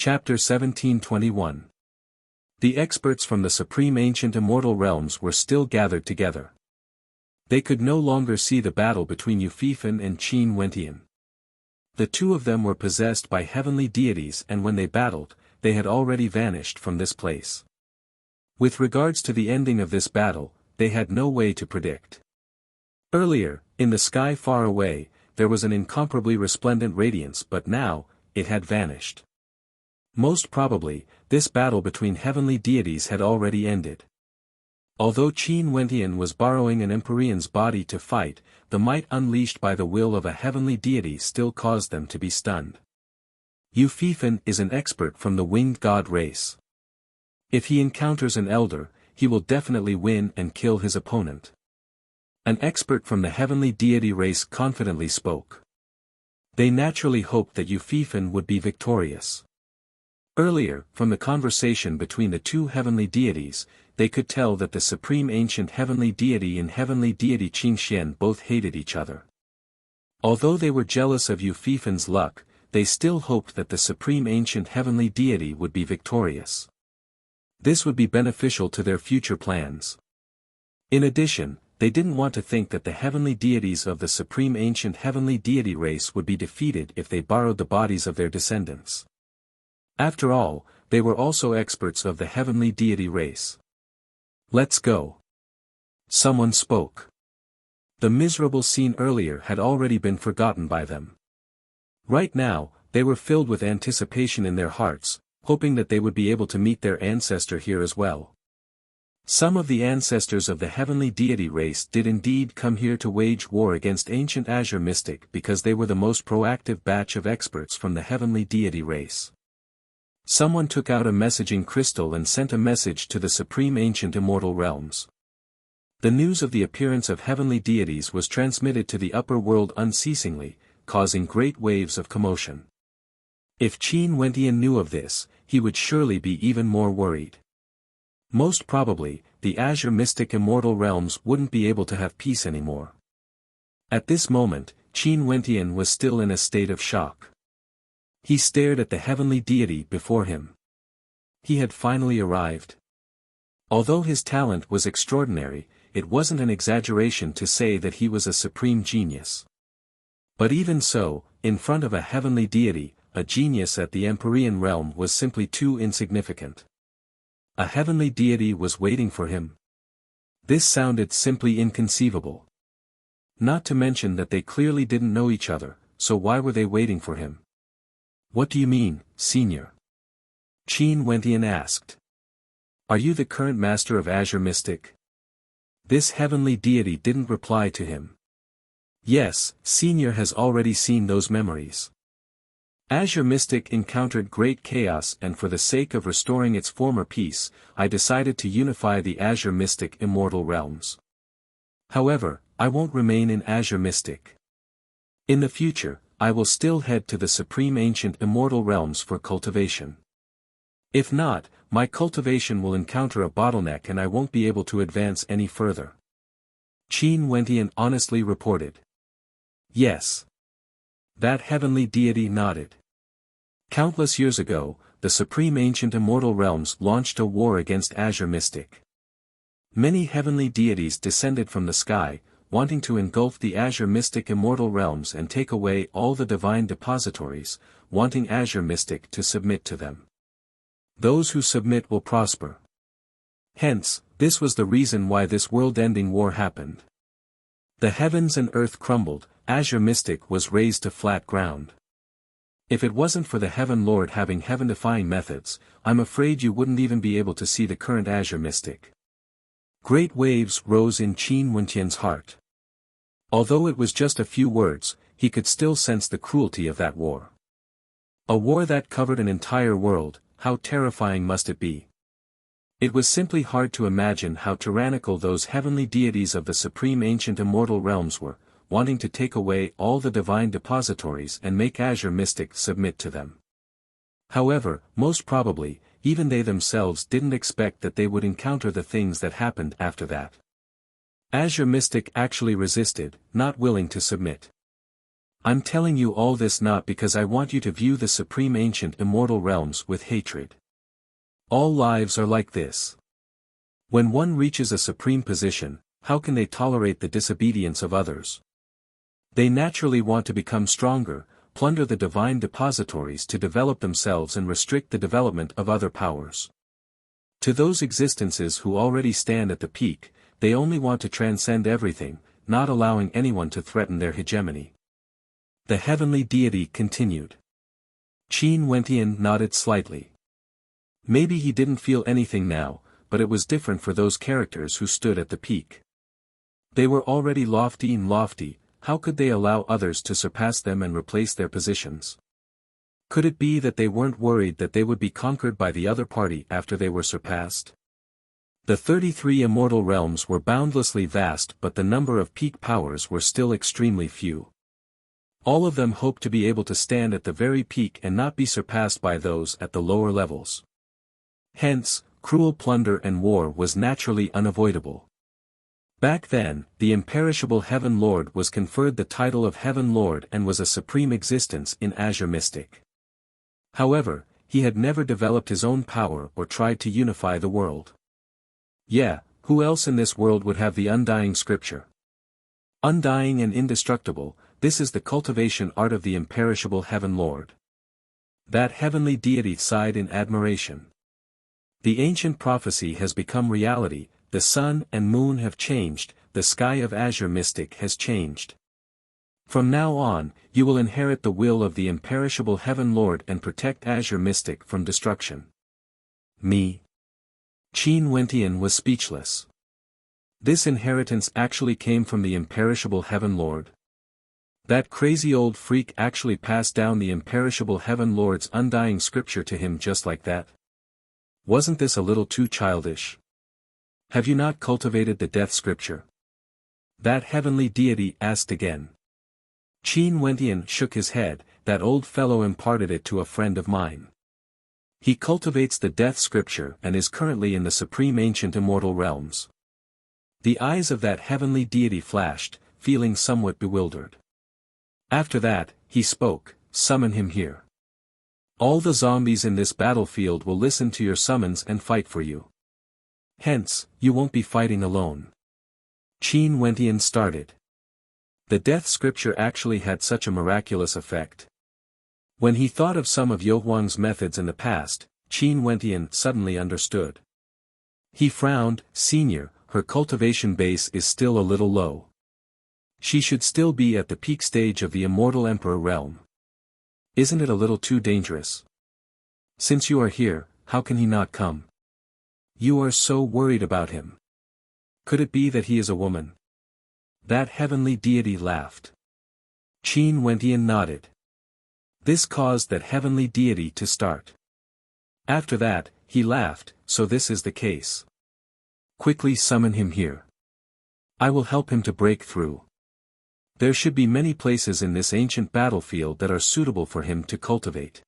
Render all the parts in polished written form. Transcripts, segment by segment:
Chapter 1721. The experts from the supreme ancient immortal realms were still gathered together. They could no longer see the battle between Euphephon and Qin Wentian. The two of them were possessed by heavenly deities, and when they battled, they had already vanished from this place. With regards to the ending of this battle, they had no way to predict. Earlier, in the sky far away, there was an incomparably resplendent radiance, but now, it had vanished. Most probably, this battle between heavenly deities had already ended. Although Qin Wentian was borrowing an Empyrean's body to fight, the might unleashed by the will of a heavenly deity still caused them to be stunned. Euphephon is an expert from the winged god race. If he encounters an elder, he will definitely win and kill his opponent. An expert from the heavenly deity race confidently spoke. They naturally hoped that Euphephon would be victorious. Earlier, from the conversation between the two heavenly deities, they could tell that the supreme ancient heavenly deity and heavenly deity Qingxian both hated each other. Although they were jealous of Euphephon's luck, they still hoped that the supreme ancient heavenly deity would be victorious. This would be beneficial to their future plans. In addition, they didn't want to think that the heavenly deities of the supreme ancient heavenly deity race would be defeated if they borrowed the bodies of their descendants. After all, they were also experts of the heavenly deity race. "Let's go." Someone spoke. The miserable scene earlier had already been forgotten by them. Right now, they were filled with anticipation in their hearts, hoping that they would be able to meet their ancestor here as well. Some of the ancestors of the heavenly deity race did indeed come here to wage war against ancient Azure Mystic because they were the most proactive batch of experts from the heavenly deity race. Someone took out a messaging crystal and sent a message to the supreme ancient immortal realms. The news of the appearance of heavenly deities was transmitted to the upper world unceasingly, causing great waves of commotion. If Qin Wentian knew of this, he would surely be even more worried. Most probably, the Azure Mystic immortal realms wouldn't be able to have peace anymore. At this moment, Qin Wentian was still in a state of shock. He stared at the heavenly deity before him. He had finally arrived. Although his talent was extraordinary, it wasn't an exaggeration to say that he was a supreme genius. But even so, in front of a heavenly deity, a genius at the Empyrean realm was simply too insignificant. A heavenly deity was waiting for him. This sounded simply inconceivable. Not to mention that they clearly didn't know each other, so why were they waiting for him? "What do you mean, Senior?" Qin Wentian asked. "Are you the current master of Azure Mystic?" This heavenly deity didn't reply to him. "Yes, Senior has already seen those memories. Azure Mystic encountered great chaos, and for the sake of restoring its former peace, I decided to unify the Azure Mystic immortal realms. However, I won't remain in Azure Mystic. In the future, I will still head to the supreme ancient immortal realms for cultivation. If not, my cultivation will encounter a bottleneck and I won't be able to advance any further." Qin Wentian honestly reported. "Yes." That heavenly deity nodded. Countless years ago, the supreme ancient immortal realms launched a war against Azure Mystic. Many heavenly deities descended from the sky, wanting to engulf the Azure Mystic immortal realms and take away all the divine depositories, wanting Azure Mystic to submit to them. Those who submit will prosper. Hence, this was the reason why this world-ending war happened. The heavens and earth crumbled, Azure Mystic was razed to flat ground. If it wasn't for the Heaven Lord having heaven-defying methods, I'm afraid you wouldn't even be able to see the current Azure Mystic. Great waves rose in Qin Wentian's heart. Although it was just a few words, he could still sense the cruelty of that war. A war that covered an entire world, how terrifying must it be? It was simply hard to imagine how tyrannical those heavenly deities of the supreme ancient immortal realms were, wanting to take away all the divine depositories and make Azure Mystic submit to them. However, most probably, even they themselves didn't expect that they would encounter the things that happened after that. Azure Mystic actually resisted, not willing to submit. I'm telling you all this not because I want you to view the supreme ancient immortal realms with hatred. All lives are like this. When one reaches a supreme position, how can they tolerate the disobedience of others? They naturally want to become stronger, plunder the divine depositories to develop themselves and restrict the development of other powers. To those existences who already stand at the peak, they only want to transcend everything, not allowing anyone to threaten their hegemony. The heavenly deity continued. Qin Wentian nodded slightly. Maybe he didn't feel anything now, but it was different for those characters who stood at the peak. They were already lofty, how could they allow others to surpass them and replace their positions? Could it be that they weren't worried that they would be conquered by the other party after they were surpassed? The 33 immortal realms were boundlessly vast, but the number of peak powers were still extremely few. All of them hoped to be able to stand at the very peak and not be surpassed by those at the lower levels. Hence, cruel plunder and war was naturally unavoidable. Back then, the imperishable Heaven Lord was conferred the title of Heaven Lord and was a supreme existence in Azure Mystic. However, he had never developed his own power or tried to unify the world. Yeah, who else in this world would have the undying scripture? Undying and indestructible, this is the cultivation art of the imperishable Heaven Lord. That heavenly deity sighed in admiration. The ancient prophecy has become reality, the sun and moon have changed, the sky of Azure Mystic has changed. From now on, you will inherit the will of the imperishable Heaven Lord and protect Azure Mystic from destruction. Me? Qin Wentian was speechless. This inheritance actually came from the imperishable Heaven Lord. That crazy old freak actually passed down the imperishable Heaven Lord's undying scripture to him just like that? Wasn't this a little too childish? Have you not cultivated the death scripture? That heavenly deity asked again. Qin Wentian shook his head, that old fellow imparted it to a friend of mine. He cultivates the death scripture and is currently in the supreme ancient immortal realms. The eyes of that heavenly deity flashed, feeling somewhat bewildered. After that, he spoke, summon him here. All the zombies in this battlefield will listen to your summons and fight for you. Hence, you won't be fighting alone. Qin Wentian started. The death scripture actually had such a miraculous effect. When he thought of some of Youhuang's methods in the past, Qin Wentian suddenly understood. He frowned, Senior, her cultivation base is still a little low. She should still be at the peak stage of the immortal Emperor realm. Isn't it a little too dangerous? Since you are here, how can he not come? You are so worried about him. Could it be that he is a woman? That heavenly deity laughed. Qin Wentian nodded. This caused that heavenly deity to start. After that, he laughed, so this is the case. Quickly summon him here. I will help him to break through. There should be many places in this ancient battlefield that are suitable for him to cultivate.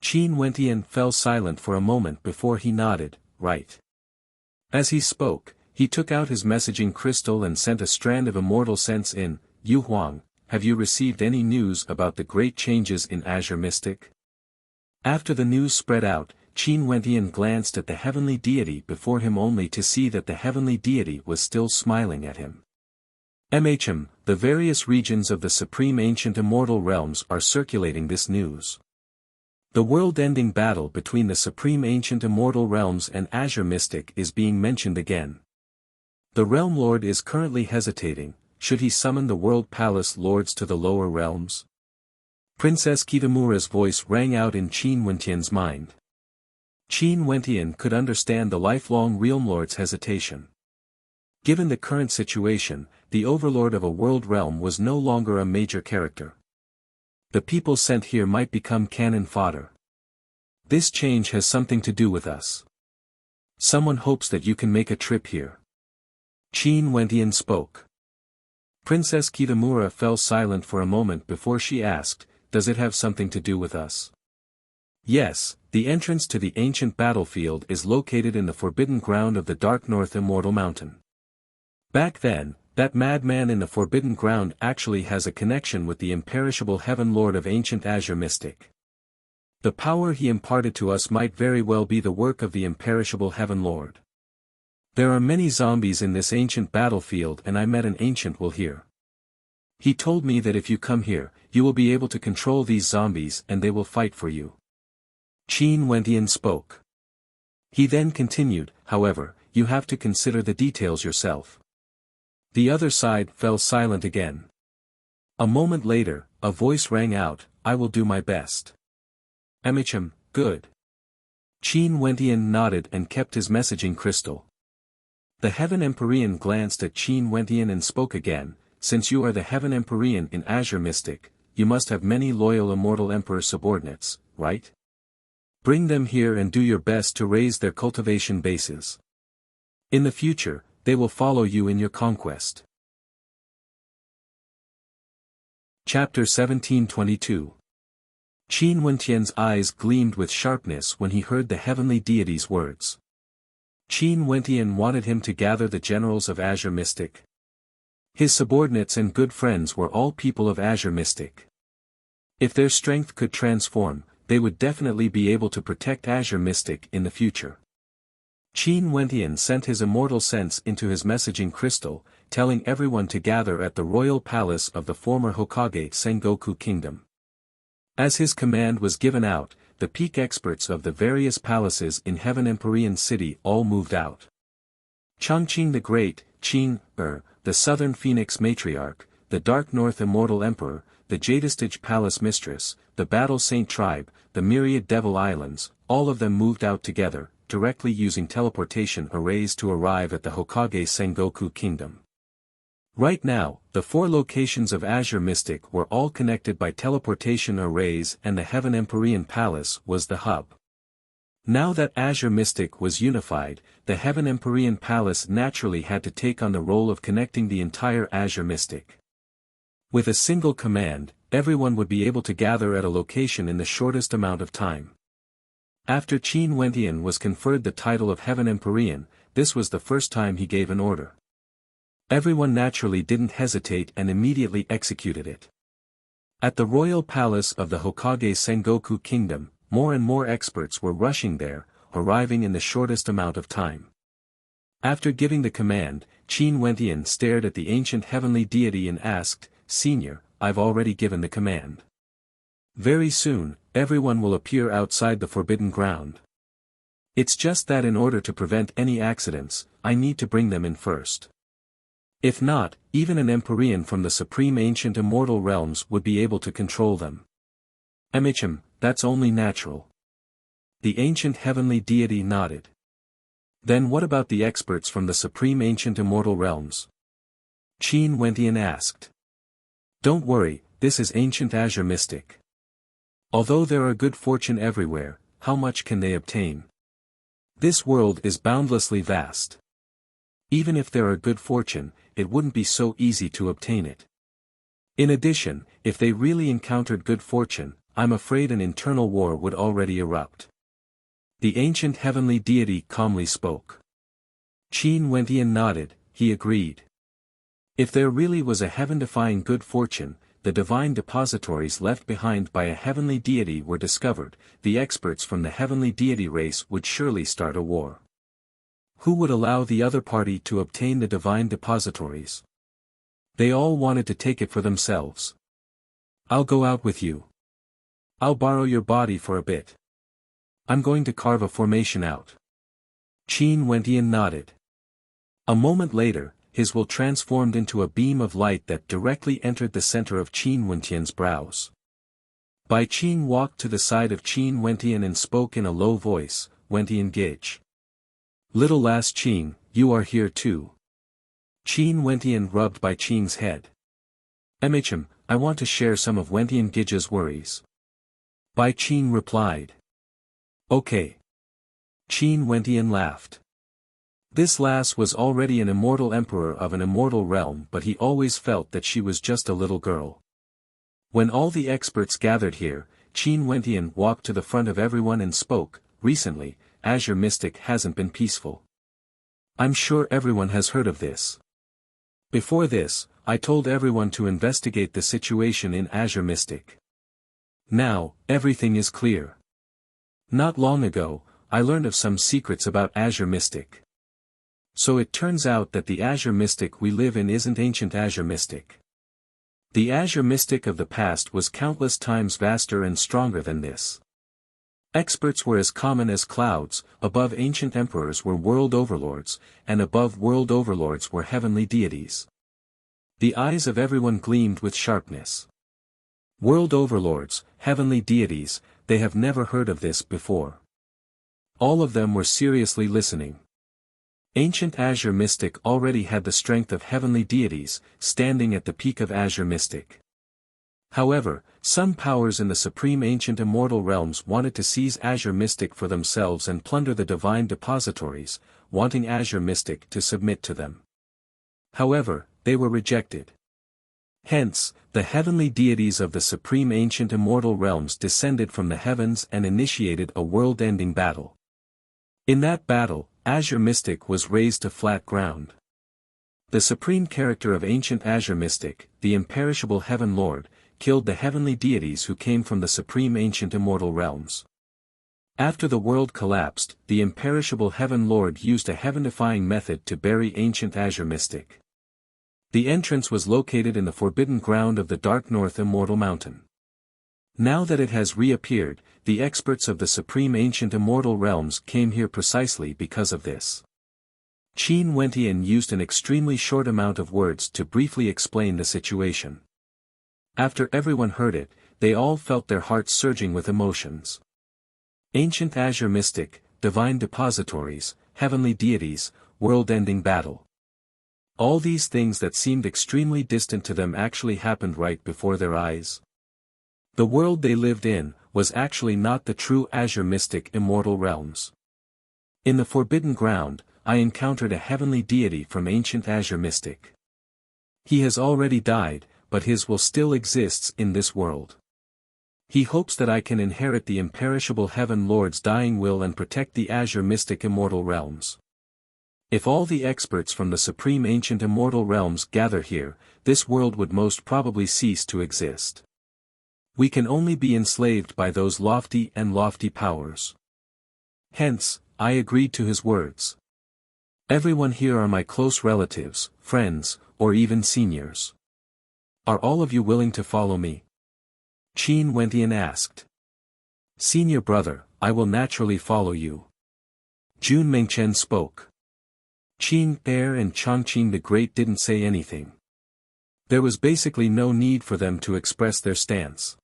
Qin Wentian fell silent for a moment before he nodded, right. As he spoke, he took out his messaging crystal and sent a strand of immortal sense in. Youhuang, have you received any news about the great changes in Azure Mystic? After the news spread out, Qin Wentian glanced at the heavenly deity before him only to see that the heavenly deity was still smiling at him. The various regions of the supreme ancient immortal realms are circulating this news. The world-ending battle between the supreme ancient immortal realms and Azure Mystic is being mentioned again. The Realm Lord is currently hesitating, should he summon the World Palace Lords to the lower realms? Princess Kitamura's voice rang out in Qin Wentian's mind. Qin Wentian could understand the lifelong Realm Lord's hesitation. Given the current situation, the overlord of a world realm was no longer a major character. The people sent here might become cannon fodder. This change has something to do with us. Someone hopes that you can make a trip here. Qin Wentian spoke. Princess Kitamura fell silent for a moment before she asked, does it have something to do with us? Yes, the entrance to the ancient battlefield is located in the forbidden ground of the Dark North Immortal Mountain. Back then, That madman in the Forbidden Ground actually has a connection with the imperishable Heaven Lord of ancient Azure Mystic. The power he imparted to us might very well be the work of the imperishable Heaven Lord. There are many zombies in this ancient battlefield, and I met an ancient will here. He told me that if you come here, you will be able to control these zombies and they will fight for you. Qin Wentian spoke. He then continued, however, you have to consider the details yourself. The other side fell silent again. A moment later, a voice rang out, I will do my best. Good. Qin Wentian nodded and kept his messaging crystal. The Heaven Empyrean glanced at Qin Wentian and spoke again, since you are the Heaven Empyrean in Azure Mystic, you must have many loyal Immortal Emperor subordinates, right? Bring them here and do your best to raise their cultivation bases. In the future, they will follow you in your conquest. Chapter 1722. Qin Wentian's eyes gleamed with sharpness when he heard the heavenly deity's words. Qin Wentian wanted him to gather the generals of Azure Mystic. His subordinates and good friends were all people of Azure Mystic. If their strength could transform, they would definitely be able to protect Azure Mystic in the future. Qin Wentian sent his immortal sense into his messaging crystal, telling everyone to gather at the royal palace of the former Hokage Sengoku Kingdom. As his command was given out, the peak experts of the various palaces in Heaven Empyrean City all moved out. Changqing the Great, Qing, the Southern Phoenix Matriarch, the Dark North Immortal Emperor, the Jadestage Palace Mistress, the Battle Saint Tribe, the Myriad Devil Islands, all of them moved out together, directly using teleportation arrays to arrive at the Hokage Sengoku Kingdom. Right now, the 4 locations of Azure Mystic were all connected by teleportation arrays and the Heaven Empyrean Palace was the hub. Now that Azure Mystic was unified, the Heaven Empyrean Palace naturally had to take on the role of connecting the entire Azure Mystic. With a single command, everyone would be able to gather at a location in the shortest amount of time. After Qin Wentian was conferred the title of Heaven Empyrean, this was the first time he gave an order. Everyone naturally didn't hesitate and immediately executed it. At the royal palace of the Hokage Sengoku Kingdom, more and more experts were rushing there, arriving in the shortest amount of time. After giving the command, Qin Wentian stared at the ancient heavenly deity and asked, Senior, I've already given the command. Very soon, everyone will appear outside the Forbidden Ground. It's just that in order to prevent any accidents, I need to bring them in first. If not, even an Empyrean from the supreme ancient immortal realms would be able to control them. That's only natural. The ancient heavenly deity nodded. Then what about the experts from the supreme ancient immortal realms? Qin Wentian asked. Don't worry, this is ancient Azure Mystic. Although there are good fortune everywhere, how much can they obtain? This world is boundlessly vast. Even if there are good fortune, it wouldn't be so easy to obtain it. In addition, if they really encountered good fortune, I'm afraid an internal war would already erupt. The ancient heavenly deity calmly spoke. Qin Wentian nodded, he agreed. If there really was a heaven-defying good fortune, the divine depositories left behind by a heavenly deity were discovered, the experts from the heavenly deity race would surely start a war. Who would allow the other party to obtain the divine depositories? They all wanted to take it for themselves. I'll go out with you. I'll borrow your body for a bit. I'm going to carve a formation out. Qin Wentian nodded. A moment later, his will transformed into a beam of light that directly entered the center of Qin Wentian's brows. Bai Qin walked to the side of Qin Wentian and spoke in a low voice, Wentian Gage. Little lass Qin, you are here too. Qin Wentian rubbed Bai Qin's head. I want to share some of Wentian Gage's worries. Bai Qin replied. Okay. Qin Wentian laughed. This lass was already an immortal emperor of an immortal realm, but he always felt that she was just a little girl. When all the experts gathered here, Qin Wentian walked to the front of everyone and spoke, recently, Azure Mystic hasn't been peaceful. I'm sure everyone has heard of this. Before this, I told everyone to investigate the situation in Azure Mystic. Now, everything is clear. Not long ago, I learned of some secrets about Azure Mystic. So it turns out that the Azure Mystic we live in isn't ancient Azure Mystic. The Azure Mystic of the past was countless times vaster and stronger than this. Experts were as common as clouds, above ancient emperors were world overlords, and above world overlords were heavenly deities. The eyes of everyone gleamed with sharpness. World overlords, heavenly deities, they have never heard of this before. All of them were seriously listening. Ancient Azure Mystic already had the strength of heavenly deities, standing at the peak of Azure Mystic. However, some powers in the supreme ancient immortal realms wanted to seize Azure Mystic for themselves and plunder the divine depositories, wanting Azure Mystic to submit to them. However, they were rejected. Hence, the heavenly deities of the supreme ancient immortal realms descended from the heavens and initiated a world-ending battle. In that battle, Azure Mystic was razed to flat ground. The supreme character of ancient Azure Mystic, the imperishable Heaven Lord, killed the heavenly deities who came from the supreme ancient immortal realms. After the world collapsed, the imperishable Heaven Lord used a heaven-defying method to bury ancient Azure Mystic. The entrance was located in the forbidden ground of the Dark North Immortal Mountain. Now that it has reappeared, the experts of the supreme ancient immortal realms came here precisely because of this. Qin Wentian used an extremely short amount of words to briefly explain the situation. After everyone heard it, they all felt their hearts surging with emotions. Ancient Azure Mystic, divine depositories, heavenly deities, world-ending battle. All these things that seemed extremely distant to them actually happened right before their eyes. The world they lived in was actually not the true Azure Mystic immortal realms. In the forbidden ground, I encountered a heavenly deity from ancient Azure Mystic. He has already died, but his will still exists in this world. He hopes that I can inherit the imperishable Heaven Lord's dying will and protect the Azure Mystic immortal realms. If all the experts from the supreme ancient immortal realms gather here, this world would most probably cease to exist. We can only be enslaved by those lofty powers. Hence, I agreed to his words. Everyone here are my close relatives, friends, or even seniors. Are all of you willing to follow me? Qin Wentian asked. Senior brother, I will naturally follow you. Jun Mengchen spoke. Qin Er and Changqing the Great didn't say anything. There was basically no need for them to express their stance.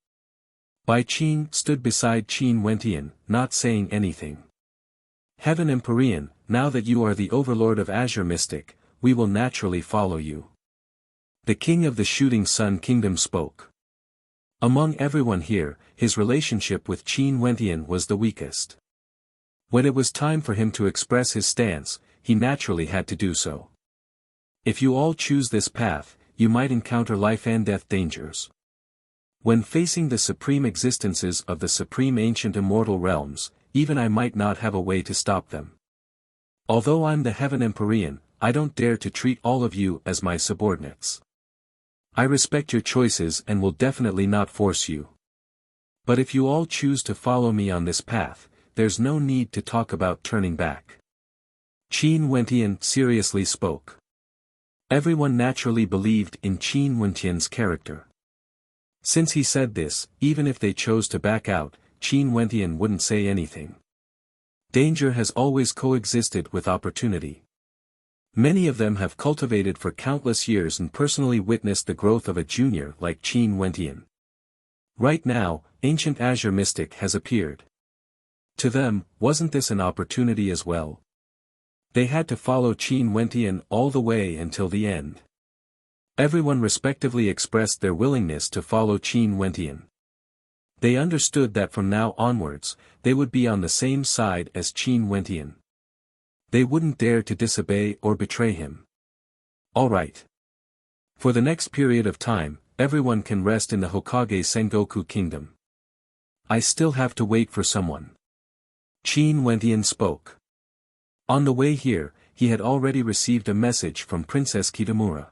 Bai Qin stood beside Qin Wentian, not saying anything. Heaven Empyrean, now that you are the overlord of Azure Mystic, we will naturally follow you. The king of the Shooting Sun Kingdom spoke. Among everyone here, his relationship with Qin Wentian was the weakest. When it was time for him to express his stance, he naturally had to do so. If you all choose this path, you might encounter life and death dangers. When facing the supreme existences of the supreme ancient immortal realms, even I might not have a way to stop them. Although I'm the Heaven Empyrean, I don't dare to treat all of you as my subordinates. I respect your choices and will definitely not force you. But if you all choose to follow me on this path, there's no need to talk about turning back. Qin Wentian seriously spoke. Everyone naturally believed in Qin Wentian's character. Since he said this, even if they chose to back out, Qin Wentian wouldn't say anything. Danger has always coexisted with opportunity. Many of them have cultivated for countless years and personally witnessed the growth of a junior like Qin Wentian. Right now, ancient Azure Mystic has appeared. To them, wasn't this an opportunity as well? They had to follow Qin Wentian all the way until the end. Everyone respectively expressed their willingness to follow Qin Wentian. They understood that from now onwards, they would be on the same side as Qin Wentian. They wouldn't dare to disobey or betray him. Alright. For the next period of time, everyone can rest in the Hokage Sengoku Kingdom. I still have to wait for someone. Qin Wentian spoke. On the way here, he had already received a message from Princess Kitamura.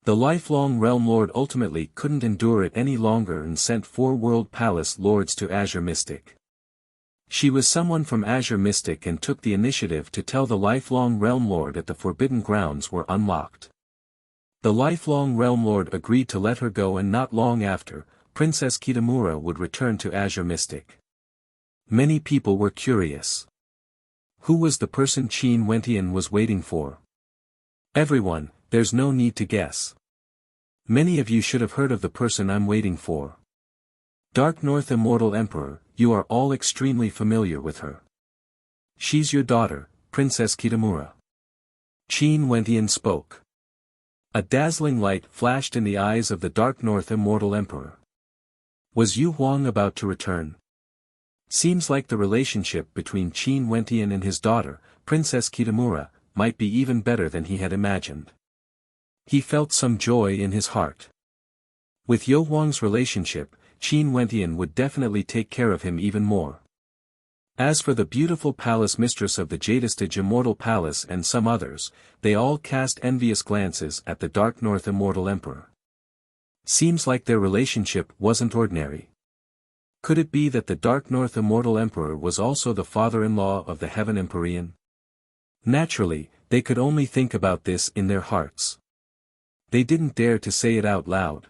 The lifelong Realm Lord ultimately couldn't endure it any longer and sent 4 World Palace Lords to Azure Mystic. She was someone from Azure Mystic and took the initiative to tell the lifelong Realm Lord that the Forbidden Grounds were unlocked. The lifelong Realm Lord agreed to let her go, and not long after, Princess Kitamura would return to Azure Mystic. Many people were curious. Who was the person Qin Wentian was waiting for? Everyone, there's no need to guess. Many of you should have heard of the person I'm waiting for. Dark North Immortal Emperor, you are all extremely familiar with her. She's your daughter, Princess Kitamura. Qin Wentian spoke. A dazzling light flashed in the eyes of the Dark North Immortal Emperor. Was Yu Huang about to return? Seems like the relationship between Qin Wentian and his daughter, Princess Kitamura, might be even better than he had imagined. He felt some joy in his heart. With Yu Huang's relationship, Qin Wentian would definitely take care of him even more. As for the beautiful palace mistress of the Jadestage Immortal Palace and some others, they all cast envious glances at the Dark North Immortal Emperor. Seems like their relationship wasn't ordinary. Could it be that the Dark North Immortal Emperor was also the father-in-law of the Heaven Empyrean? Naturally, they could only think about this in their hearts. They didn't dare to say it out loud.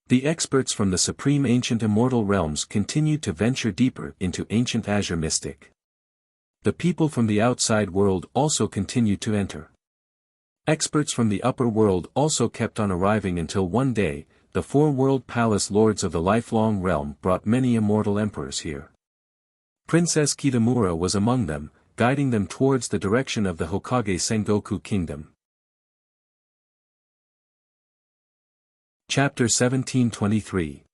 The experts from the Supreme Ancient Immortal Realms continued to venture deeper into ancient Azure Mystic. The people from the outside world also continued to enter. Experts from the upper world also kept on arriving until one day, the 4 World Palace Lords of the Lifelong Realm brought many immortal emperors here. Princess Kitamura was among them, guiding them towards the direction of the Hokage Sengoku Kingdom. Chapter 1723.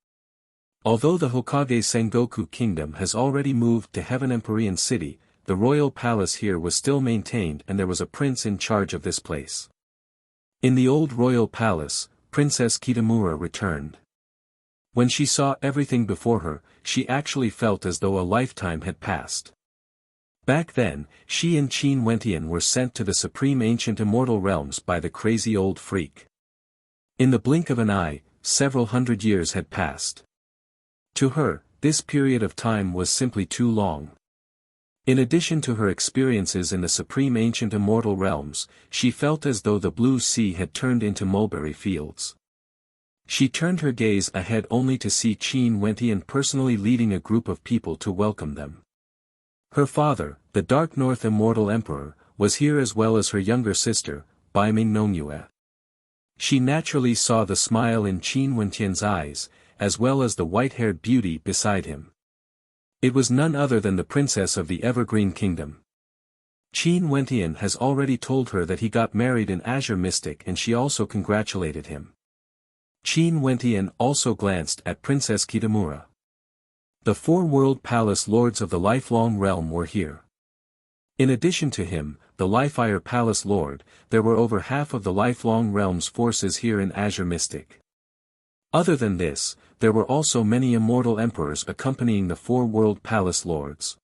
Although the Hokage Sengoku Kingdom has already moved to Heaven Empyrean City, the royal palace here was still maintained and there was a prince in charge of this place. In the old royal palace, Princess Kitamura returned. When she saw everything before her, she actually felt as though a lifetime had passed. Back then, she and Qin Wentian were sent to the Supreme Ancient Immortal Realms by the crazy old freak. In the blink of an eye, several hundred years had passed. To her, this period of time was simply too long. In addition to her experiences in the Supreme Ancient Immortal Realms, she felt as though the blue sea had turned into mulberry fields. She turned her gaze ahead only to see Qin Wentian personally leading a group of people to welcome them. Her father, the Dark North Immortal Emperor, was here as well as her younger sister, Baiming Nongyue. She naturally saw the smile in Qin Wentian's eyes, as well as the white-haired beauty beside him. It was none other than the princess of the Evergreen Kingdom. Qin Wentian has already told her that he got married in Azure Mystic and she also congratulated him. Qin Wentian also glanced at Princess Kitamura. The 4 World Palace Lords of the Lifelong Realm were here. In addition to him, the Lifeire Palace Lord, there were over half of the Lifelong Realms forces here in Azure Mystic. Other than this, there were also many immortal emperors accompanying the 4 World Palace Lords.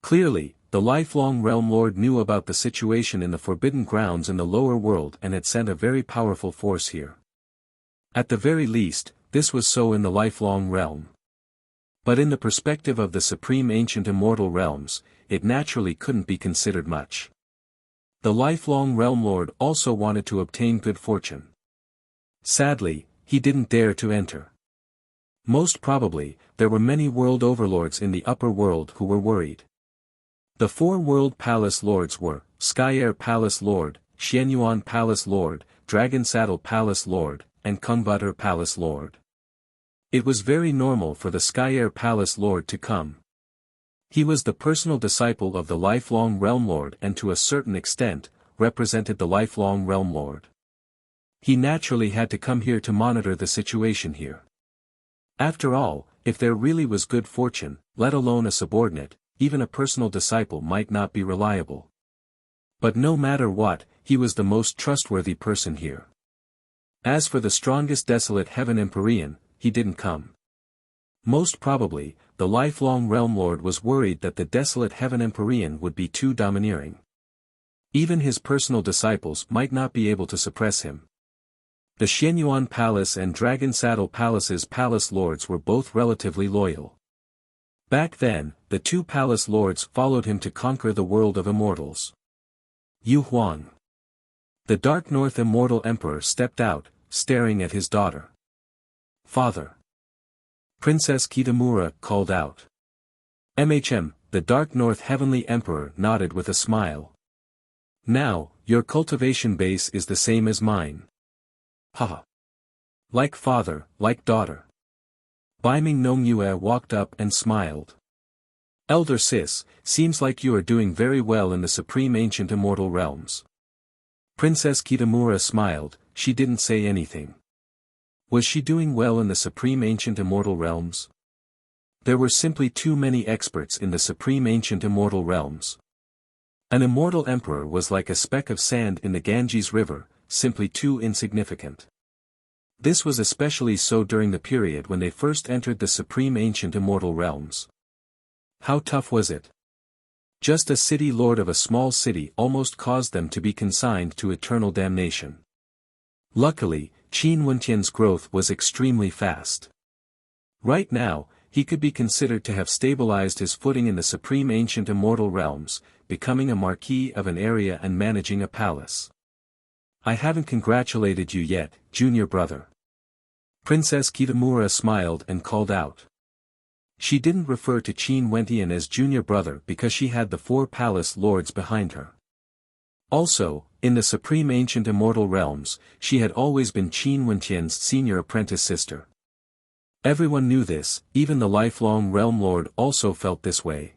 Clearly, the Lifelong Realm Lord knew about the situation in the Forbidden Grounds in the lower world and had sent a very powerful force here. At the very least, this was so in the Lifelong Realm. But in the perspective of the Supreme Ancient Immortal Realms, it naturally couldn't be considered much. The Lifelong Realm Lord also wanted to obtain good fortune. Sadly, he didn't dare to enter. Most probably, there were many world overlords in the upper world who were worried. The 4 World Palace Lords were, Skyair Palace Lord, Xianyuan Palace Lord, Dragon Saddle Palace Lord, and Kungbutter Palace Lord. It was very normal for the Skyair Palace Lord to come. He was the personal disciple of the Lifelong Realm Lord and to a certain extent, represented the Lifelong Realm Lord. He naturally had to come here to monitor the situation here. After all, if there really was good fortune, let alone a subordinate, even a personal disciple might not be reliable. But no matter what, he was the most trustworthy person here. As for the strongest desolate Heaven Empyrean, he didn't come. Most probably, the Lifelong Realm Lord was worried that the desolate Heaven Empyrean would be too domineering. Even his personal disciples might not be able to suppress him. The Xianyuan Palace and Dragon Saddle Palace's palace lords were both relatively loyal. Back then, the two palace lords followed him to conquer the world of immortals. Yu Huang. The Dark North Immortal Emperor stepped out, staring at his daughter. Father. Princess Kitamura called out. The Dark North Heavenly Emperor nodded with a smile. Now, your cultivation base is the same as mine. Haha. Like father, like daughter. Baiming Nongyue walked up and smiled. Elder sis, seems like you are doing very well in the Supreme Ancient Immortal Realms. Princess Kitamura smiled, she didn't say anything. Was she doing well in the Supreme Ancient Immortal Realms? There were simply too many experts in the Supreme Ancient Immortal Realms. An immortal emperor was like a speck of sand in the Ganges River, simply too insignificant. This was especially so during the period when they first entered the Supreme Ancient Immortal Realms. How tough was it? Just a city lord of a small city almost caused them to be consigned to eternal damnation. Luckily, Qin Wentian's growth was extremely fast. Right now, he could be considered to have stabilized his footing in the Supreme Ancient Immortal Realms, becoming a marquis of an area and managing a palace. I haven't congratulated you yet, junior brother. Princess Kitamura smiled and called out. She didn't refer to Qin Wentian as junior brother because she had the four palace lords behind her. Also, in the Supreme Ancient Immortal Realms, she had always been Qin Wentian's senior apprentice sister. Everyone knew this, even the lifelong Realm Lord also felt this way.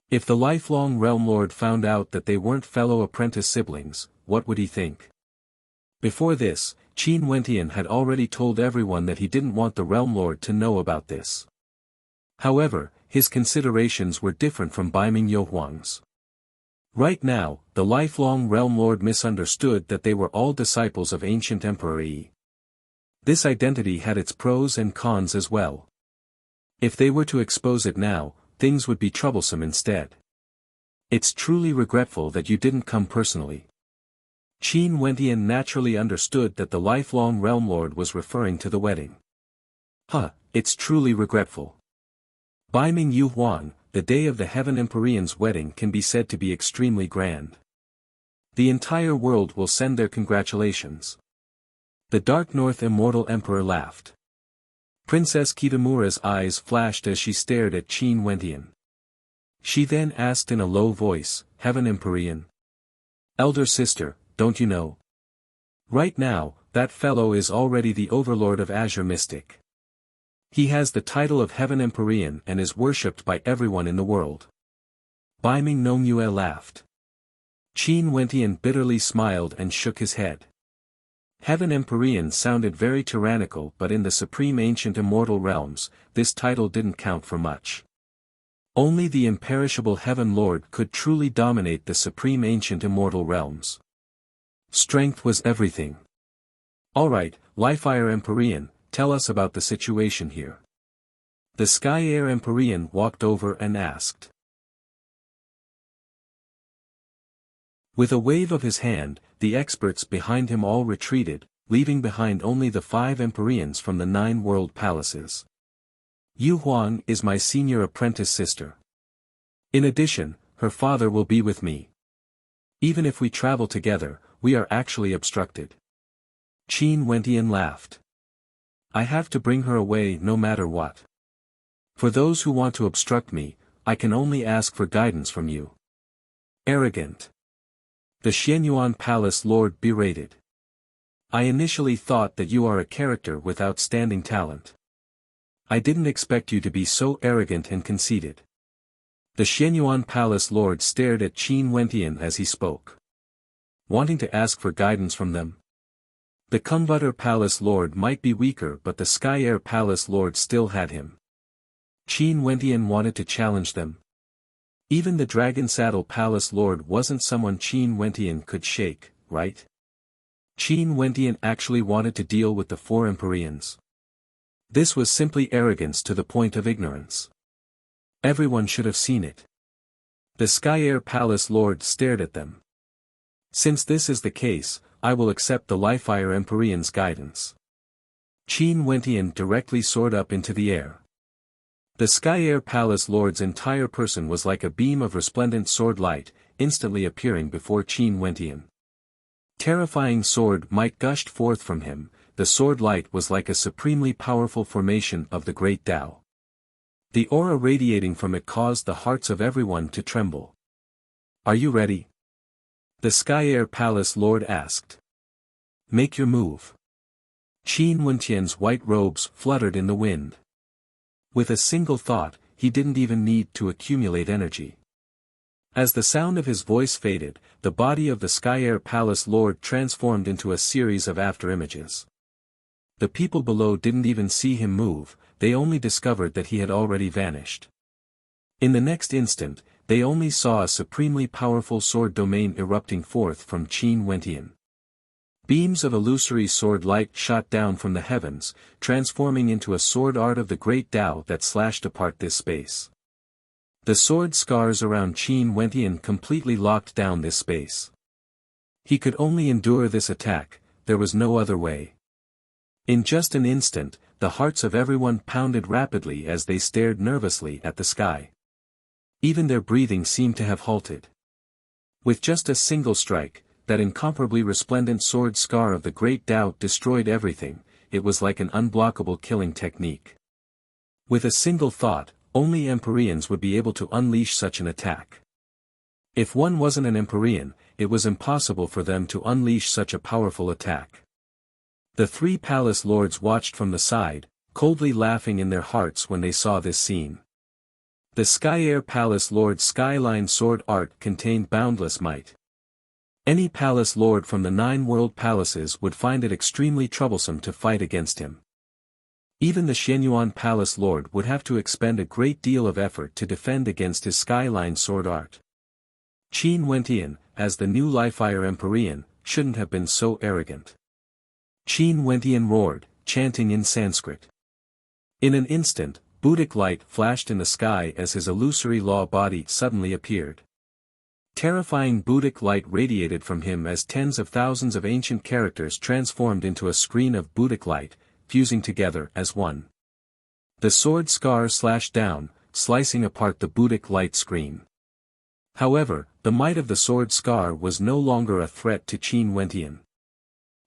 If the lifelong Realm Lord found out that they weren't fellow apprentice siblings, what would he think? Before this, Qin Wentian had already told everyone that he didn't want the Realm Lord to know about this. However, his considerations were different from Baiming Youhuang's. Right now, the lifelong Realm Lord misunderstood that they were all disciples of ancient Emperor Yi. This identity had its pros and cons as well. If they were to expose it now, things would be troublesome instead. It's truly regretful that you didn't come personally. Qin Wentian naturally understood that the lifelong Realm Lord was referring to the wedding. It's truly regretful. Baiming Youhuang, the day of the Heaven Empyrean's wedding can be said to be extremely grand. The entire world will send their congratulations. The Dark North Immortal Emperor laughed. Princess Kitamura's eyes flashed as she stared at Qin Wentian. She then asked in a low voice, Heaven Empyrean? Elder sister, don't you know? Right now, that fellow is already the overlord of Azure Mystic. He has the title of Heaven Empyrean and is worshipped by everyone in the world. Baiming Nongyue laughed. Qin Wentian bitterly smiled and shook his head. Heaven Empyrean sounded very tyrannical, but in the Supreme Ancient Immortal Realms, this title didn't count for much. Only the imperishable Heaven Lord could truly dominate the Supreme Ancient Immortal Realms. Strength was everything. Alright, Lifeire Empyrean, tell us about the situation here. The Sky Air Empyrean walked over and asked. With a wave of his hand, the experts behind him all retreated, leaving behind only the 5 Empyreans from the 9 world palaces. Yu Huang is my senior apprentice sister. In addition, her father will be with me. Even if we travel together, we are actually obstructed. Qin Wentian laughed. I have to bring her away no matter what. For those who want to obstruct me, I can only ask for guidance from you. Arrogant. The Xianyuan Palace Lord berated. I initially thought that you are a character with outstanding talent. I didn't expect you to be so arrogant and conceited. The Xianyuan Palace Lord stared at Qin Wentian as he spoke. Wanting to ask for guidance from them? The Kumbutter Palace Lord might be weaker, but the Sky Air Palace Lord still had him. Qin Wentian wanted to challenge them. Even the Dragon Saddle Palace Lord wasn't someone Qin Wentian could shake, right? Qin Wentian actually wanted to deal with the 4 Empyreans. This was simply arrogance to the point of ignorance. Everyone should have seen it. The Sky Air Palace Lord stared at them. Since this is the case, I will accept the Lifire Empyrean's guidance. Qin Wentian directly soared up into the air. The Sky Air Palace Lord's entire person was like a beam of resplendent sword light, instantly appearing before Qin Wentian. Terrifying sword might gushed forth from him. The sword light was like a supremely powerful formation of the great Tao. The aura radiating from it caused the hearts of everyone to tremble. Are you ready? The Sky Air Palace Lord asked. Make your move. Qin Wentian's white robes fluttered in the wind. With a single thought, he didn't even need to accumulate energy. As the sound of his voice faded, the body of the Sky Air Palace Lord transformed into a series of afterimages. The people below didn't even see him move, they only discovered that he had already vanished. In the next instant, they only saw a supremely powerful sword domain erupting forth from Qin Wentian. Beams of illusory sword light shot down from the heavens, transforming into a sword art of the great Tao that slashed apart this space. The sword scars around Qin Wentian completely locked down this space. He could only endure this attack, there was no other way. In just an instant, the hearts of everyone pounded rapidly as they stared nervously at the sky. Even their breathing seemed to have halted. With just a single strike, that incomparably resplendent sword scar of the great Tao destroyed everything. It was like an unblockable killing technique. With a single thought, only Empyreans would be able to unleash such an attack. If one wasn't an Empyrean, it was impossible for them to unleash such a powerful attack. The three palace lords watched from the side, coldly laughing in their hearts when they saw this scene. The Sky Air Palace Lord's skyline sword art contained boundless might. Any palace lord from the 9 world palaces would find it extremely troublesome to fight against him. Even the Xianyuan Palace Lord would have to expend a great deal of effort to defend against his skyline sword art. Qin Wentian, as the new Lifire Empyrean, shouldn't have been so arrogant. Qin Wentian roared, chanting in Sanskrit. In an instant, Buddhic light flashed in the sky as his illusory law body suddenly appeared. Terrifying Buddhic light radiated from him as tens of thousands of ancient characters transformed into a screen of Buddhic light, fusing together as one. The sword scar slashed down, slicing apart the Buddhic light screen. However, the might of the sword scar was no longer a threat to Qin Wentian.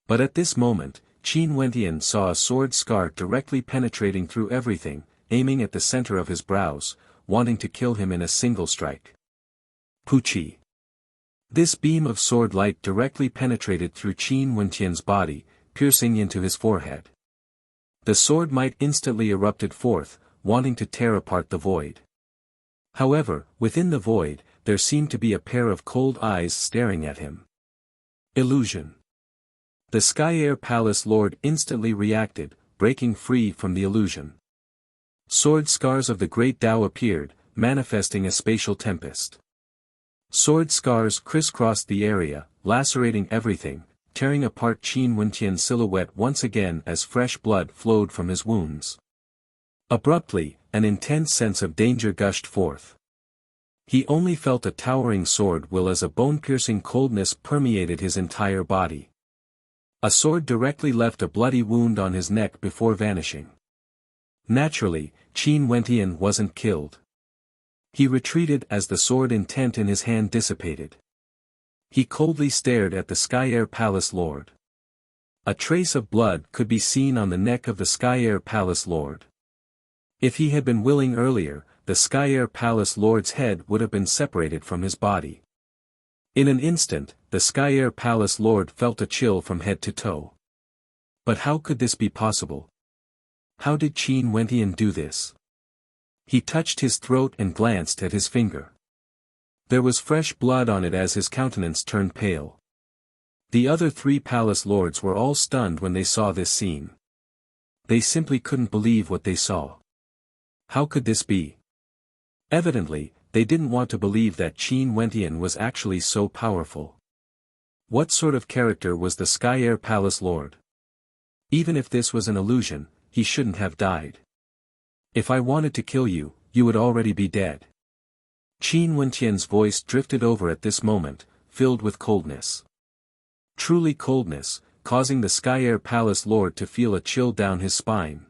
But at this moment, Qin Wentian saw a sword scar directly penetrating through everything, aiming at the center of his brows, wanting to kill him in a single strike. Puchi. This beam of sword light directly penetrated through Qin Wentian's body, piercing into his forehead. The sword might instantly erupted forth, wanting to tear apart the void. However, within the void, there seemed to be a pair of cold eyes staring at him. Illusion. The Sky Air Palace Lord instantly reacted, breaking free from the illusion. Sword scars of the great Tao appeared, manifesting a spatial tempest. Sword scars crisscrossed the area, lacerating everything, tearing apart Qin Wentian's silhouette once again as fresh blood flowed from his wounds. Abruptly, an intense sense of danger gushed forth. He only felt a towering sword will as a bone-piercing coldness permeated his entire body. A sword directly left a bloody wound on his neck before vanishing. Naturally, Qin Wentian wasn't killed. He retreated as the sword intent in his hand dissipated. He coldly stared at the Sky Air Palace Lord. A trace of blood could be seen on the neck of the Sky Air Palace Lord. If he had been willing earlier, the Sky Air Palace Lord's head would have been separated from his body. In an instant, the Sky Air Palace Lord felt a chill from head to toe. But how could this be possible? How did Qin Wentian do this? He touched his throat and glanced at his finger. There was fresh blood on it as his countenance turned pale. The other 3 palace lords were all stunned when they saw this scene. They simply couldn't believe what they saw. How could this be? Evidently, they didn't want to believe that Qin Wentian was actually so powerful. What sort of character was the Sky Air Palace Lord? Even if this was an illusion, he shouldn't have died. If I wanted to kill you, you would already be dead. Qin Wentian's voice drifted over at this moment, filled with coldness. Truly coldness, causing the Sky-Air Palace Lord to feel a chill down his spine.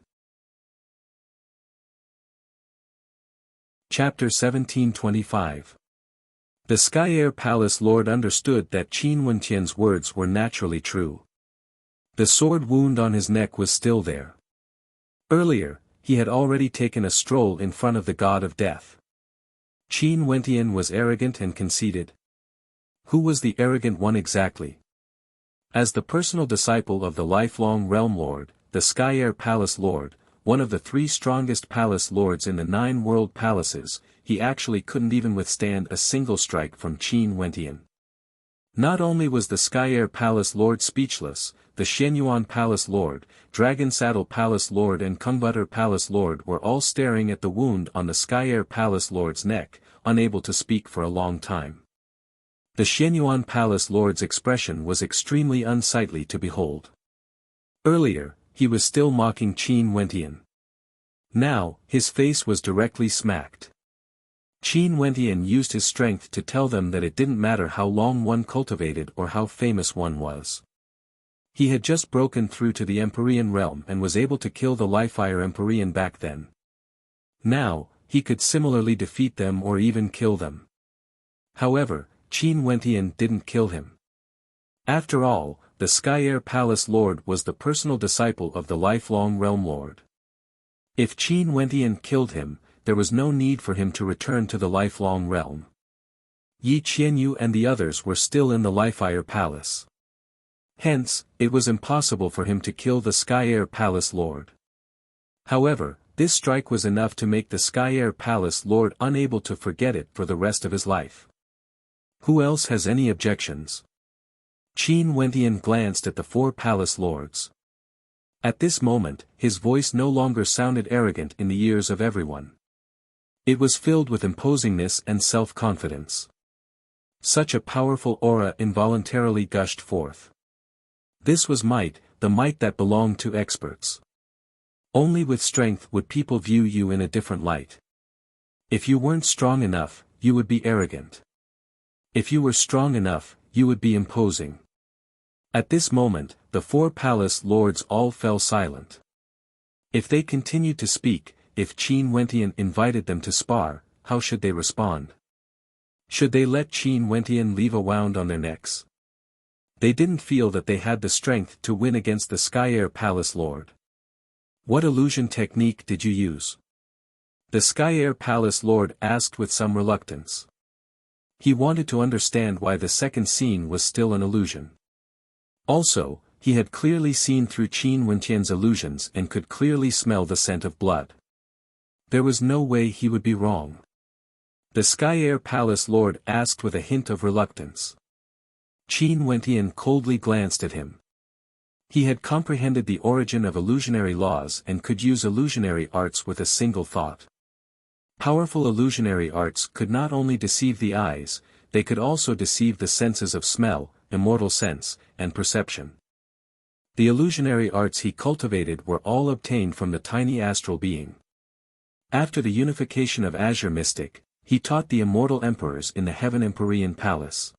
Chapter 1725. The Sky-Air Palace Lord understood that Qin Wentian's words were naturally true. The sword wound on his neck was still there. Earlier, he had already taken a stroll in front of the god of death. Qin Wentian was arrogant and conceited. Who was the arrogant one exactly? As the personal disciple of the lifelong Realm Lord, the Sky-Air Palace Lord, one of the 3 strongest palace lords in the 9 world palaces, he actually couldn't even withstand a single strike from Qin Wentian. Not only was the Sky-Air Palace Lord speechless, the Shenyuan Palace Lord, Dragon Saddle Palace Lord and Kungbutter Palace Lord were all staring at the wound on the Sky-Air Palace Lord's neck, unable to speak for a long time. The Shenyuan Palace Lord's expression was extremely unsightly to behold. Earlier, he was still mocking Qin Wentian. Now, his face was directly smacked. Qin Wentian used his strength to tell them that it didn't matter how long one cultivated or how famous one was. He had just broken through to the Empyrean realm and was able to kill the Lifire Empyrean back then. Now, he could similarly defeat them or even kill them. However, Qin Wentian didn't kill him. After all, the Sky-Air Palace Lord was the personal disciple of the lifelong Realm Lord. If Qin Wentian killed him, there was no need for him to return to the lifelong realm. Yi Qianyu and the others were still in the Lifire Palace. Hence, it was impossible for him to kill the Sky-Air Palace Lord. However, this strike was enough to make the Sky-Air Palace Lord unable to forget it for the rest of his life. Who else has any objections? Qin Wentian glanced at the 4 palace lords. At this moment, his voice no longer sounded arrogant in the ears of everyone. It was filled with imposingness and self-confidence. Such a powerful aura involuntarily gushed forth. This was might, the might that belonged to experts. Only with strength would people view you in a different light. If you weren't strong enough, you would be arrogant. If you were strong enough, you would be imposing. At this moment, the 4 palace lords all fell silent. If they continued to speak, if Qin Wentian invited them to spar, how should they respond? Should they let Qin Wentian leave a wound on their necks? They didn't feel that they had the strength to win against the Sky-Air Palace Lord. What illusion technique did you use? The Sky-Air Palace Lord asked with some reluctance. He wanted to understand why the second scene was still an illusion. Also, he had clearly seen through Qin Wentian's illusions and could clearly smell the scent of blood. There was no way he would be wrong. The Sky-Air Palace Lord asked with a hint of reluctance. Qin Wentian coldly glanced at him. He had comprehended the origin of illusionary laws and could use illusionary arts with a single thought. Powerful illusionary arts could not only deceive the eyes, they could also deceive the senses of smell, immortal sense, and perception. The illusionary arts he cultivated were all obtained from the tiny astral being. After the unification of Azure Mystic, he taught the immortal emperors in the Heaven Empyrean Palace.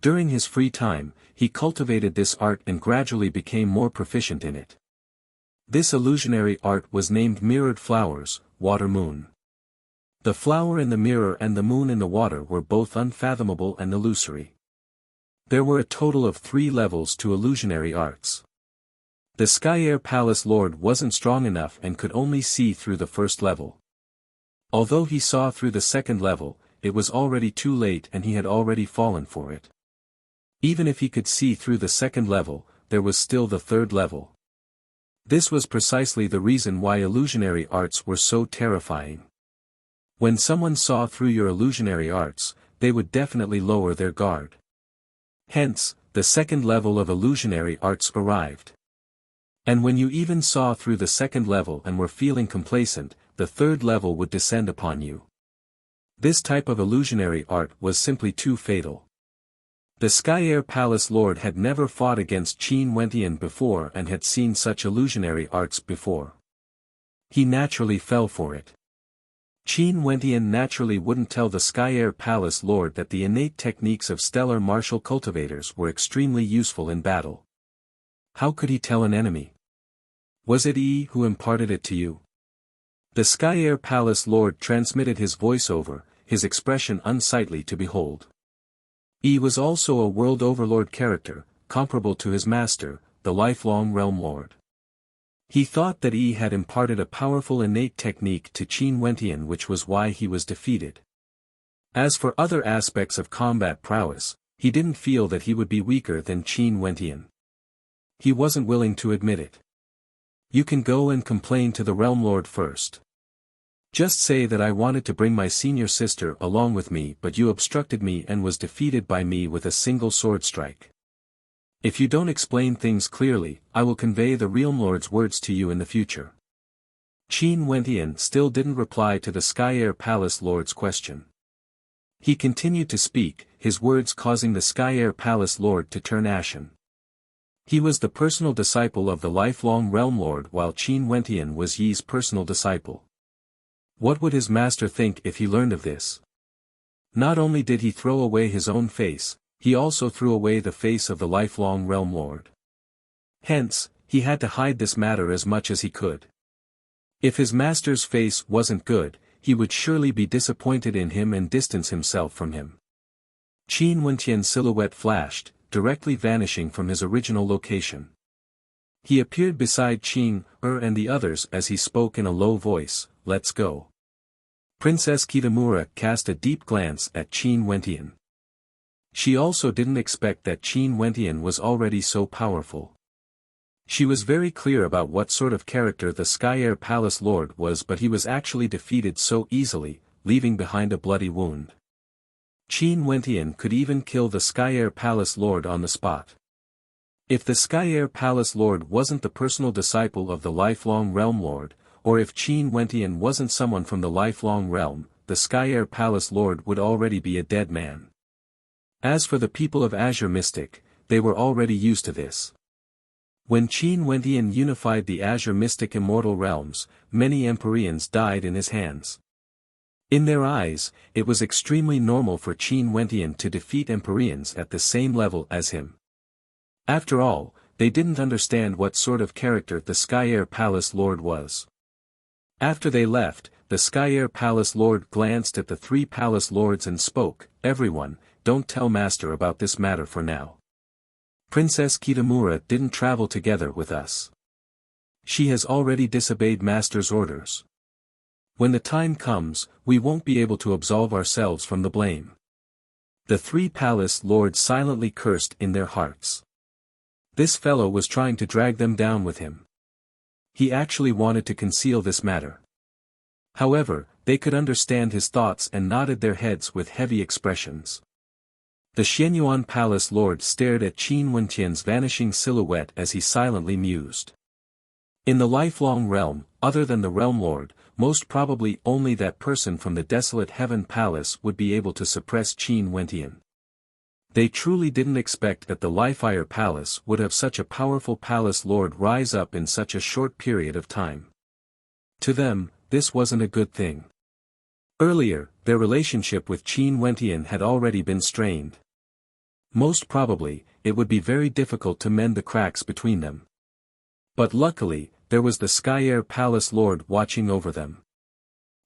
During his free time, he cultivated this art and gradually became more proficient in it. This illusionary art was named Mirrored Flowers, Water Moon. The flower in the mirror and the moon in the water were both unfathomable and illusory. There were a total of 3 levels to illusionary arts. The Sky-Air Palace Lord wasn't strong enough and could only see through the first level. Although he saw through the second level, it was already too late and he had already fallen for it. Even if he could see through the second level, there was still the third level. This was precisely the reason why illusionary arts were so terrifying. When someone saw through your illusionary arts, they would definitely lower their guard. Hence, the second level of illusionary arts arrived. And when you even saw through the second level and were feeling complacent, the third level would descend upon you. This type of illusionary art was simply too fatal. The Sky-Air Palace Lord had never fought against Qin Wentian before and had seen such illusionary arts before. He naturally fell for it. Qin Wentian naturally wouldn't tell the Sky Air Palace Lord that the innate techniques of stellar martial cultivators were extremely useful in battle. How could he tell an enemy? Was it Yi who imparted it to you? The Sky Air Palace Lord transmitted his voiceover, his expression unsightly to behold. Yi was also a world overlord character, comparable to his master, the lifelong realm lord. He thought that Yi had imparted a powerful innate technique to Qin Wentian, which was why he was defeated. As for other aspects of combat prowess, he didn't feel that he would be weaker than Qin Wentian. He wasn't willing to admit it. You can go and complain to the realm lord first. Just say that I wanted to bring my senior sister along with me, but you obstructed me and was defeated by me with a single sword strike. If you don't explain things clearly, I will convey the realm lord's words to you in the future. Qin Wentian still didn't reply to the Sky Air Palace Lord's question. He continued to speak, his words causing the Sky Air Palace Lord to turn ashen. He was the personal disciple of the lifelong realm lord, while Qin Wentian was Yi's personal disciple. What would his master think if he learned of this? Not only did he throw away his own face, he also threw away the face of the lifelong realm lord. Hence, he had to hide this matter as much as he could. If his master's face wasn't good, he would surely be disappointed in him and distance himself from him. Qin Wentian's silhouette flashed, directly vanishing from his original location. He appeared beside Qin and the others as he spoke in a low voice, "Let's go." Princess Kitamura cast a deep glance at Qin Wentian. She also didn't expect that Qin Wentian was already so powerful. She was very clear about what sort of character the Sky Air Palace Lord was, but he was actually defeated so easily, leaving behind a bloody wound. Qin Wentian could even kill the Sky Air Palace Lord on the spot. If the Sky Air Palace Lord wasn't the personal disciple of the lifelong realm lord, or if Qin Wentian wasn't someone from the lifelong realm, the Sky Air Palace Lord would already be a dead man. As for the people of Azure Mystic, they were already used to this. When Qin Wentian unified the Azure Mystic Immortal realms, many Empyreans died in his hands. In their eyes, it was extremely normal for Qin Wentian to defeat Empyreans at the same level as him. After all, they didn't understand what sort of character the Sky Air Palace Lord was. After they left, the Sky Air Palace Lord glanced at the three Palace Lords and spoke, "Everyone, don't tell Master about this matter for now. Princess Kitamura didn't travel together with us. She has already disobeyed Master's orders. When the time comes, we won't be able to absolve ourselves from the blame." The three Palace Lords silently cursed in their hearts. This fellow was trying to drag them down with him. He actually wanted to conceal this matter. However, they could understand his thoughts and nodded their heads with heavy expressions. The Xianyuan Palace Lord stared at Qin Wentian's vanishing silhouette as he silently mused. In the lifelong realm, other than the Realm Lord, most probably only that person from the desolate Heaven Palace would be able to suppress Qin Wentian. They truly didn't expect that the Lifire Palace would have such a powerful Palace Lord rise up in such a short period of time. To them, this wasn't a good thing. Earlier, their relationship with Qin Wentian had already been strained. Most probably, it would be very difficult to mend the cracks between them. But luckily, there was the Sky Air Palace Lord watching over them.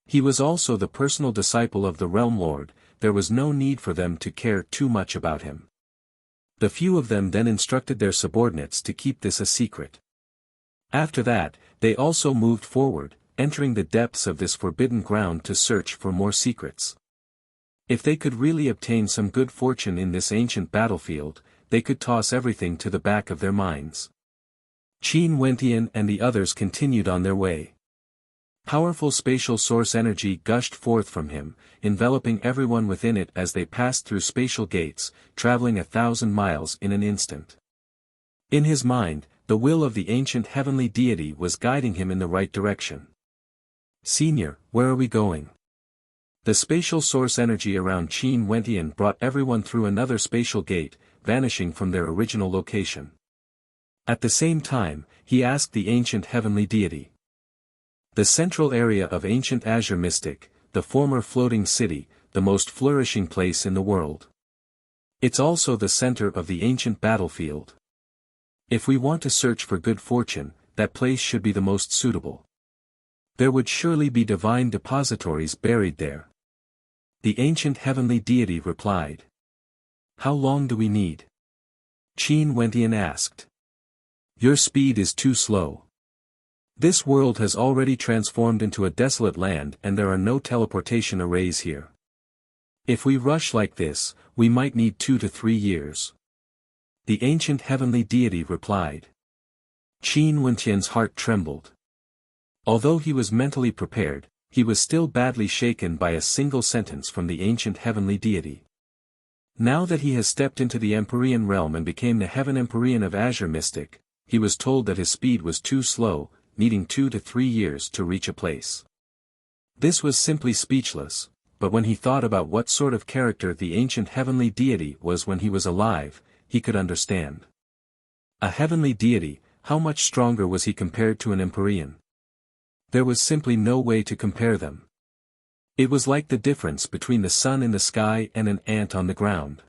He was also the personal disciple of the Realm Lord. There was no need for them to care too much about him. The few of them then instructed their subordinates to keep this a secret. After that, they also moved forward, entering the depths of this forbidden ground to search for more secrets. If they could really obtain some good fortune in this ancient battlefield, they could toss everything to the back of their minds. Qin Wentian and the others continued on their way. Powerful spatial source energy gushed forth from him, enveloping everyone within it as they passed through spatial gates, traveling 1,000 miles in an instant. In his mind, the will of the ancient heavenly deity was guiding him in the right direction. "Senior, where are we going?" The spatial source energy around Qin Wentian brought everyone through another spatial gate, vanishing from their original location. At the same time, he asked the ancient heavenly deity. The central area of ancient Azure Mystic, the former floating city, the most flourishing place in the world. It's also the center of the ancient battlefield. If we want to search for good fortune, that place should be the most suitable. There would surely be divine depositories buried there. The ancient heavenly deity replied. How long do we need? Qin Wentian asked. Your speed is too slow. This world has already transformed into a desolate land and there are no teleportation arrays here. If we rush like this, we might need 2 to 3 years. The ancient heavenly deity replied. Qin Wentian's heart trembled. Although he was mentally prepared, he was still badly shaken by a single sentence from the ancient heavenly deity. Now that he has stepped into the Empyrean realm and became the Heaven Empyrean of Azure Mystic, he was told that his speed was too slow, needing 2 to 3 years to reach a place. This was simply speechless, but when he thought about what sort of character the ancient heavenly deity was when he was alive, he could understand. A heavenly deity, how much stronger was he compared to an Empyrean? There was simply no way to compare them. It was like the difference between the sun in the sky and an ant on the ground.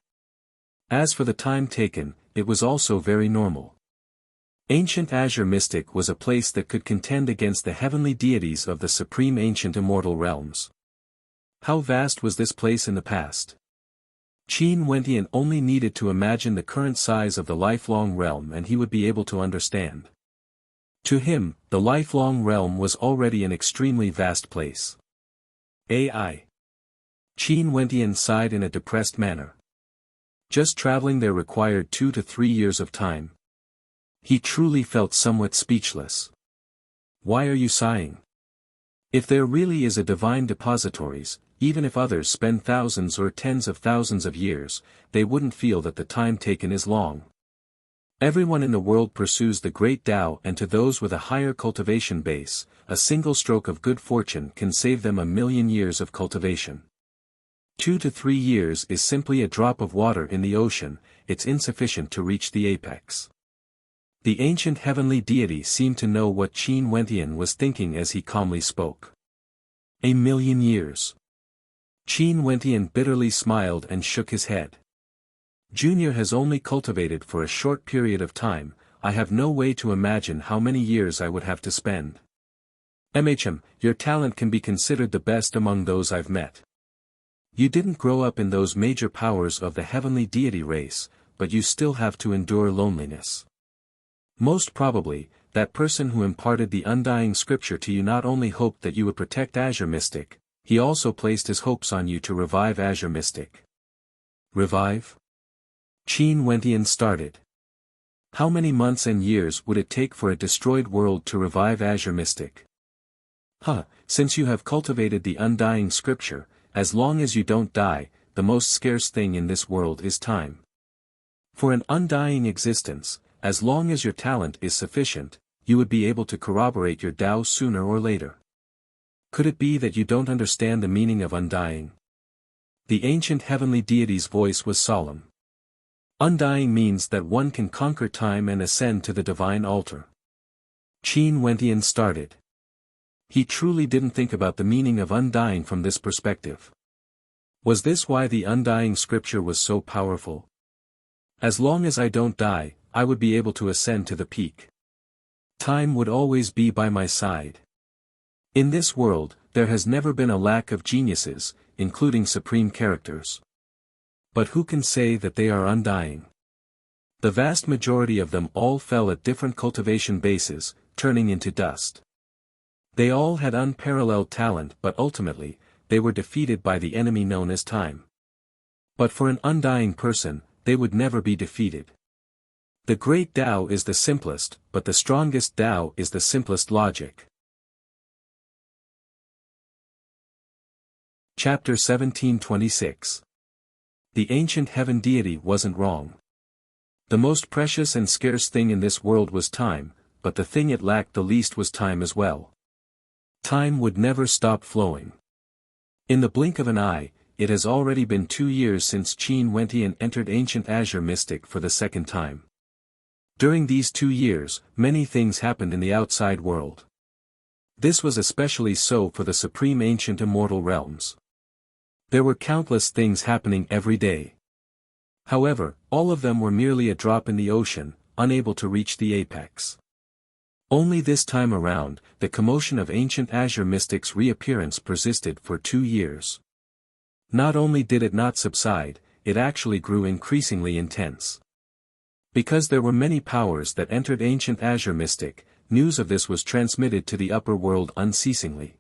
As for the time taken, it was also very normal. Ancient Azure Mystic was a place that could contend against the heavenly deities of the supreme ancient immortal realms. How vast was this place in the past? Qin Wentian only needed to imagine the current size of the lifelong realm and he would be able to understand. To him, the lifelong realm was already an extremely vast place. AI. Qin Wentian sighed in a depressed manner. Just traveling there required 2 to 3 years of time. He truly felt somewhat speechless. Why are you sighing? If there really is a divine depositories, even if others spend thousands or tens of thousands of years, they wouldn't feel that the time taken is long. Everyone in the world pursues the great Tao, and to those with a higher cultivation base, a single stroke of good fortune can save them 1,000,000 years of cultivation. 2 to 3 years is simply a drop of water in the ocean, it's insufficient to reach the apex. The ancient heavenly deity seemed to know what Qin Wentian was thinking as he calmly spoke. 1,000,000 years. Qin Wentian bitterly smiled and shook his head. Junior has only cultivated for a short period of time, I have no way to imagine how many years I would have to spend. Your talent can be considered the best among those I've met. You didn't grow up in those major powers of the heavenly deity race, but you still have to endure loneliness. Most probably, that person who imparted the undying scripture to you not only hoped that you would protect Azure Mystic, he also placed his hopes on you to revive Azure Mystic. Revive? Qin Wentian started. How many months and years would it take for a destroyed world to revive Azure Mystic? Since you have cultivated the undying scripture, as long as you don't die, the most scarce thing in this world is time. For an undying existence, as long as your talent is sufficient, you would be able to corroborate your Tao sooner or later. Could it be that you don't understand the meaning of undying? The ancient heavenly deity's voice was solemn. Undying means that one can conquer time and ascend to the divine altar. Qin Wentian started. He truly didn't think about the meaning of undying from this perspective. Was this why the undying scripture was so powerful? As long as I don't die, I would be able to ascend to the peak. Time would always be by my side. In this world, there has never been a lack of geniuses, including supreme characters. But who can say that they are undying? The vast majority of them all fell at different cultivation bases, turning into dust. They all had unparalleled talent, but ultimately, they were defeated by the enemy known as time. But for an undying person, they would never be defeated. The great Tao is the simplest, but the strongest Tao is the simplest logic. Chapter 1726. The ancient heaven deity wasn't wrong. The most precious and scarce thing in this world was time, but the thing it lacked the least was time as well. Time would never stop flowing. In the blink of an eye, it has already been 2 years since Qin Wentian entered ancient Azure Mystic for the second time. During these 2 years, many things happened in the outside world. This was especially so for the supreme ancient immortal realms. There were countless things happening every day. However, all of them were merely a drop in the ocean, unable to reach the apex. Only this time around, the commotion of ancient Azure mystics' reappearance persisted for 2 years. Not only did it not subside, it actually grew increasingly intense. Because there were many powers that entered ancient Azure mystic, news of this was transmitted to the upper world unceasingly.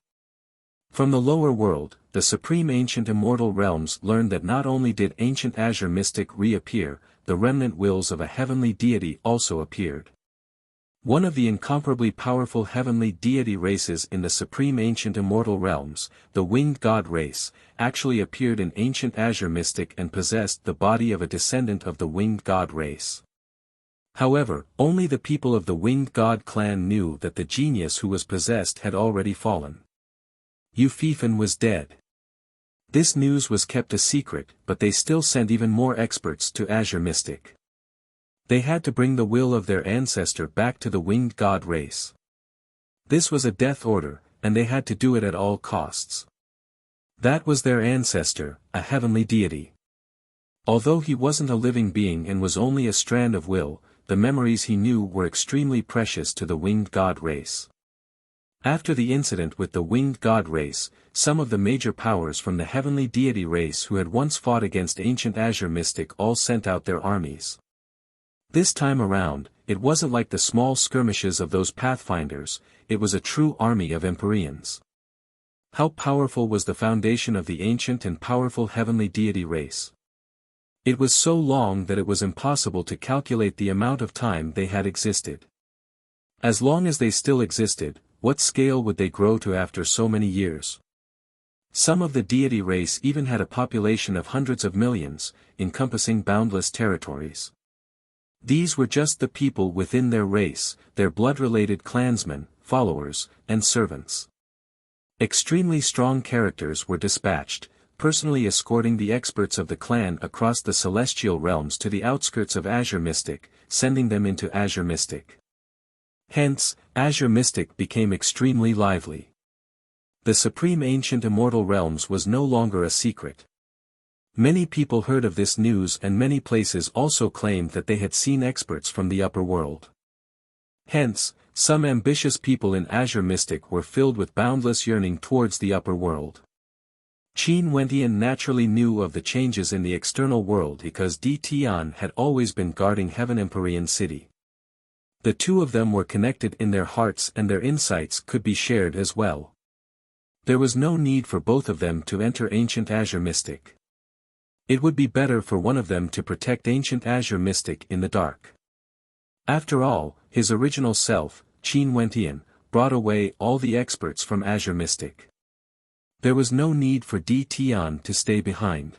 From the lower world, the supreme ancient immortal realms learned that not only did ancient Azure mystic reappear, the remnant wills of a heavenly deity also appeared. One of the incomparably powerful heavenly deity races in the supreme ancient immortal realms, the winged god race, actually appeared in ancient Azure mystic and possessed the body of a descendant of the winged god race. However, only the people of the winged god clan knew that the genius who was possessed had already fallen. Yufifan was dead. This news was kept a secret, but they still sent even more experts to Azure mystic. They had to bring the will of their ancestor back to the winged god race. This was a death order, and they had to do it at all costs. That was their ancestor, a heavenly deity. Although he wasn't a living being and was only a strand of will, the memories he knew were extremely precious to the winged god race. After the incident with the winged god race, some of the major powers from the heavenly deity race who had once fought against ancient Azure mystic all sent out their armies. This time around, it wasn't like the small skirmishes of those pathfinders, it was a true army of Empyreans. How powerful was the foundation of the ancient and powerful heavenly deity race? It was so long that it was impossible to calculate the amount of time they had existed. As long as they still existed, what scale would they grow to after so many years? Some of the deity race even had a population of hundreds of millions, encompassing boundless territories. These were just the people within their race, their blood-related clansmen, followers, and servants. Extremely strong characters were dispatched, personally escorting the experts of the clan across the celestial realms to the outskirts of Azure mystic, sending them into Azure mystic. Hence, Azure mystic became extremely lively. The supreme ancient immortal realms was no longer a secret. Many people heard of this news and many places also claimed that they had seen experts from the upper world. Hence, some ambitious people in Azure mystic were filled with boundless yearning towards the upper world. Qin Wentian naturally knew of the changes in the external world because Di Tian had always been guarding Heaven Empyrean City. The two of them were connected in their hearts and their insights could be shared as well. There was no need for both of them to enter ancient Azure mystic. It would be better for one of them to protect ancient Azure mystic in the dark. After all, his original self, Qin Wentian, brought away all the experts from Azure mystic. There was no need for Di Tian to stay behind.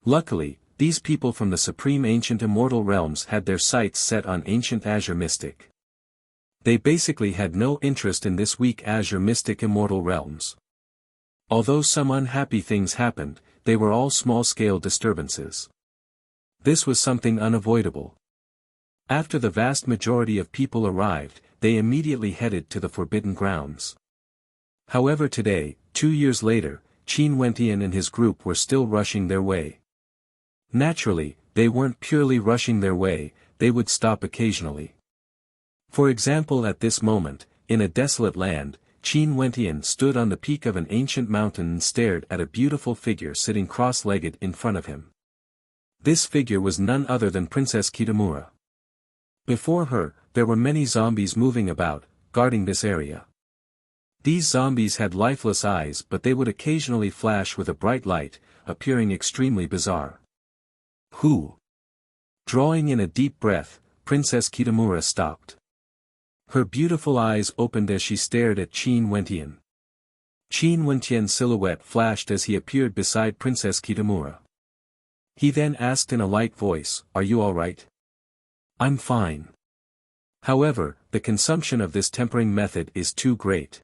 Luckily, these people from the supreme ancient immortal realms had their sights set on ancient Azure mystic. They basically had no interest in this weak Azure mystic immortal realms. Although some unhappy things happened, they were all small-scale disturbances. This was something unavoidable. After the vast majority of people arrived, they immediately headed to the Forbidden Grounds. However today, 2 years later, Qin Wentian and his group were still rushing their way. Naturally, they weren't purely rushing their way, they would stop occasionally. For example, at this moment, in a desolate land, Qin Wentian stood on the peak of an ancient mountain and stared at a beautiful figure sitting cross-legged in front of him. This figure was none other than Princess Kitamura. Before her, there were many zombies moving about, guarding this area. These zombies had lifeless eyes but they would occasionally flash with a bright light, appearing extremely bizarre. Who? Drawing in a deep breath, Princess Kitamura stopped. Her beautiful eyes opened as she stared at Qin Wentian. Qin Wentian's silhouette flashed as he appeared beside Princess Kitamura. He then asked in a light voice, "Are you all right?" "I'm fine. However, the consumption of this tempering method is too great.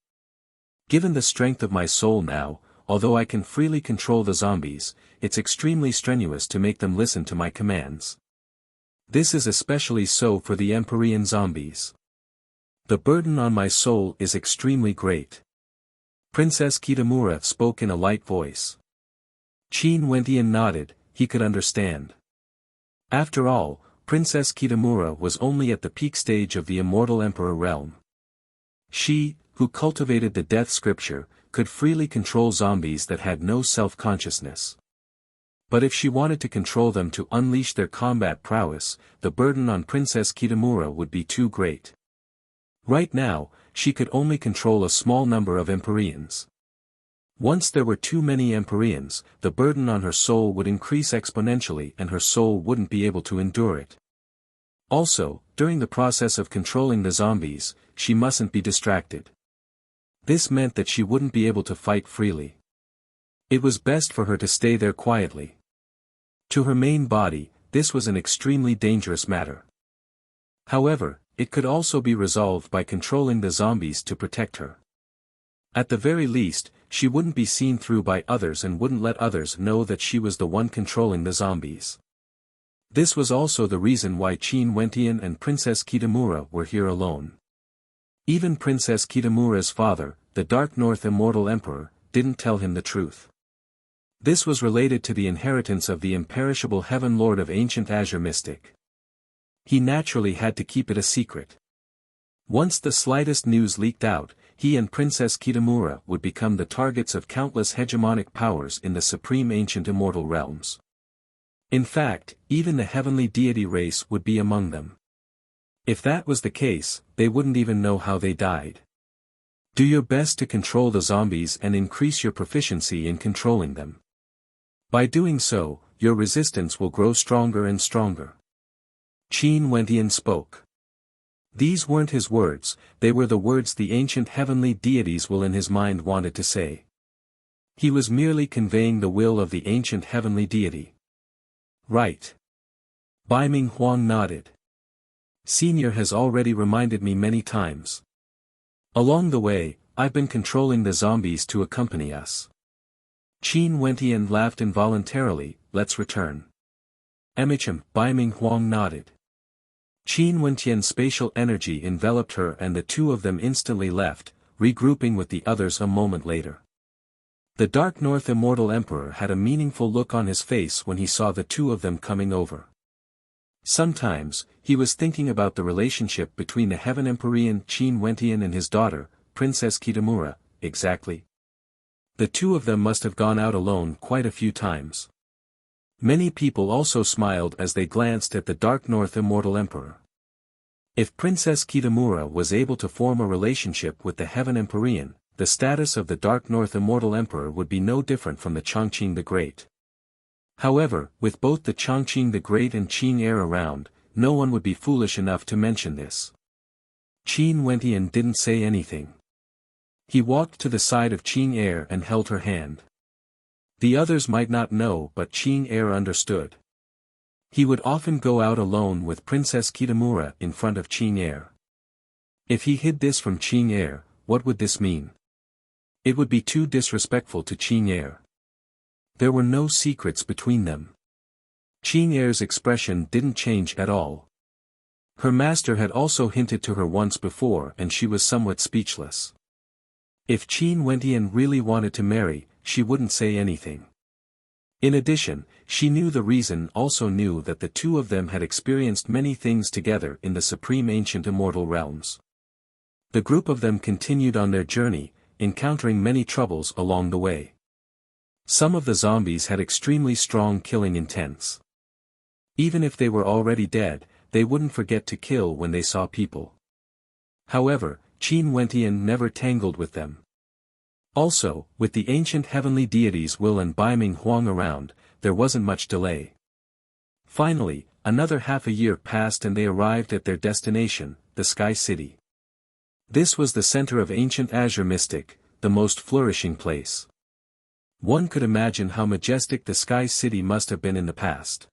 Given the strength of my soul now, although I can freely control the zombies, it's extremely strenuous to make them listen to my commands. This is especially so for the Empyrean zombies. The burden on my soul is extremely great. Princess Kitamura spoke in a light voice. Qin Wentian nodded, he could understand. After all, Princess Kitamura was only at the peak stage of the Immortal Emperor realm. She, who cultivated the death scripture, could freely control zombies that had no self-consciousness. But if she wanted to control them to unleash their combat prowess, the burden on Princess Kitamura would be too great. Right now, she could only control a small number of Empyreans. Once there were too many Empyreans, the burden on her soul would increase exponentially and her soul wouldn't be able to endure it. Also, during the process of controlling the zombies, she mustn't be distracted. This meant that she wouldn't be able to fight freely. It was best for her to stay there quietly. To her main body, this was an extremely dangerous matter. However, it could also be resolved by controlling the zombies to protect her. At the very least, she wouldn't be seen through by others and wouldn't let others know that she was the one controlling the zombies. This was also the reason why Qin Wentian and Princess Kitamura were here alone. Even Princess Kitamura's father, the Dark North Immortal Emperor, didn't tell him the truth. This was related to the inheritance of the imperishable Heaven Lord of ancient Azure Mystic. He naturally had to keep it a secret. Once the slightest news leaked out, he and Princess Kitamura would become the targets of countless hegemonic powers in the supreme ancient immortal realms. In fact, even the heavenly deity race would be among them. If that was the case, they wouldn't even know how they died. Do your best to control the zombies and increase your proficiency in controlling them. By doing so, your resistance will grow stronger and stronger. Qin Wentian spoke. These weren't his words, they were the words the ancient heavenly deities will in his mind wanted to say. He was merely conveying the will of the ancient heavenly deity. Right. Baiming Huang nodded. Senior has already reminded me many times. Along the way, I've been controlling the zombies to accompany us. Qin Wentian laughed involuntarily, let's return. Emicham, Baiming Huang nodded. Qin Wentian's spatial energy enveloped her and the two of them instantly left, regrouping with the others a moment later. The Dark North Immortal Emperor had a meaningful look on his face when he saw the two of them coming over. Sometimes, he was thinking about the relationship between the Heaven Empyrean Qin Wentian and his daughter, Princess Kitamura, exactly. The two of them must have gone out alone quite a few times. Many people also smiled as they glanced at the Dark North Immortal Emperor. If Princess Kitamura was able to form a relationship with the Heaven Empyrean, the status of the Dark North Immortal Emperor would be no different from the Chongqing the Great. However, with both the Chongqing the Great and Qin Heir around, no one would be foolish enough to mention this. Qin Wentian didn't say anything. He walked to the side of Qin Heir and held her hand. The others might not know but Qin Heir understood. He would often go out alone with Princess Kitamura in front of Qin Heir. If he hid this from Qin Heir, what would this mean? It would be too disrespectful to Qin Heir. There were no secrets between them. Qin Heir's expression didn't change at all. Her master had also hinted to her once before and she was somewhat speechless. If Qin Wentian really wanted to marry, she wouldn't say anything. In addition, she knew the reason also knew that the two of them had experienced many things together in the supreme ancient immortal realms. The group of them continued on their journey, encountering many troubles along the way. Some of the zombies had extremely strong killing intents. Even if they were already dead, they wouldn't forget to kill when they saw people. However, Qin Wentian never tangled with them. Also, with the ancient heavenly deities Will and Baiming Huang around, there wasn't much delay. Finally, another half a year passed and they arrived at their destination, the Sky City. This was the center of ancient Azure Mystic, the most flourishing place. One could imagine how majestic the Sky City must have been in the past.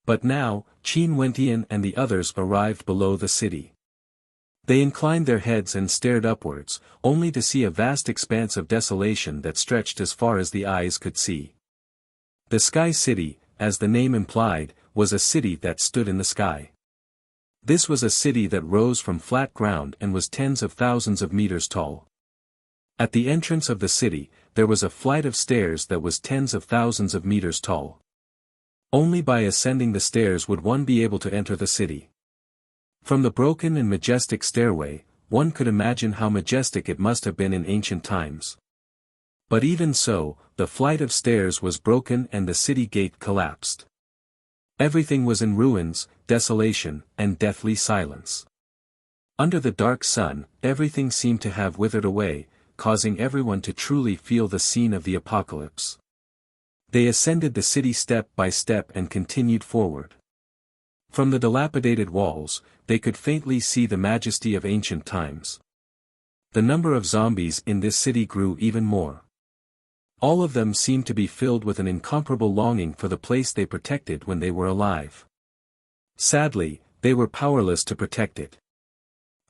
But now, Qin Wentian and the others arrived below the city. They inclined their heads and stared upwards, only to see a vast expanse of desolation that stretched as far as the eyes could see. The Sky City, as the name implied, was a city that stood in the sky. This was a city that rose from flat ground and was tens of thousands of meters tall. At the entrance of the city, there was a flight of stairs that was tens of thousands of meters tall. Only by ascending the stairs would one be able to enter the city. From the broken and majestic stairway, one could imagine how majestic it must have been in ancient times. But even so, the flight of stairs was broken and the city gate collapsed. Everything was in ruins, desolation, and deathly silence. Under the dark sun, everything seemed to have withered away, causing everyone to truly feel the scene of the apocalypse. They ascended the city step by step and continued forward. From the dilapidated walls, they could faintly see the majesty of ancient times. The number of zombies in this city grew even more. All of them seemed to be filled with an incomparable longing for the place they protected when they were alive. Sadly, they were powerless to protect it.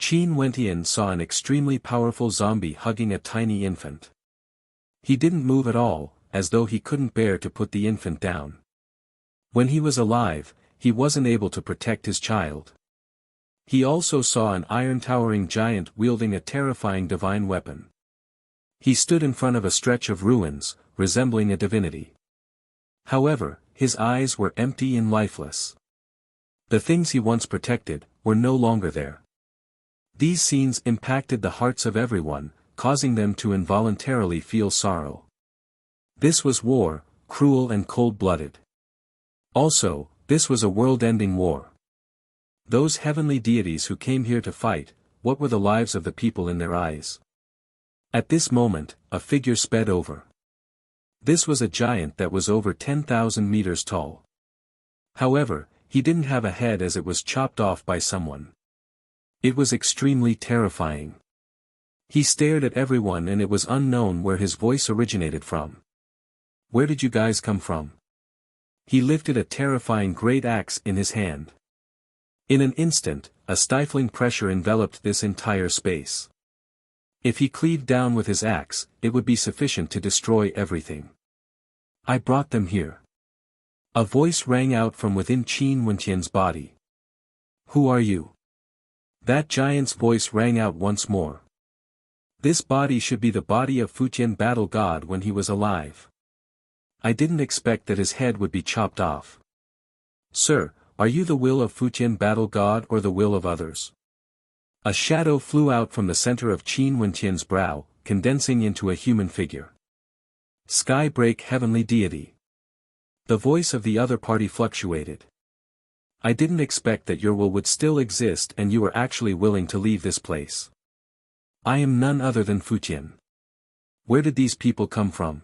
Qin Wentian saw an extremely powerful zombie hugging a tiny infant. He didn't move at all, as though he couldn't bear to put the infant down. When he was alive, he wasn't able to protect his child. He also saw an iron-towering giant wielding a terrifying divine weapon. He stood in front of a stretch of ruins, resembling a divinity. However, his eyes were empty and lifeless. The things he once protected were no longer there. These scenes impacted the hearts of everyone, causing them to involuntarily feel sorrow. This was war, cruel and cold-blooded. Also, this was a world-ending war. Those heavenly deities who came here to fight, what were the lives of the people in their eyes? At this moment, a figure sped over. This was a giant that was over 10,000 meters tall. However, he didn't have a head as it was chopped off by someone. It was extremely terrifying. He stared at everyone and it was unknown where his voice originated from. Where did you guys come from? He lifted a terrifying great axe in his hand. In an instant, a stifling pressure enveloped this entire space. If he cleaved down with his axe, it would be sufficient to destroy everything. I brought them here. A voice rang out from within Qin Wentian's body. Who are you? That giant's voice rang out once more. This body should be the body of Fujian battle god when he was alive. I didn't expect that his head would be chopped off. Sir, are you the will of Fujian battle god or the will of others? A shadow flew out from the center of Qin Wentian's brow, condensing into a human figure. Skybreak heavenly deity. The voice of the other party fluctuated. I didn't expect that your will would still exist and you were actually willing to leave this place. I am none other than Fujian. Where did these people come from?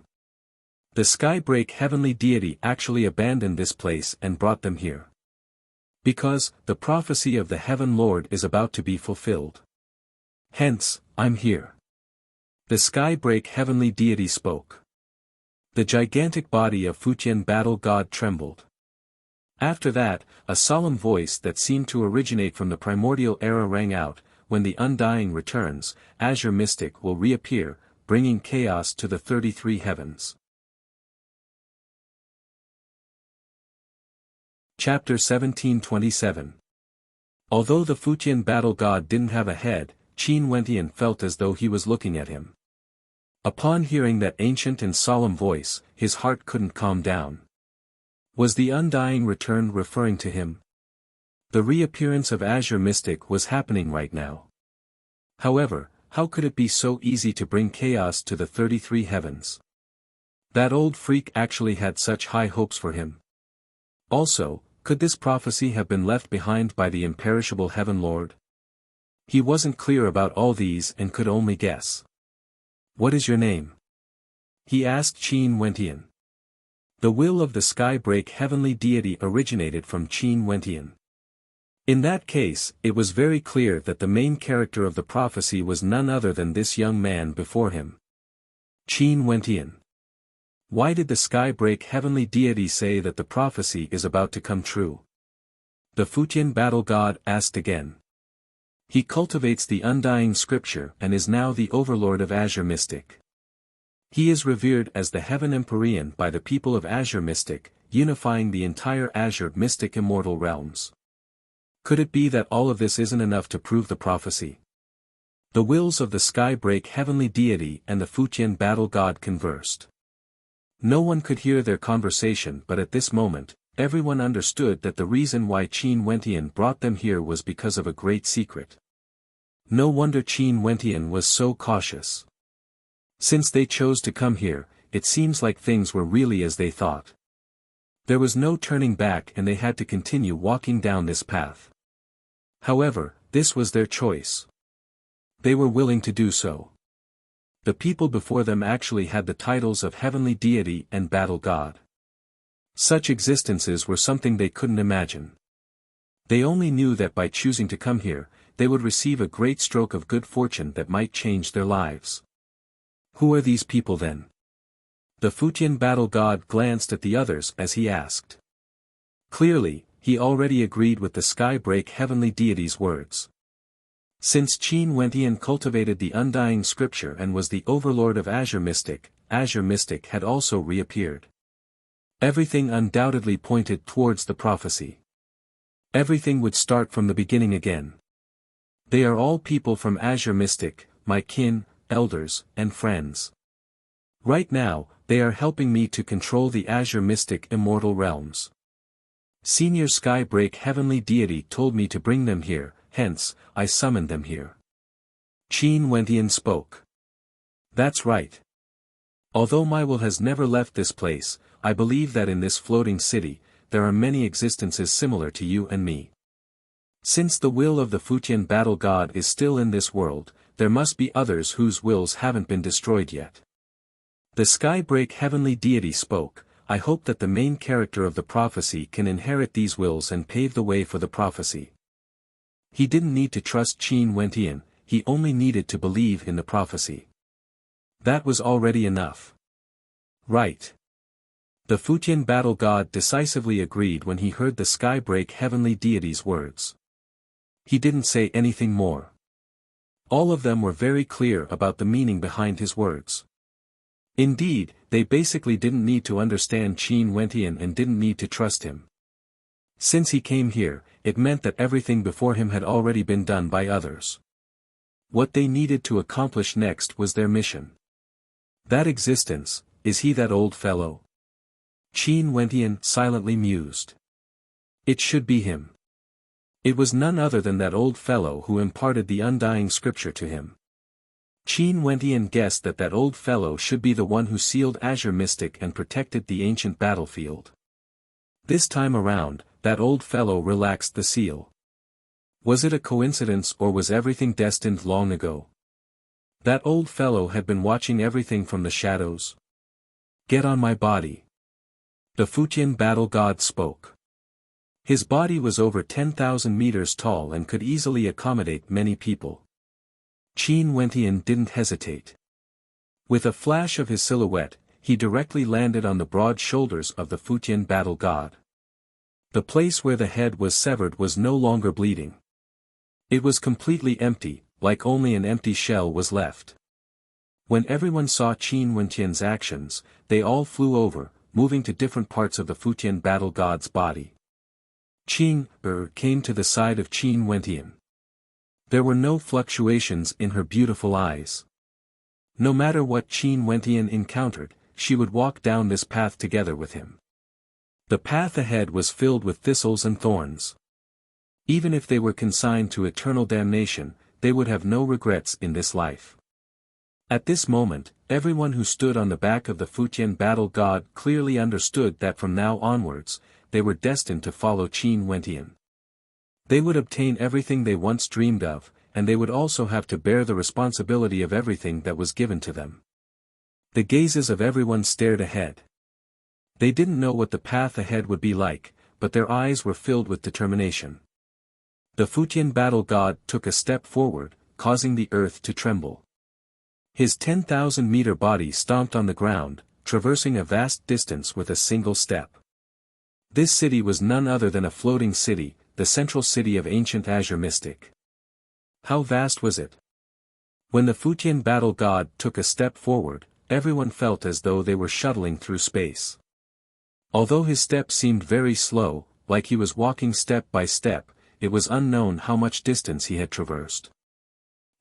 The Skybreak heavenly deity actually abandoned this place and brought them here. Because, the prophecy of the Heaven Lord is about to be fulfilled. Hence, I'm here. The Skybreak heavenly deity spoke. The gigantic body of Fujian battle god trembled. After that, a solemn voice that seemed to originate from the primordial era rang out, when the Undying returns, Azure Mystic will reappear, bringing chaos to the 33 heavens. Chapter 1727. Although the Fujian battle god didn't have a head, Qin Wentian felt as though he was looking at him. Upon hearing that ancient and solemn voice, his heart couldn't calm down. Was the Undying return referring to him? The reappearance of Azure Mystic was happening right now. However, how could it be so easy to bring chaos to the 33 heavens? That old freak actually had such high hopes for him. Also, could this prophecy have been left behind by the imperishable Heaven Lord? He wasn't clear about all these and could only guess. What is your name? He asked Qin Wentian. The will of the Skybreak heavenly deity originated from Qin Wentian. In that case, it was very clear that the main character of the prophecy was none other than this young man before him. Qin Wentian. Why did the Skybreak heavenly deity say that the prophecy is about to come true? The Fujian battle god asked again. He cultivates the Undying scripture and is now the overlord of Azure Mystic. He is revered as the Heaven Empyrean by the people of Azure Mystic, unifying the entire Azure Mystic Immortal realms. Could it be that all of this isn't enough to prove the prophecy? The wills of the sky break heavenly deity and the Fujian battle god conversed. No one could hear their conversation, but at this moment, everyone understood that the reason why Qin Wentian brought them here was because of a great secret. No wonder Qin Wentian was so cautious. Since they chose to come here, it seems like things were really as they thought. There was no turning back and they had to continue walking down this path. However, this was their choice. They were willing to do so. The people before them actually had the titles of heavenly deity and battle god. Such existences were something they couldn't imagine. They only knew that by choosing to come here, they would receive a great stroke of good fortune that might change their lives. Who are these people then? The Fujian battle god glanced at the others as he asked. Clearly, he already agreed with the sky break heavenly deity's words. Since Qin Wentian cultivated the undying scripture and was the overlord of Azure Mystic had also reappeared. Everything undoubtedly pointed towards the prophecy. Everything would start from the beginning again. They are all people from Azure Mystic, my kin, elders, and friends. Right now, they are helping me to control the Azure Mystic Immortal realms. Senior Sky Break Heavenly Deity told me to bring them here, hence, I summoned them here. Qin Wentian spoke. That's right. Although my will has never left this place, I believe that in this floating city, there are many existences similar to you and me. Since the will of the Fujian battle god is still in this world, there must be others whose wills haven't been destroyed yet. The Sky Break Heavenly Deity spoke. I hope that the main character of the prophecy can inherit these wills and pave the way for the prophecy. He didn't need to trust Qin Wentian, he only needed to believe in the prophecy. That was already enough. Right. The Fujian battle god decisively agreed when he heard the Sky Break Heavenly Deity's words. He didn't say anything more. All of them were very clear about the meaning behind his words. Indeed, they basically didn't need to understand Qin Wentian and didn't need to trust him. Since he came here, it meant that everything before him had already been done by others. What they needed to accomplish next was their mission. That existence, is he that old fellow? Qin Wentian silently mused. It should be him. It was none other than that old fellow who imparted the undying scripture to him. Qin Wentian guessed that that old fellow should be the one who sealed Azure Mystic and protected the ancient battlefield. This time around, that old fellow relaxed the seal. Was it a coincidence or was everything destined long ago? That old fellow had been watching everything from the shadows. Get on my body. The Fujian battle god spoke. His body was over 10,000 meters tall and could easily accommodate many people. Qin Wentian didn't hesitate. With a flash of his silhouette, he directly landed on the broad shoulders of the Fujian battle god. The place where the head was severed was no longer bleeding. It was completely empty, like only an empty shell was left. When everyone saw Qin Wentian's actions, they all flew over, moving to different parts of the Fujian battle god's body. Qing came to the side of Qin Wentian. There were no fluctuations in her beautiful eyes. No matter what Qin Wentian encountered, she would walk down this path together with him. The path ahead was filled with thistles and thorns. Even if they were consigned to eternal damnation, they would have no regrets in this life. At this moment, everyone who stood on the back of the Fujian battle god clearly understood that from now onwards, they were destined to follow Qin Wentian. They would obtain everything they once dreamed of, and they would also have to bear the responsibility of everything that was given to them. The gazes of everyone stared ahead. They didn't know what the path ahead would be like, but their eyes were filled with determination. The Fujian battle god took a step forward, causing the earth to tremble. His 10,000-meter body stomped on the ground, traversing a vast distance with a single step. This city was none other than a floating city, the central city of ancient Azure Mystic. How vast was it? When the Fujian battle god took a step forward, everyone felt as though they were shuttling through space. Although his step seemed very slow, like he was walking step by step, it was unknown how much distance he had traversed.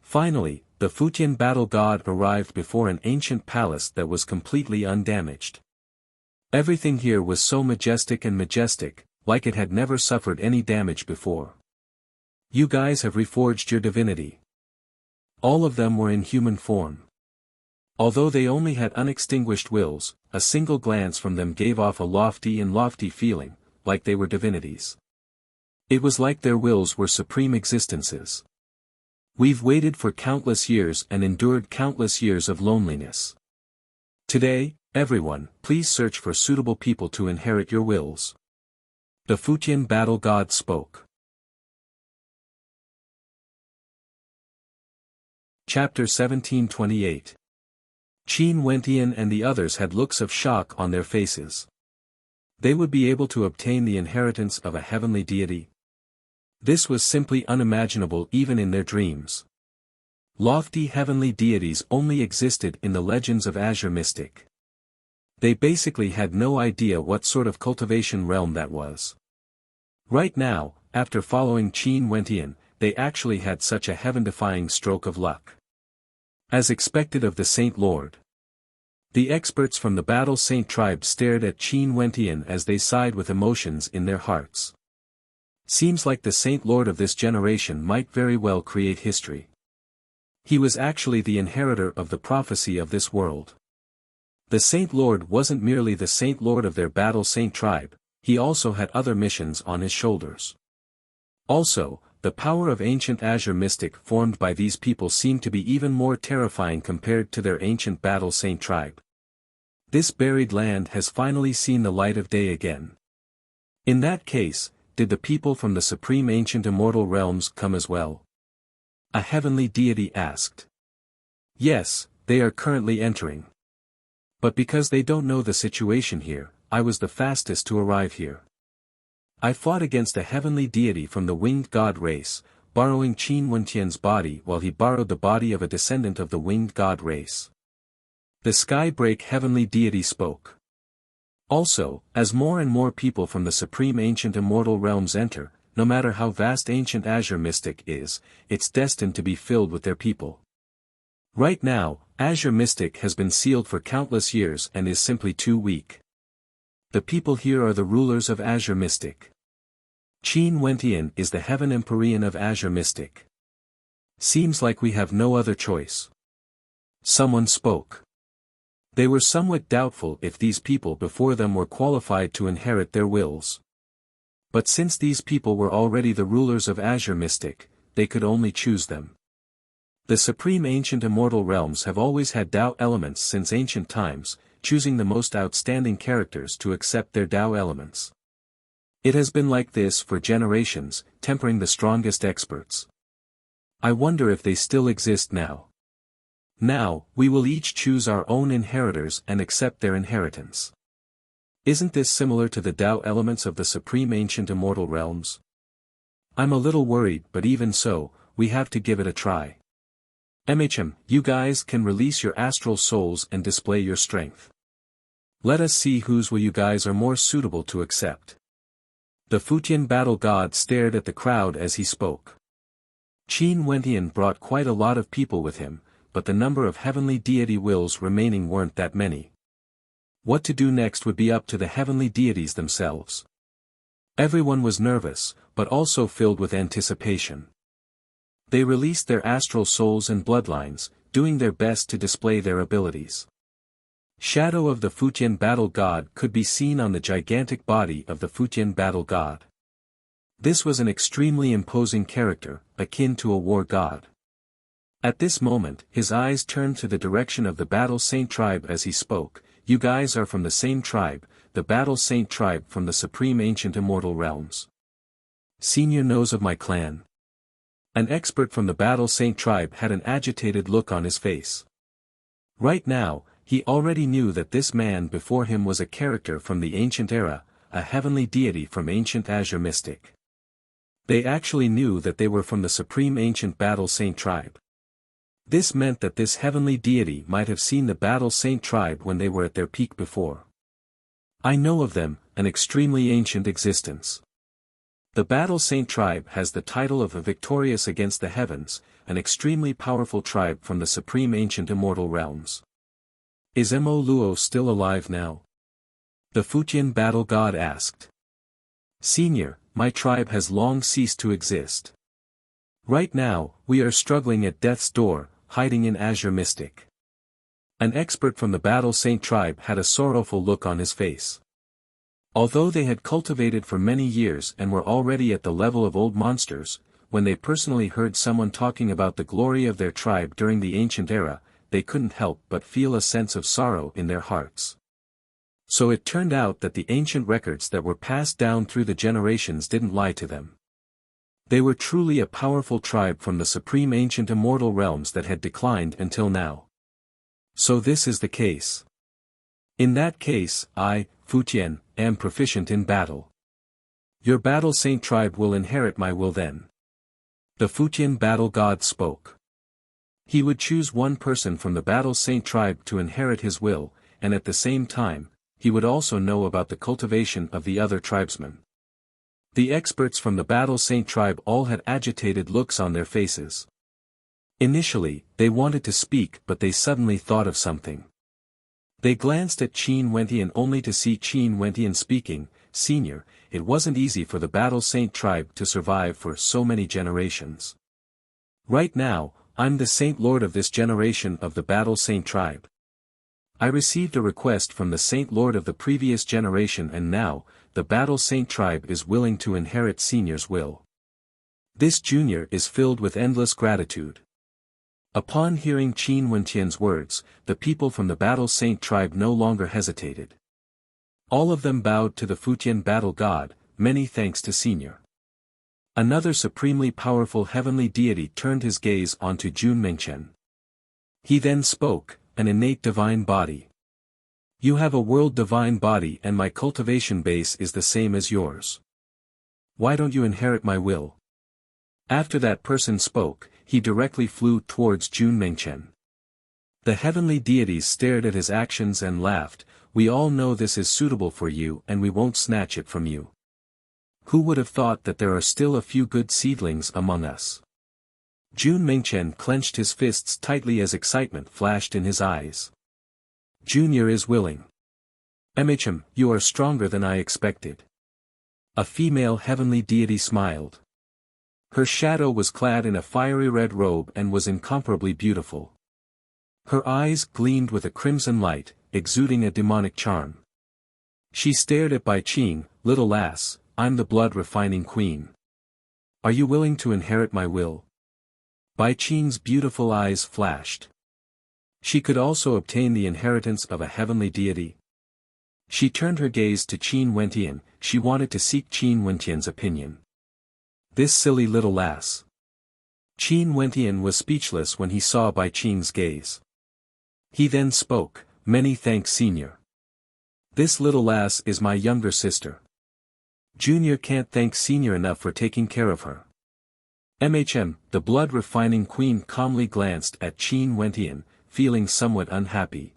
Finally, the Futian battle god arrived before an ancient palace that was completely undamaged. Everything here was so majestic and majestic, like it had never suffered any damage before. You guys have reforged your divinity. All of them were in human form. Although they only had unextinguished wills, a single glance from them gave off a lofty feeling, like they were divinities. It was like their wills were supreme existences. We've waited for countless years and endured countless years of loneliness. Today, everyone, please search for suitable people to inherit your wills. The Futian battle god spoke. Chapter 1728. Qin Wentian and the others had looks of shock on their faces. They would be able to obtain the inheritance of a heavenly deity? This was simply unimaginable even in their dreams. Lofty heavenly deities only existed in the legends of Azure Mystic. They basically had no idea what sort of cultivation realm that was. Right now, after following Qin Wentian, they actually had such a heaven-defying stroke of luck. As expected of the Saint Lord. The experts from the Battle Saint tribe stared at Qin Wentian as they sighed with emotions in their hearts. Seems like the Saint Lord of this generation might very well create history. He was actually the inheritor of the prophecy of this world. The Saint Lord wasn't merely the Saint Lord of their Battle Saint tribe, he also had other missions on his shoulders. Also, the power of ancient Azure Mystic formed by these people seemed to be even more terrifying compared to their ancient Battle Saint tribe. This buried land has finally seen the light of day again. In that case, did the people from the supreme ancient immortal realms come as well? A heavenly deity asked. Yes, they are currently entering. But because they don't know the situation here, I was the fastest to arrive here. I fought against a heavenly deity from the winged god race, borrowing Qin Wentian's body while he borrowed the body of a descendant of the winged god race. The Skybreak heavenly deity spoke. Also, as more and more people from the supreme ancient immortal realms enter, no matter how vast ancient Azure Mystic is, it's destined to be filled with their people. Right now, Azure Mystic has been sealed for countless years and is simply too weak. The people here are the rulers of Azure Mystic. Qin Wentian is the Heaven Empyrean of Azure Mystic. Seems like we have no other choice. Someone spoke. They were somewhat doubtful if these people before them were qualified to inherit their wills. But since these people were already the rulers of Azure Mystic, they could only choose them. The supreme ancient immortal realms have always had Tao elements since ancient times, choosing the most outstanding characters to accept their Tao elements. It has been like this for generations, tempering the strongest experts. I wonder if they still exist now. Now, we will each choose our own inheritors and accept their inheritance. Isn't this similar to the Tao elements of the supreme ancient immortal realms? I'm a little worried, but even so, we have to give it a try. You guys can release your astral souls and display your strength. Let us see whose will you guys are more suitable to accept. The Futian battle god stared at the crowd as he spoke. Qin Wentian brought quite a lot of people with him, but the number of heavenly deity wills remaining weren't that many. What to do next would be up to the heavenly deities themselves. Everyone was nervous, but also filled with anticipation. They released their astral souls and bloodlines, doing their best to display their abilities. Shadow of the Futian battle god could be seen on the gigantic body of the Futian battle god. This was an extremely imposing character, akin to a war god. At this moment, his eyes turned to the direction of the Battle Saint tribe as he spoke. You guys are from the same tribe, the Battle Saint tribe from the supreme ancient immortal realms. Senior knows of my clan. An expert from the Battle Saint tribe had an agitated look on his face. Right now, he already knew that this man before him was a character from the ancient era, a heavenly deity from ancient Azure Mystic. They actually knew that they were from the supreme ancient Battle Saint tribe. This meant that this heavenly deity might have seen the Battle Saint tribe when they were at their peak before. I know of them, an extremely ancient existence. The Battle Saint tribe has the title of the victorious against the heavens, an extremely powerful tribe from the supreme ancient immortal realms. Is Mo Luo still alive now? The Futian battle god asked. Senior, my tribe has long ceased to exist. Right now, we are struggling at death's door, hiding in Azure Mystic. An expert from the Battle Saint tribe had a sorrowful look on his face. Although they had cultivated for many years and were already at the level of old monsters, when they personally heard someone talking about the glory of their tribe during the ancient era, they couldn't help but feel a sense of sorrow in their hearts. So it turned out that the ancient records that were passed down through the generations didn't lie to them. They were truly a powerful tribe from the supreme ancient immortal realms that had declined until now. So this is the case. In that case, I, Futian, am proficient in battle. Your Battle Saint tribe will inherit my will then. The Futian battle god spoke. He would choose one person from the Battle Saint tribe to inherit his will, and at the same time, he would also know about the cultivation of the other tribesmen. The experts from the Battle Saint tribe all had agitated looks on their faces. Initially, they wanted to speak but they suddenly thought of something. They glanced at Qin Wentian only to see Qin Wentian speaking. Senior, it wasn't easy for the Battle Saint tribe to survive for so many generations. Right now, I'm the Saint Lord of this generation of the Battle Saint tribe. I received a request from the Saint Lord of the previous generation and now, the Battle Saint tribe is willing to inherit Senior's will. This junior is filled with endless gratitude. Upon hearing Qin Wentian's words, the people from the Battle Saint tribe no longer hesitated. All of them bowed to the Futian battle god, many thanks to Senior. Another supremely powerful heavenly deity turned his gaze onto Jun Mengchen. He then spoke, an innate divine body. You have a world divine body and my cultivation base is the same as yours. Why don't you inherit my will? After that person spoke, he directly flew towards Jun Mengchen. The heavenly deities stared at his actions and laughed. We all know this is suitable for you and we won't snatch it from you. Who would have thought that there are still a few good seedlings among us? Jun Mengchen clenched his fists tightly as excitement flashed in his eyes. Junior is willing. MHM, you are stronger than I expected. A female heavenly deity smiled. Her shadow was clad in a fiery red robe and was incomparably beautiful. Her eyes gleamed with a crimson light, exuding a demonic charm. She stared at Bai Qing. Little lass, I'm the blood-refining queen. Are you willing to inherit my will? Bai Qing's beautiful eyes flashed. She could also obtain the inheritance of a heavenly deity. She turned her gaze to Qin Wentian. She wanted to seek Qin Wentian's opinion. This silly little lass. Qin Wentian was speechless when he saw Bai Qing's gaze. He then spoke, many thanks Senior. This little lass is my younger sister. Junior can't thank Senior enough for taking care of her. MHM, the blood-refining queen calmly glanced at Qin Wentian, feeling somewhat unhappy.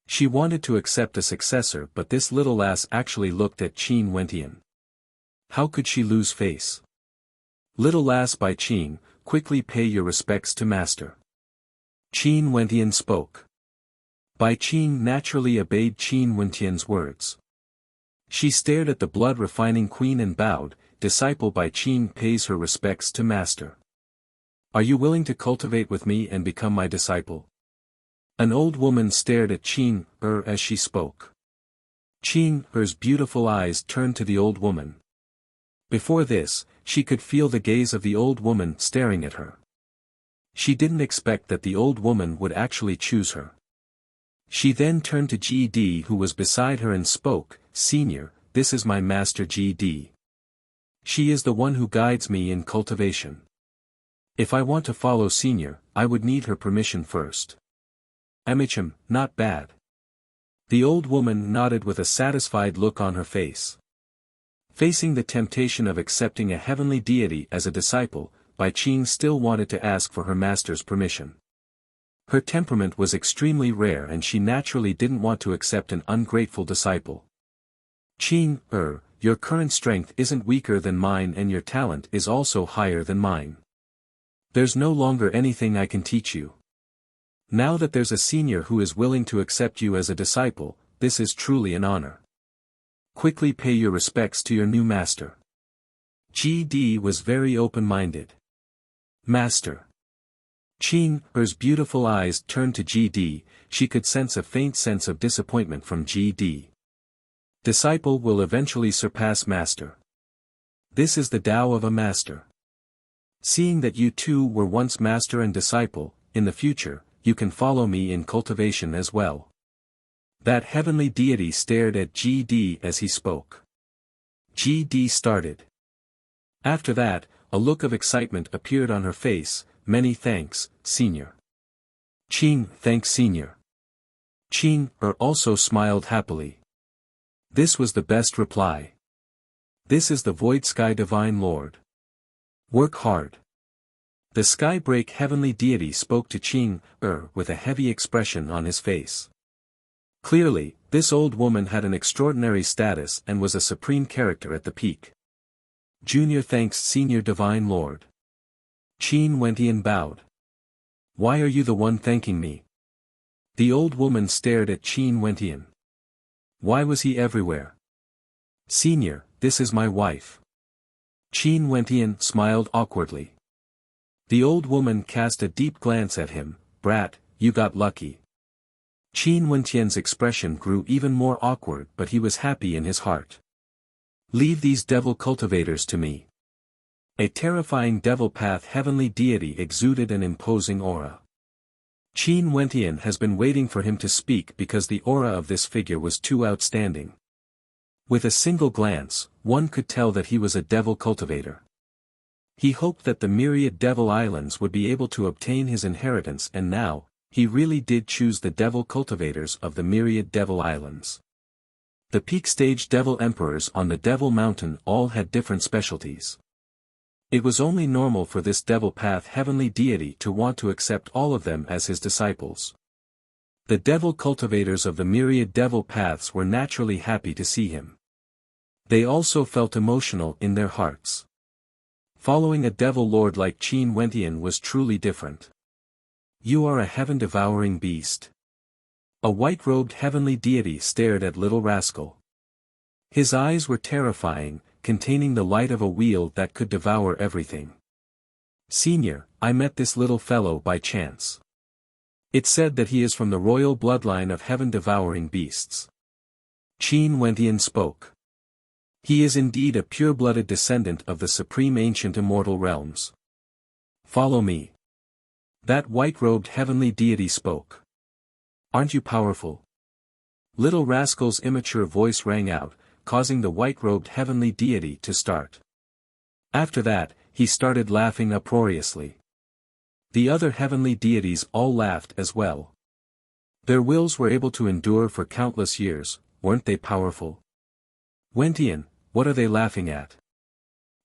She wanted to accept a successor but this little lass actually looked at Qin Wentian. How could she lose face? Little lass Bai Qing, quickly pay your respects to master. Qin Wentian spoke. Bai Qing naturally obeyed Qin Wentian's words. She stared at the blood-refining queen and bowed. Disciple Bai Qing pays her respects to master. Are you willing to cultivate with me and become my disciple? An old woman stared at Qin as she spoke. Qin beautiful eyes turned to the old woman. Before this, she could feel the gaze of the old woman staring at her. She didn't expect that the old woman would actually choose her. She then turned to GD who was beside her and spoke, Senior, this is my master GD. She is the one who guides me in cultivation. If I want to follow Senior, I would need her permission first. MHM, not bad. The old woman nodded with a satisfied look on her face. Facing the temptation of accepting a heavenly deity as a disciple, Bai Qing still wanted to ask for her master's permission. Her temperament was extremely rare and she naturally didn't want to accept an ungrateful disciple. Qing, your current strength isn't weaker than mine and your talent is also higher than mine. There's no longer anything I can teach you. Now that there's a senior who is willing to accept you as a disciple, this is truly an honor. Quickly pay your respects to your new master. GD was very open-minded. Master. Qing's beautiful eyes turned to GD, she could sense a faint sense of disappointment from GD. Disciple will eventually surpass master. This is the Tao of a master. Seeing that you two were once master and disciple, in the future, you can follow me in cultivation as well. That heavenly deity stared at GD as he spoke. GD started. After that, a look of excitement appeared on her face. Many thanks, Senior. Qing, thanks Senior. Qing also smiled happily. This was the best reply. This is the Void Sky Divine Lord. Work hard. The Sky Break Heavenly Deity spoke to Qing with a heavy expression on his face. Clearly, this old woman had an extraordinary status and was a supreme character at the peak. Junior thanks Senior Divine Lord. Qin Wentian bowed. Why are you the one thanking me? The old woman stared at Qin Wentian. Why was he everywhere? Senior, this is my wife. Qin Wentian smiled awkwardly. The old woman cast a deep glance at him. Brat, you got lucky. Qin Wentian's expression grew even more awkward, but he was happy in his heart. Leave these devil cultivators to me. A terrifying devil path heavenly deity exuded an imposing aura. Qin Wentian has been waiting for him to speak because the aura of this figure was too outstanding. With a single glance, one could tell that he was a devil cultivator. He hoped that the myriad devil islands would be able to obtain his inheritance, and now, he really did choose the devil cultivators of the myriad devil islands. The peak stage devil emperors on the Devil Mountain all had different specialties. It was only normal for this devil path heavenly deity to want to accept all of them as his disciples. The devil cultivators of the myriad devil paths were naturally happy to see him. They also felt emotional in their hearts. Following a devil lord like Qin Wentian was truly different. You are a heaven-devouring beast. A white-robed heavenly deity stared at little rascal. His eyes were terrifying, containing the light of a wheel that could devour everything. Senior, I met this little fellow by chance. It said that he is from the royal bloodline of heaven-devouring beasts. Qin Wentian spoke. He is indeed a pure-blooded descendant of the supreme ancient immortal realms. Follow me. That white-robed heavenly deity spoke. Aren't you powerful? Little rascal's immature voice rang out, causing the white-robed heavenly deity to start. After that, he started laughing uproariously. The other heavenly deities all laughed as well. Their wills were able to endure for countless years, weren't they powerful? Wentian, what are they laughing at?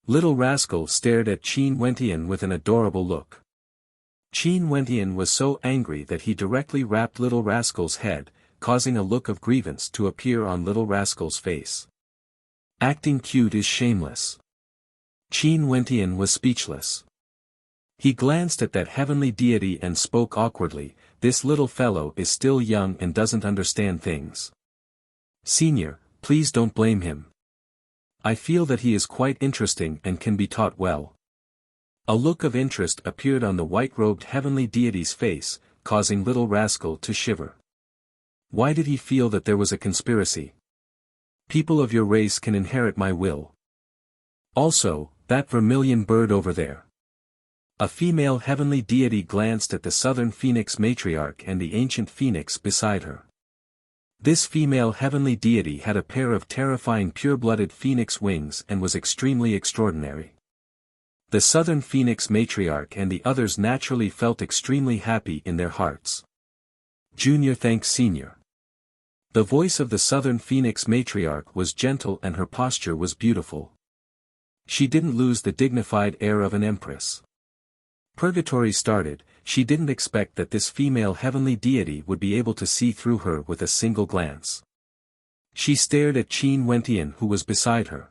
Little rascal stared at Qin Wentian with an adorable look. Qin Wentian was so angry that he directly rapped little rascal's head, causing a look of grievance to appear on little rascal's face. Acting cute is shameless. Qin Wentian was speechless. He glanced at that heavenly deity and spoke awkwardly, this little fellow is still young and doesn't understand things. Senior, please don't blame him. I feel that he is quite interesting and can be taught well. A look of interest appeared on the white-robed heavenly deity's face, causing little rascal to shiver. Why did he feel that there was a conspiracy? People of your race can inherit my will. Also, that vermilion bird over there. A female heavenly deity glanced at the southern phoenix matriarch and the ancient phoenix beside her. This female heavenly deity had a pair of terrifying pure-blooded phoenix wings and was extremely extraordinary. The southern phoenix matriarch and the others naturally felt extremely happy in their hearts. Junior thanks Senior. The voice of the southern phoenix matriarch was gentle and her posture was beautiful. She didn't lose the dignified air of an empress. Purgatory started, she didn't expect that this female heavenly deity would be able to see through her with a single glance. She stared at Qin Wentian who was beside her.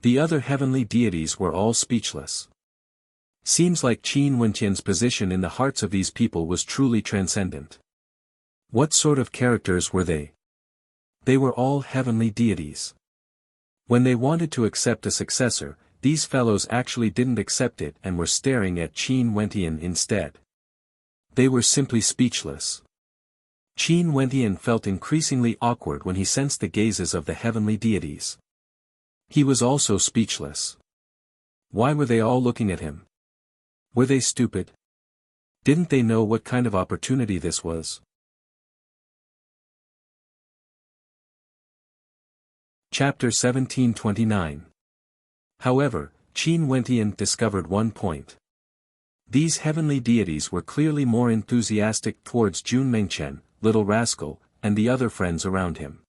The other heavenly deities were all speechless. Seems like Qin Wentian's position in the hearts of these people was truly transcendent. What sort of characters were they? They were all heavenly deities. When they wanted to accept a successor, these fellows actually didn't accept it and were staring at Qin Wentian instead. They were simply speechless. Qin Wentian felt increasingly awkward when he sensed the gazes of the heavenly deities. He was also speechless. Why were they all looking at him? Were they stupid? Didn't they know what kind of opportunity this was? Chapter 1729. However, Qin Wentian discovered one point. These heavenly deities were clearly more enthusiastic towards Jun Mengchen, Little Rascal, and the other friends around him.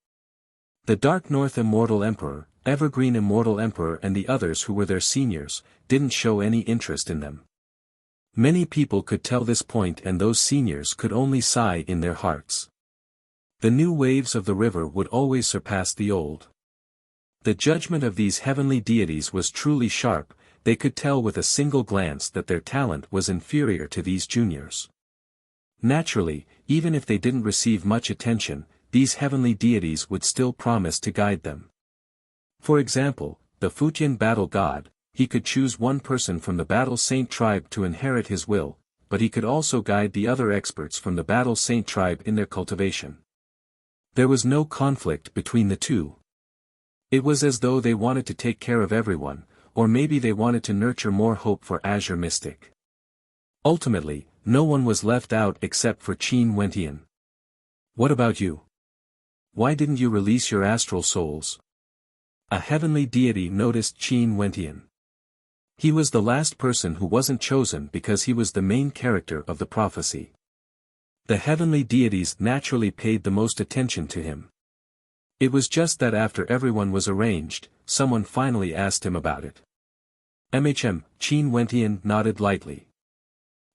The Dark North Immortal Emperor, Evergreen Immortal Emperor and the others who were their seniors, didn't show any interest in them. Many people could tell this point and those seniors could only sigh in their hearts. The new waves of the river would always surpass the old. The judgment of these heavenly deities was truly sharp, they could tell with a single glance that their talent was inferior to these juniors. Naturally, even if they didn't receive much attention, these heavenly deities would still promise to guide them. For example, the Fujian battle god, he could choose one person from the Battle Saint tribe to inherit his will, but he could also guide the other experts from the Battle Saint tribe in their cultivation. There was no conflict between the two. It was as though they wanted to take care of everyone, or maybe they wanted to nurture more hope for Azure Mystic. Ultimately, no one was left out except for Qin Wentian. What about you? Why didn't you release your astral souls? A heavenly deity noticed Qin Wentian. He was the last person who wasn't chosen because he was the main character of the prophecy. The heavenly deities naturally paid the most attention to him. It was just that after everyone was arranged, someone finally asked him about it. Qin Wentian nodded lightly.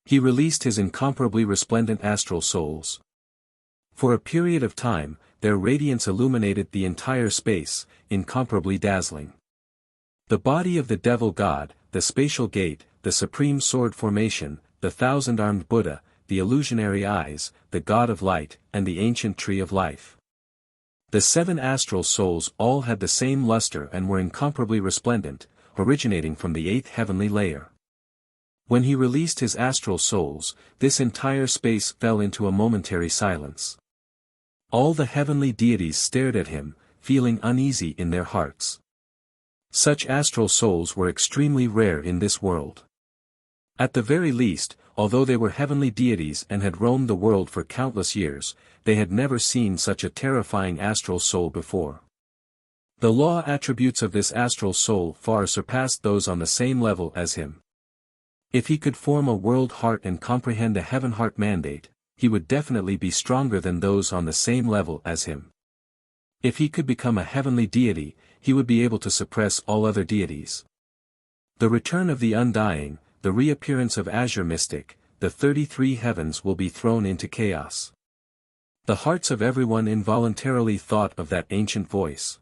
He released his incomparably resplendent astral souls. For a period of time, their radiance illuminated the entire space, incomparably dazzling. The body of the devil god, the spatial gate, the supreme sword formation, the thousand-armed Buddha, the illusionary eyes, the god of light, and the ancient tree of life. The 7 astral souls all had the same luster and were incomparably resplendent, originating from the 8th heavenly layer. When he released his astral souls, this entire space fell into a momentary silence. All the heavenly deities stared at him, feeling uneasy in their hearts. Such astral souls were extremely rare in this world. At the very least, although they were heavenly deities and had roamed the world for countless years, they had never seen such a terrifying astral soul before. The law attributes of this astral soul far surpassed those on the same level as him. If he could form a world heart and comprehend a heaven heart mandate, he would definitely be stronger than those on the same level as him. If he could become a heavenly deity, he would be able to suppress all other deities. The return of the undying, the reappearance of Azure Mystic, the 33 heavens will be thrown into chaos. The hearts of everyone involuntarily thought of that ancient voice.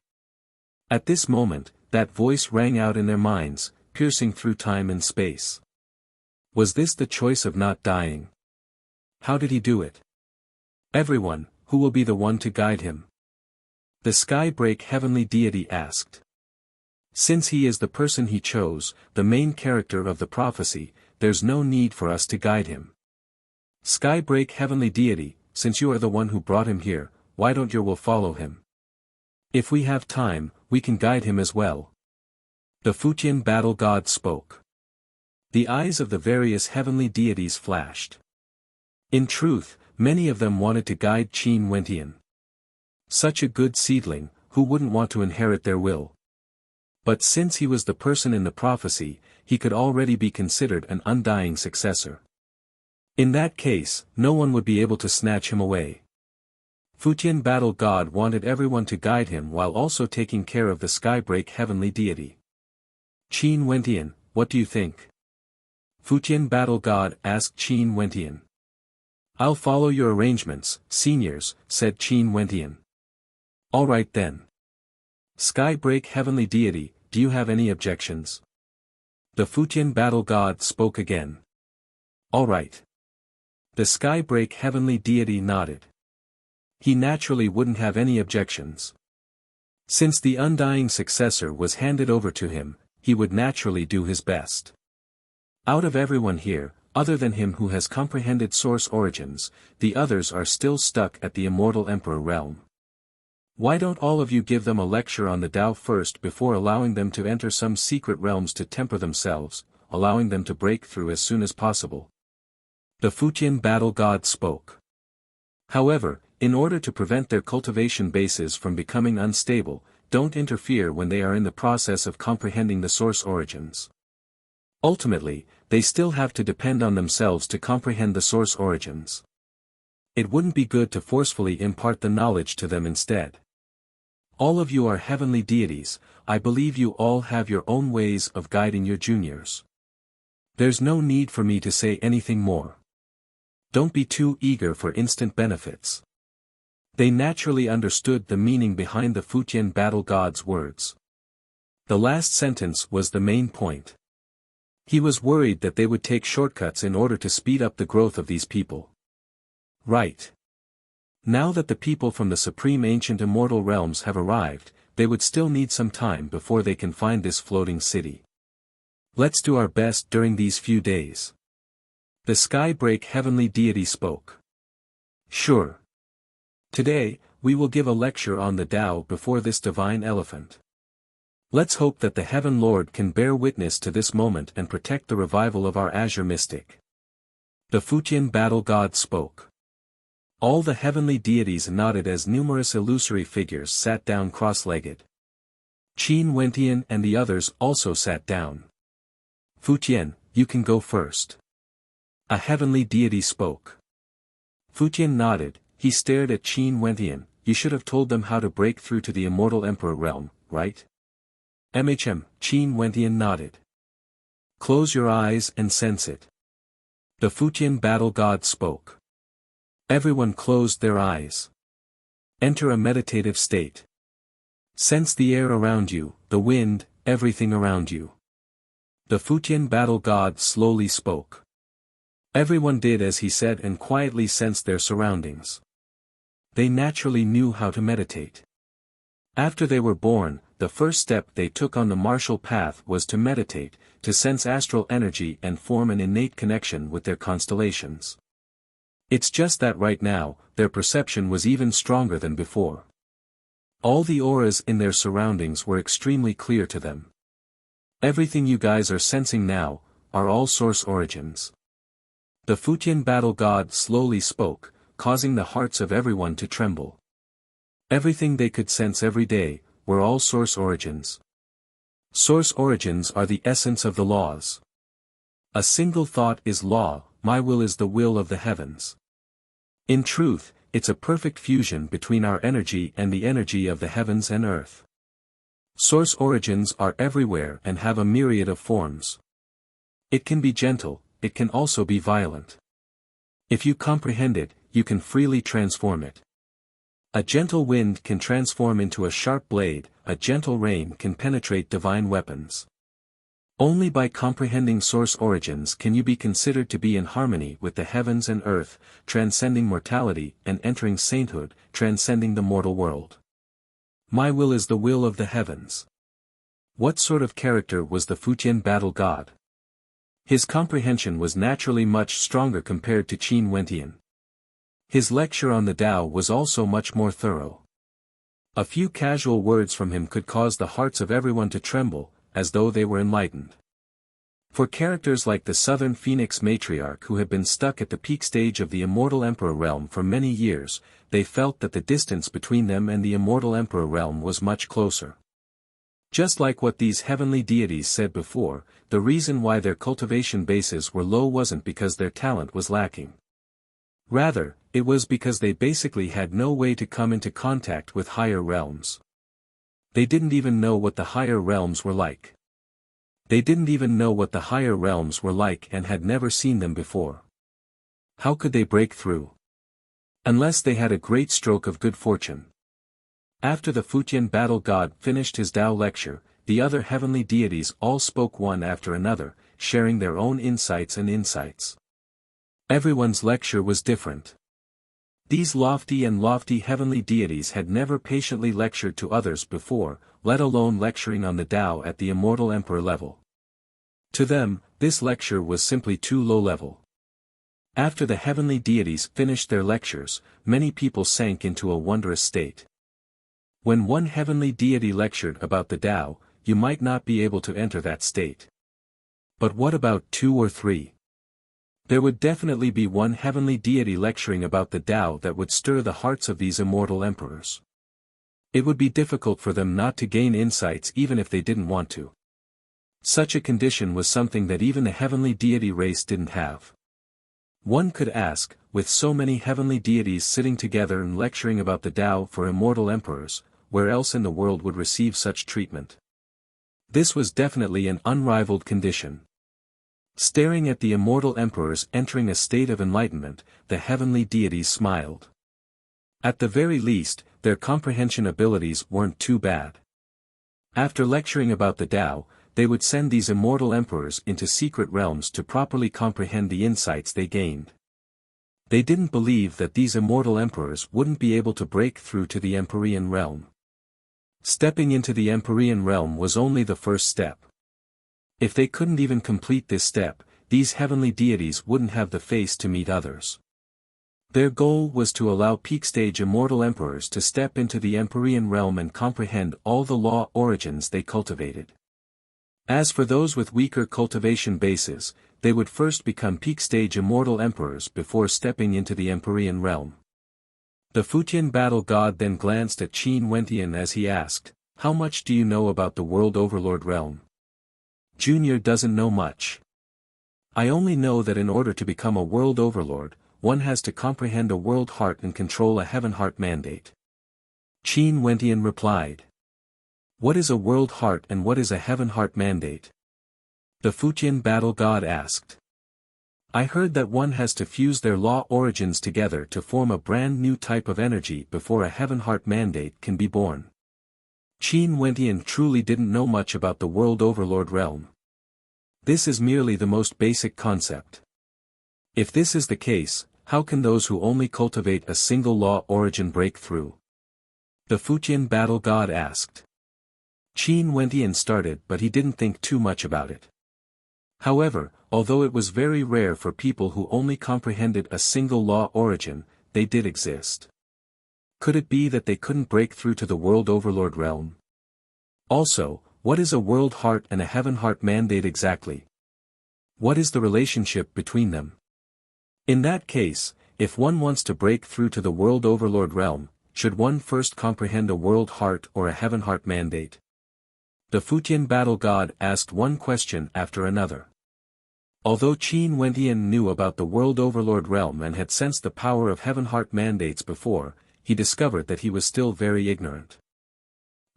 At this moment, that voice rang out in their minds, piercing through time and space. Was this the choice of not dying? How did he do it? Everyone, who will be the one to guide him? The Skybreak heavenly deity asked. Since he is the person he chose, the main character of the prophecy, there's no need for us to guide him. Skybreak heavenly deity, since you are the one who brought him here, why don't you will follow him? If we have time, we can guide him as well. The Fujian battle god spoke. The eyes of the various heavenly deities flashed. In truth, many of them wanted to guide Qin Wentian. Such a good seedling, who wouldn't want to inherit their will? But since he was the person in the prophecy, he could already be considered an undying successor. In that case, no one would be able to snatch him away. Fujian battle god wanted everyone to guide him while also taking care of the Skybreak heavenly deity. Qin Wentian, what do you think? Fujian battle god asked Qin Wentian. I'll follow your arrangements, seniors, said Qin Wentian. Alright then. Skybreak Heavenly Deity, do you have any objections? The Futian Battle God spoke again. Alright. The Skybreak Heavenly Deity nodded. He naturally wouldn't have any objections. Since the undying successor was handed over to him, he would naturally do his best. Out of everyone here, other than him who has comprehended source origins, the others are still stuck at the Immortal Emperor realm. Why don't all of you give them a lecture on the Tao first before allowing them to enter some secret realms to temper themselves, allowing them to break through as soon as possible? The Futian Battle God spoke. However, in order to prevent their cultivation bases from becoming unstable, don't interfere when they are in the process of comprehending the source origins. Ultimately, they still have to depend on themselves to comprehend the source origins. It wouldn't be good to forcefully impart the knowledge to them instead. All of you are heavenly deities, I believe you all have your own ways of guiding your juniors. There's no need for me to say anything more. Don't be too eager for instant benefits. They naturally understood the meaning behind the Futian Battle God's words. The last sentence was the main point. He was worried that they would take shortcuts in order to speed up the growth of these people. Right. Now that the people from the Supreme Ancient Immortal Realms have arrived, they would still need some time before they can find this floating city. Let's do our best during these few days. The Skybreak Heavenly Deity spoke. Sure. Today, we will give a lecture on the Tao before this divine elephant. Let's hope that the Heaven Lord can bear witness to this moment and protect the revival of our Azure Mystic. The Futian Battle God spoke. All the heavenly deities nodded as numerous illusory figures sat down cross-legged. Qin Wentian and the others also sat down. Futian, you can go first. A heavenly deity spoke. Futian nodded, he stared at Qin Wentian, you should have told them how to break through to the Immortal Emperor realm, right? Qin Wentian nodded. Close your eyes and sense it. The Futian Battle God spoke. Everyone closed their eyes. Enter a meditative state. Sense the air around you, the wind, everything around you. The Futian Battle God slowly spoke. Everyone did as he said and quietly sensed their surroundings. They naturally knew how to meditate. After they were born, the first step they took on the martial path was to meditate, to sense astral energy and form an innate connection with their constellations. It's just that right now, their perception was even stronger than before. All the auras in their surroundings were extremely clear to them. Everything you guys are sensing now, are all source origins. The Futian Battle God slowly spoke, causing the hearts of everyone to tremble. Everything they could sense every day, were all source origins. Source origins are the essence of the laws. A single thought is law, my will is the will of the heavens. In truth, it's a perfect fusion between our energy and the energy of the heavens and earth. Source origins are everywhere and have a myriad of forms. It can be gentle, it can also be violent. If you comprehend it, you can freely transform it. A gentle wind can transform into a sharp blade, a gentle rain can penetrate divine weapons. Only by comprehending source origins can you be considered to be in harmony with the heavens and earth, transcending mortality and entering sainthood, transcending the mortal world. My will is the will of the heavens. What sort of character was the Futian Battle God? His comprehension was naturally much stronger compared to Qin Wentian. His lecture on the Tao was also much more thorough. A few casual words from him could cause the hearts of everyone to tremble, as though they were enlightened. For characters like the Southern Phoenix Matriarch who had been stuck at the peak stage of the Immortal Emperor realm for many years, they felt that the distance between them and the Immortal Emperor realm was much closer. Just like what these heavenly deities said before, the reason why their cultivation bases were low wasn't because their talent was lacking. Rather, it was because they basically had no way to come into contact with higher realms. They didn't even know what the higher realms were like. They didn't even know what the higher realms were like and had never seen them before. How could they break through? Unless they had a great stroke of good fortune. After the Futian battle god finished his Tao lecture, the other heavenly deities all spoke one after another, sharing their own insights and insights. Everyone's lecture was different. These lofty heavenly deities had never patiently lectured to others before, let alone lecturing on the Tao at the immortal emperor level. To them, this lecture was simply too low level. After the heavenly deities finished their lectures, many people sank into a wondrous state. When one heavenly deity lectured about the Tao, you might not be able to enter that state. But what about 2 or 3? There would definitely be one heavenly deity lecturing about the Tao that would stir the hearts of these immortal emperors. It would be difficult for them not to gain insights even if they didn't want to. Such a condition was something that even the heavenly deity race didn't have. One could ask, with so many heavenly deities sitting together and lecturing about the Tao for immortal emperors, where else in the world would receive such treatment? This was definitely an unrivaled condition. Staring at the immortal emperors entering a state of enlightenment, the heavenly deities smiled. At the very least, their comprehension abilities weren't too bad. After lecturing about the Tao, they would send these immortal emperors into secret realms to properly comprehend the insights they gained. They didn't believe that these immortal emperors wouldn't be able to break through to the Empyrean realm. Stepping into the Empyrean realm was only the first step. If they couldn't even complete this step, these heavenly deities wouldn't have the face to meet others. Their goal was to allow peak-stage immortal emperors to step into the Empyrean realm and comprehend all the law origins they cultivated. As for those with weaker cultivation bases, they would first become peak-stage immortal emperors before stepping into the Empyrean realm. The Futian battle god then glanced at Qin Wentian as he asked, "How much do you know about the World Overlord realm?" Junior doesn't know much. I only know that in order to become a World Overlord, one has to comprehend a World Heart and control a Heaven Heart mandate. Qin Wentian replied. What is a World Heart and what is a Heaven Heart mandate? The Futian battle god asked. I heard that one has to fuse their law origins together to form a brand new type of energy before a Heaven Heart mandate can be born. Qin Wentian truly didn't know much about the World Overlord realm. This is merely the most basic concept. If this is the case, how can those who only cultivate a single law origin break through? The Futian battle god asked. Qin Wentian started but he didn't think too much about it. However, although it was very rare for people who only comprehended a single law origin, they did exist. Could it be that they couldn't break through to the World Overlord realm? Also, what is a World Heart and a Heaven Heart mandate exactly? What is the relationship between them? In that case, if one wants to break through to the World Overlord realm, should one first comprehend a World Heart or a Heaven Heart mandate? The Futian battle god asked one question after another. Although Qin Wentian knew about the World Overlord realm and had sensed the power of Heaven Heart mandates before, he discovered that he was still very ignorant.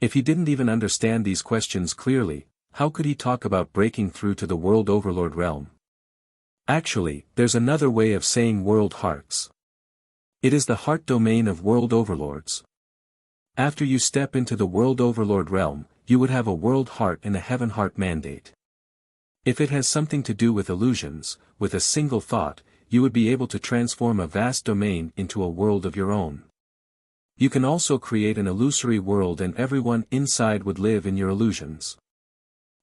If he didn't even understand these questions clearly, how could he talk about breaking through to the World Overlord realm? Actually, there's another way of saying World Hearts. It is the heart domain of World Overlords. After you step into the World Overlord realm, you would have a World Heart and a Heaven Heart mandate. If it has something to do with illusions, with a single thought, you would be able to transform a vast domain into a world of your own. You can also create an illusory world and everyone inside would live in your illusions.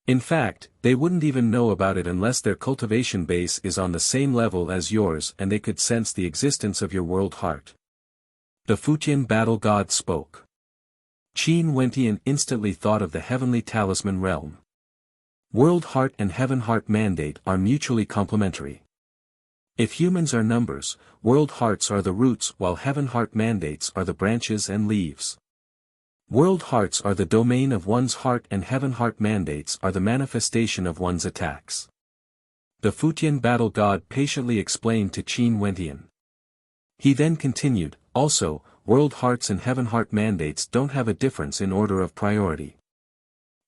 In fact, they wouldn't even know about it unless their cultivation base is on the same level as yours and they could sense the existence of your World Heart. The Futian battle god spoke. Qin Wentian instantly thought of the heavenly talisman realm. World Heart and Heaven Heart mandate are mutually complementary. If humans are numbers, World Hearts are the roots while Heaven Heart mandates are the branches and leaves. World Hearts are the domain of one's heart and Heaven Heart mandates are the manifestation of one's attacks. The Futian battle god patiently explained to Qin Wentian. He then continued, also, World Hearts and Heaven Heart mandates don't have a difference in order of priority.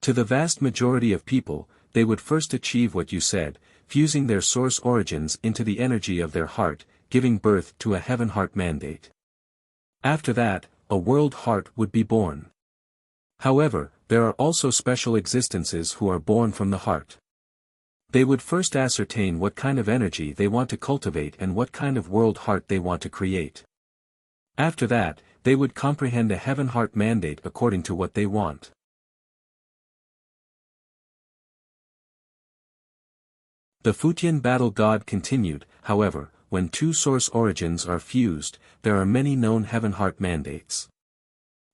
To the vast majority of people, they would first achieve what you said, fusing their source origins into the energy of their heart, giving birth to a Heaven Heart mandate. After that, a world heart would be born. However, there are also special existences who are born from the heart. They would first ascertain what kind of energy they want to cultivate and what kind of world heart they want to create. After that, they would comprehend a heaven heart mandate according to what they want. The Futian battle god continued, however, when two source origins are fused, there are many known heaven heart mandates.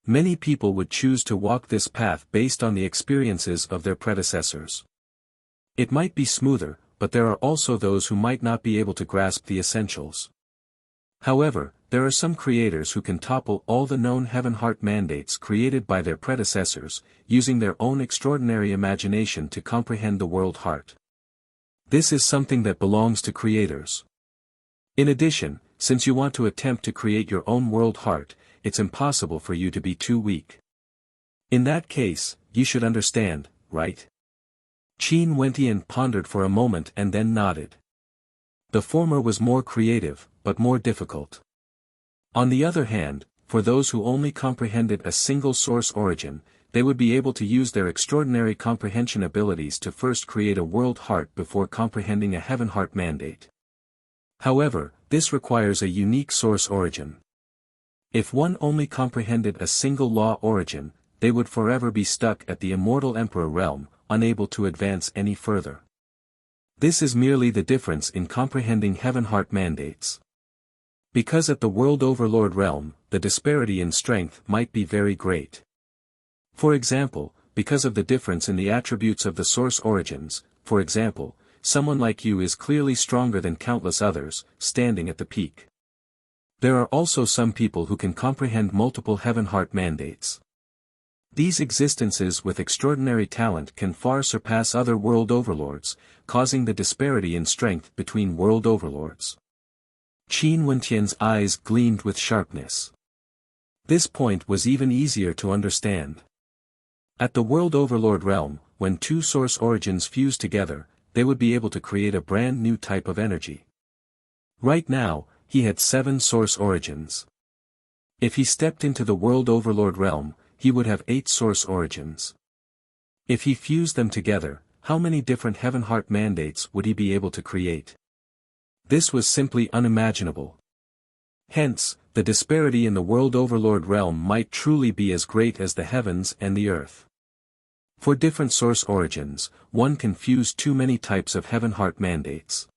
Many people would choose to walk this path based on the experiences of their predecessors. It might be smoother, but there are also those who might not be able to grasp the essentials. However, there are some creators who can topple all the known heaven heart mandates created by their predecessors, using their own extraordinary imagination to comprehend the world heart. This is something that belongs to creators. In addition, since you want to attempt to create your own world heart, it's impossible for you to be too weak. In that case, you should understand, right? Qin Wentian pondered for a moment and then nodded. The former was more creative, but more difficult. On the other hand, for those who only comprehended a single source origin, they would be able to use their extraordinary comprehension abilities to first create a world heart before comprehending a heaven heart mandate. However, this requires a unique source origin. If one only comprehended a single law origin, they would forever be stuck at the immortal emperor realm, unable to advance any further. This is merely the difference in comprehending heaven heart mandates. Because at the world overlord realm, the disparity in strength might be very great. For example, because of the difference in the attributes of the source origins, for example, someone like you is clearly stronger than countless others, standing at the peak. There are also some people who can comprehend multiple heaven heart mandates. These existences with extraordinary talent can far surpass other world overlords, causing the disparity in strength between world overlords. Qin Wentian's eyes gleamed with sharpness. This point was even easier to understand. At the world overlord realm, when two source origins fuse together, they would be able to create a brand new type of energy. Right now, he had 7 source origins. If he stepped into the world overlord realm, he would have 8 source origins. If he fused them together, how many different heaven heart mandates would he be able to create? This was simply unimaginable. Hence, the disparity in the world overlord realm might truly be as great as the heavens and the earth. For different source origins, one can fuse too many types of heaven heart mandates.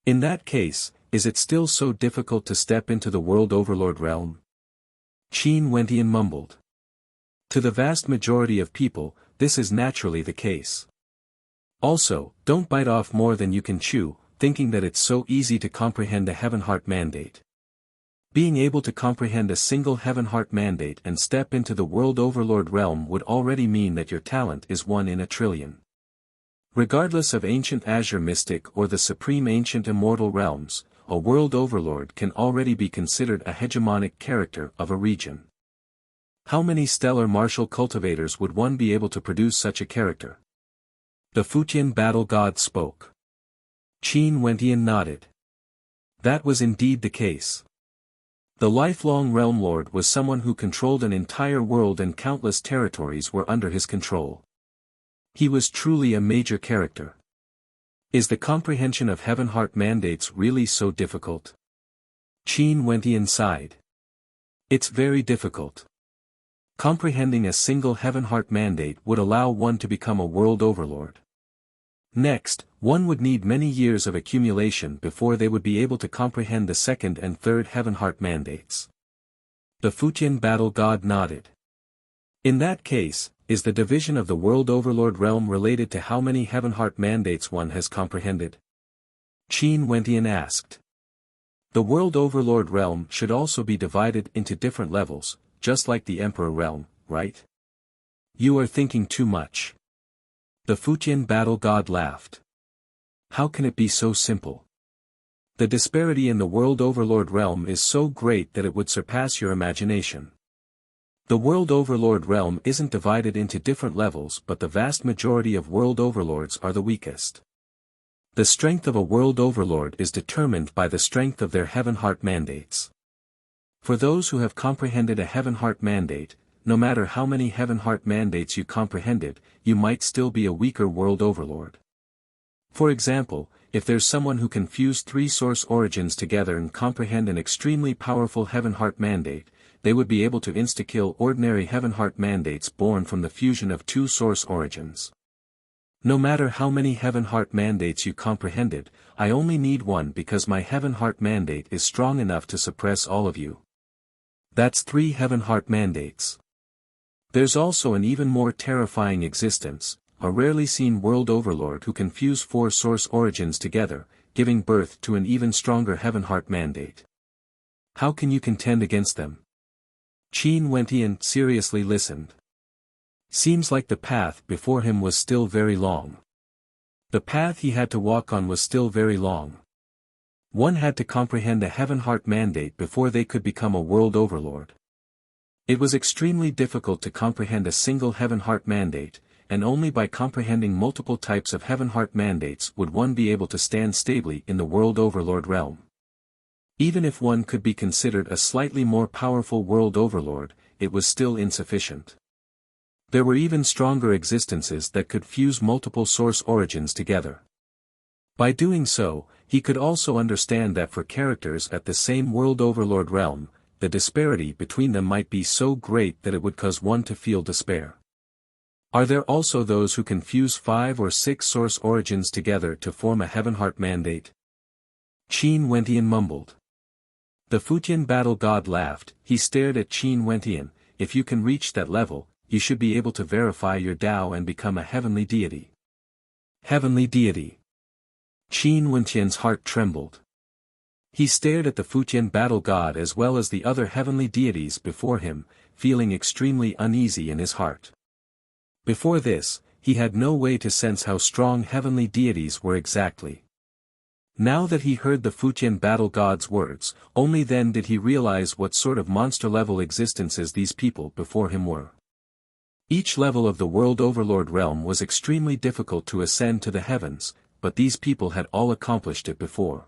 In that case, is it still so difficult to step into the world overlord realm? Qin Wentian mumbled. To the vast majority of people, this is naturally the case. Also, don't bite off more than you can chew, thinking that it's so easy to comprehend a heaven heart mandate. Being able to comprehend a single heaven heart mandate and step into the world overlord realm would already mean that your talent is 1 in a trillion. Regardless of ancient azure mystic or the supreme ancient immortal realms, a world overlord can already be considered a hegemonic character of a region. How many stellar martial cultivators would one be able to produce such a character? The Futian battle god spoke. Qin Wentian nodded. That was indeed the case. The lifelong realm lord was someone who controlled an entire world and countless territories were under his control. He was truly a major character. Is the comprehension of heaven heart mandates really so difficult? Qin Wentian sighed. It's very difficult. Comprehending a single heaven heart mandate would allow one to become a world overlord. Next, one would need many years of accumulation before they would be able to comprehend the second and third heaven heart mandates. The Futian battle god nodded. In that case, is the division of the world overlord realm related to how many heaven heart mandates one has comprehended? Qin Wentian asked. The world overlord realm should also be divided into different levels, just like the emperor realm, right? You are thinking too much. The Futian battle god laughed. How can it be so simple? The disparity in the world overlord realm is so great that it would surpass your imagination. The world overlord realm isn't divided into different levels, but the vast majority of world overlords are the weakest. The strength of a world overlord is determined by the strength of their heaven heart mandates. For those who have comprehended a heaven heart mandate, no matter how many heaven heart mandates you comprehended, you might still be a weaker world overlord. For example, if there's someone who can fuse 3 source origins together and comprehend an extremely powerful heaven heart mandate, they would be able to insta-kill ordinary heaven heart mandates born from the fusion of 2 source origins. No matter how many heaven heart mandates you comprehended, I only need 1 because my heaven heart mandate is strong enough to suppress all of you. That's 3 heaven heart mandates. There's also an even more terrifying existence, a rarely seen world overlord who can fuse 4 source origins together, giving birth to an even stronger heaven heart mandate. How can you contend against them? Qin Wentian seriously listened. Seems like the path before him was still very long. The path he had to walk on was still very long. One had to comprehend a heaven heart mandate before they could become a world overlord. It was extremely difficult to comprehend a single heaven heart mandate, and only by comprehending multiple types of heaven heart mandates would one be able to stand stably in the world overlord realm. Even if one could be considered a slightly more powerful world overlord, it was still insufficient. There were even stronger existences that could fuse multiple source origins together. By doing so, he could also understand that for characters at the same world overlord realm, the disparity between them might be so great that it would cause one to feel despair. Are there also those who can fuse 5 or 6 source origins together to form a heaven heart mandate? Qin Wentian mumbled. The Fujian battle god laughed. He stared at Qin Wentian. If you can reach that level, you should be able to verify your Tao and become a heavenly deity. Heavenly deity. Qin Wentian's heart trembled. He stared at the Fujian battle god as well as the other heavenly deities before him, feeling extremely uneasy in his heart. Before this, he had no way to sense how strong heavenly deities were exactly. Now that he heard the Fujian battle god's words, only then did he realize what sort of monster-level existences these people before him were. Each level of the world overlord realm was extremely difficult to ascend to the heavens, but these people had all accomplished it before.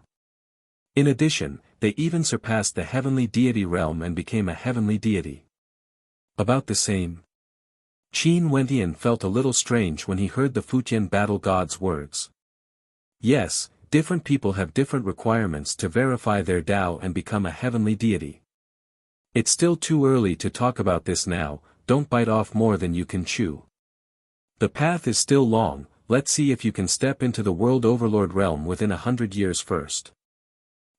In addition, they even surpassed the heavenly deity realm and became a heavenly deity. About the same. Qin Wentian felt a little strange when he heard the Fujian battle god's words. Yes, different people have different requirements to verify their Tao and become a heavenly deity. It's still too early to talk about this now, don't bite off more than you can chew. The path is still long, let's see if you can step into the world overlord realm within 100 years first.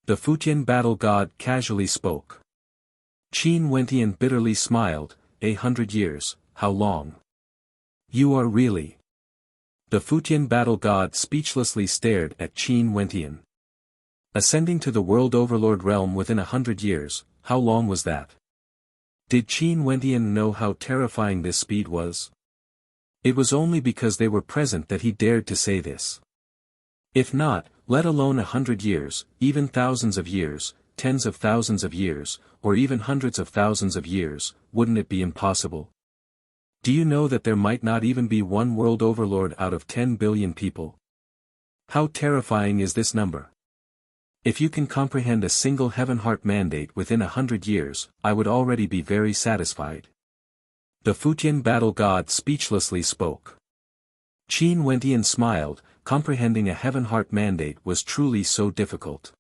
The Fujian battle god casually spoke. Qin Wentian bitterly smiled. 100 years, how long? You are really. The Fujian battle god speechlessly stared at Qin Wentian. Ascending to the world overlord realm within 100 years, how long was that? Did Qin Wentian know how terrifying this speed was? It was only because they were present that he dared to say this. If not, let alone 100 years, even thousands of years, tens of thousands of years, or even hundreds of thousands of years, wouldn't it be impossible? Do you know that there might not even be one world overlord out of 10 billion people? How terrifying is this number? If you can comprehend a single heaven heart mandate within 100 years, I would already be very satisfied. The Fujian battle god speechlessly spoke. Qin Wentian smiled, comprehending a heaven heart mandate was truly so difficult.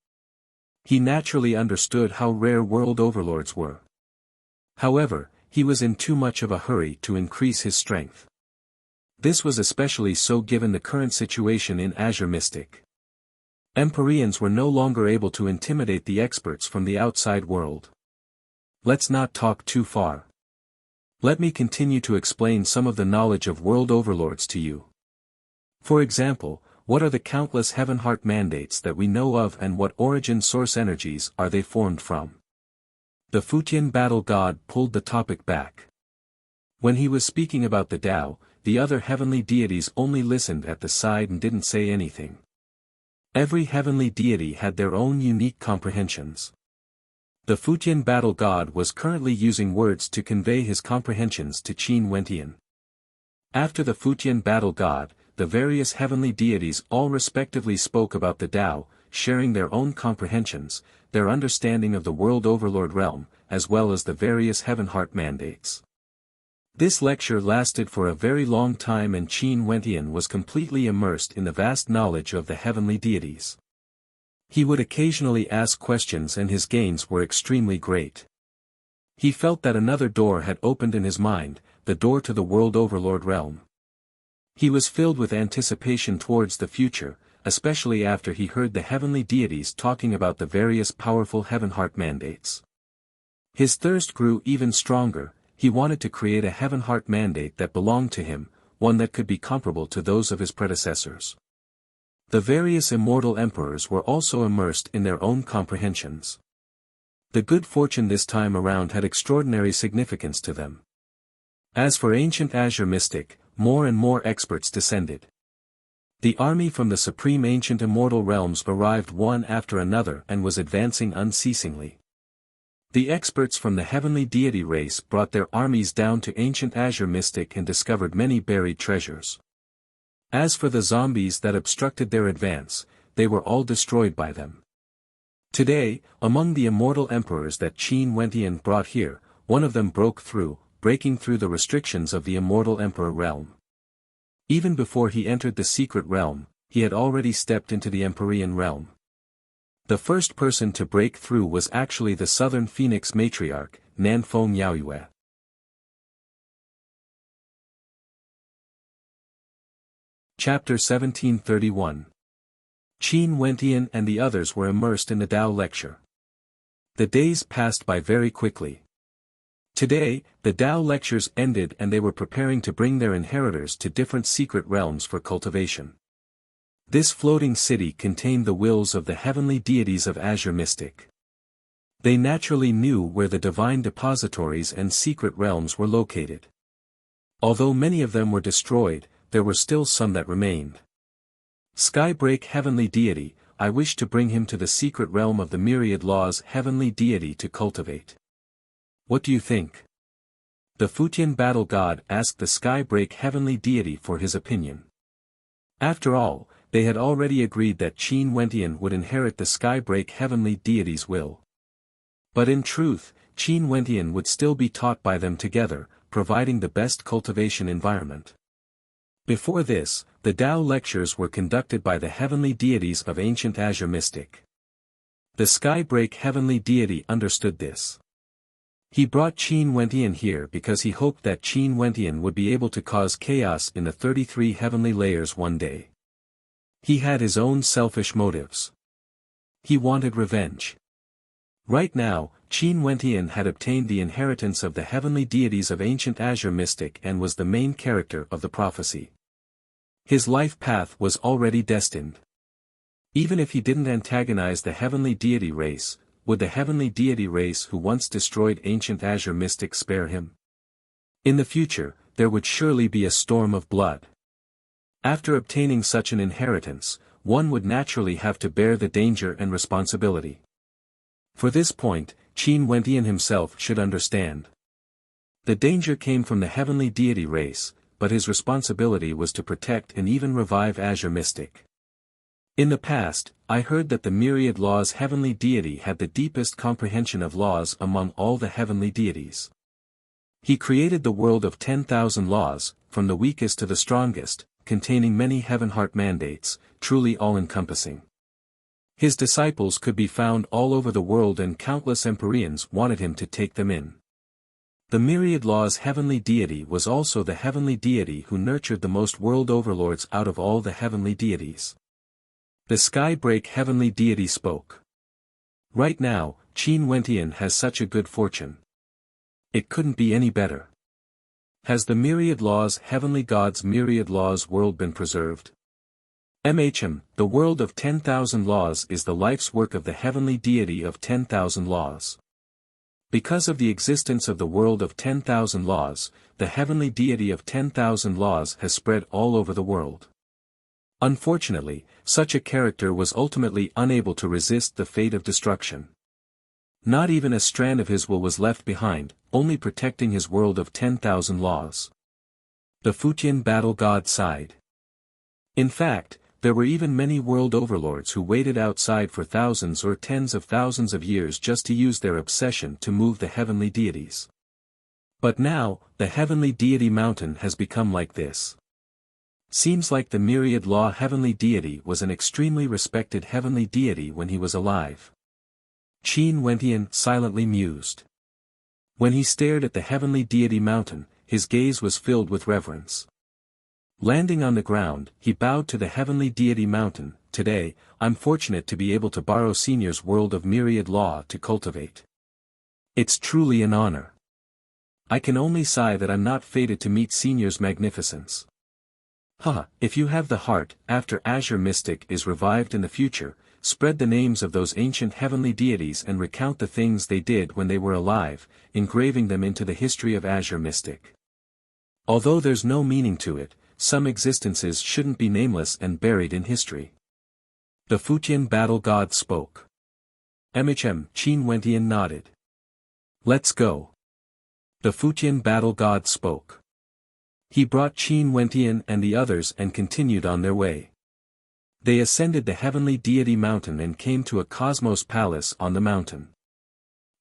He naturally understood how rare world overlords were. However, he was in too much of a hurry to increase his strength. This was especially so given the current situation in Azure Mystic. Empyreans were no longer able to intimidate the experts from the outside world. Let's not talk too far. Let me continue to explain some of the knowledge of world overlords to you. For example, what are the countless heaven heart mandates that we know of and what origin source energies are they formed from? The Fujian battle god pulled the topic back. When he was speaking about the Tao, the other heavenly deities only listened at the side and didn't say anything. Every heavenly deity had their own unique comprehensions. The Fujian battle god was currently using words to convey his comprehensions to Qin Wentian. After the Fujian battle god, the various heavenly deities all respectively spoke about the Tao, sharing their own comprehensions, their understanding of the world overlord realm, as well as the various heaven heart mandates. This lecture lasted for a very long time, and Qin Wentian was completely immersed in the vast knowledge of the heavenly deities. He would occasionally ask questions, and his gains were extremely great. He felt that another door had opened in his mind, the door to the World Overlord realm. He was filled with anticipation towards the future, especially after he heard the heavenly deities talking about the various powerful heaven heart mandates. His thirst grew even stronger. He wanted to create a heaven heart mandate that belonged to him, one that could be comparable to those of his predecessors. The various immortal emperors were also immersed in their own comprehensions. The good fortune this time around had extraordinary significance to them. As for ancient Azure Mystic, more and more experts descended. The army from the supreme ancient immortal realms arrived one after another and was advancing unceasingly. The experts from the heavenly deity race brought their armies down to ancient Azure Mystic and discovered many buried treasures. As for the zombies that obstructed their advance, they were all destroyed by them. Today, among the immortal emperors that Qin Wentian brought here, one of them broke through, breaking through the restrictions of the immortal emperor realm. Even before he entered the secret realm, he had already stepped into the Empyrean realm. The first person to break through was actually the Southern Phoenix matriarch, Nanfeng Yaoyue. Chapter 1731. Qin Wentian and the others were immersed in the Tao lecture. The days passed by very quickly. Today, the Tao lectures ended and they were preparing to bring their inheritors to different secret realms for cultivation. This floating city contained the wills of the heavenly deities of Azure Mystic. They naturally knew where the divine depositories and secret realms were located. Although many of them were destroyed, there were still some that remained. Skybreak Heavenly Deity, I wish to bring him to the secret realm of the myriad laws heavenly deity to cultivate. What do you think? The Futian battle god asked the Skybreak Heavenly Deity for his opinion. After all, they had already agreed that Qin Wentian would inherit the Skybreak Heavenly Deity's will. But in truth, Qin Wentian would still be taught by them together, providing the best cultivation environment. Before this, the Tao lectures were conducted by the heavenly deities of ancient Azure Mystic. The Skybreak Heavenly Deity understood this. He brought Qin Wentian here because he hoped that Qin Wentian would be able to cause chaos in the 33 heavenly layers one day. He had his own selfish motives. He wanted revenge. Right now, Qin Wentian had obtained the inheritance of the heavenly deities of ancient Azure Mystic and was the main character of the prophecy. His life path was already destined. Even if he didn't antagonize the heavenly deity race, would the heavenly deity race who once destroyed ancient Azure Mystic spare him? In the future, there would surely be a storm of blood. After obtaining such an inheritance, one would naturally have to bear the danger and responsibility. For this point, Qin Wentian himself should understand. The danger came from the heavenly deity race, but his responsibility was to protect and even revive Azure Mystic. In the past, I heard that the myriad laws heavenly deity had the deepest comprehension of laws among all the heavenly deities. He created the world of 10,000 laws, from the weakest to the strongest, containing many heaven heart mandates, truly all-encompassing. His disciples could be found all over the world and countless Empyreans wanted him to take them in. The myriad laws heavenly deity was also the heavenly deity who nurtured the most world overlords out of all the heavenly deities. The Skybreak Heavenly Deity spoke. Right now, Qin Wentian has such a good fortune. It couldn't be any better. Has the myriad laws heavenly gods myriad laws world been preserved? The world of 10,000 laws is the life's work of the heavenly deity of 10,000 laws. Because of the existence of the world of 10,000 laws, the heavenly deity of 10,000 laws has spread all over the world. Unfortunately, such a character was ultimately unable to resist the fate of destruction. Not even a strand of his will was left behind, only protecting his world of 10,000 laws. The Futian battle god sighed. In fact, There were even many world overlords who waited outside for thousands or tens of thousands of years just to use their obsession to move the heavenly deities. But now, the heavenly deity mountain has become like this. Seems like the myriad law heavenly deity was an extremely respected heavenly deity when he was alive. Qin Wentian silently mused. When he stared at the heavenly deity mountain, his gaze was filled with reverence. Landing on the ground, he bowed to the heavenly deity mountain. Today, I'm fortunate to be able to borrow Senior's world of myriad law to cultivate. It's truly an honor. I can only sigh that I'm not fated to meet Senior's magnificence. If you have the heart, after Azure Mystic is revived in the future, spread the names of those ancient heavenly deities and recount the things they did when they were alive, engraving them into the history of Azure Mystic. Although there's no meaning to it, some existences shouldn't be nameless and buried in history. The Futian battle god spoke. Qin Wentian nodded. Let's go. The Futian battle god spoke. He brought Qin Wentian and the others and continued on their way. They ascended the heavenly deity mountain and came to a cosmos palace on the mountain.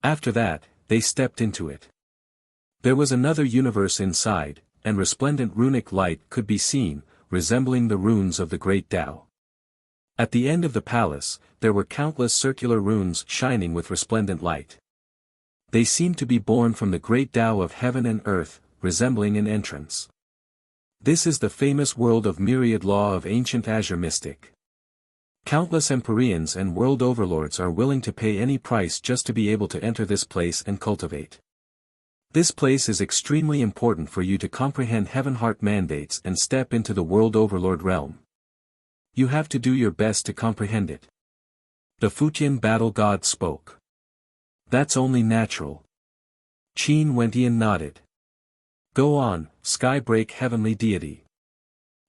After that, they stepped into it. There was another universe inside, and resplendent runic light could be seen, resembling the runes of the great Tao. At the end of the palace, there were countless circular runes shining with resplendent light. They seemed to be born from the great Tao of heaven and earth, resembling an entrance. This is the famous world of myriad law of ancient Azure Mystic. Countless Empyreans and world overlords are willing to pay any price just to be able to enter this place and cultivate. This place is extremely important for you to comprehend Heaven Heart mandates and step into the world overlord realm. You have to do your best to comprehend it. The Futian battle god spoke. That's only natural. Qin Wentian nodded. Go on, Skybreak heavenly deity.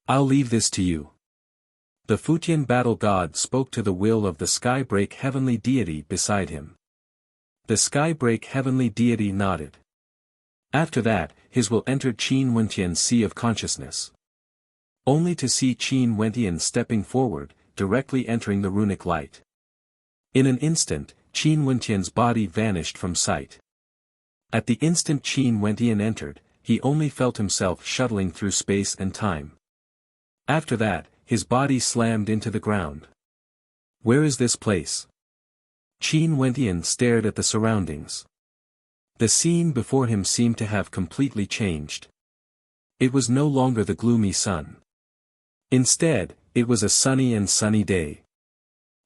I'll leave this to you. The Futian battle god spoke to the will of the Skybreak heavenly deity beside him. The Skybreak heavenly deity nodded. After that, his will entered Qin Wentian's sea of consciousness. Only to see Qin Wentian stepping forward, directly entering the runic light. In an instant, Qin Wentian's body vanished from sight. At the instant Qin Wentian entered, he only felt himself shuttling through space and time. After that, his body slammed into the ground. Where is this place? Qin Wentian stared at the surroundings. The scene before him seemed to have completely changed. It was no longer the gloomy sun. Instead, it was a sunny day.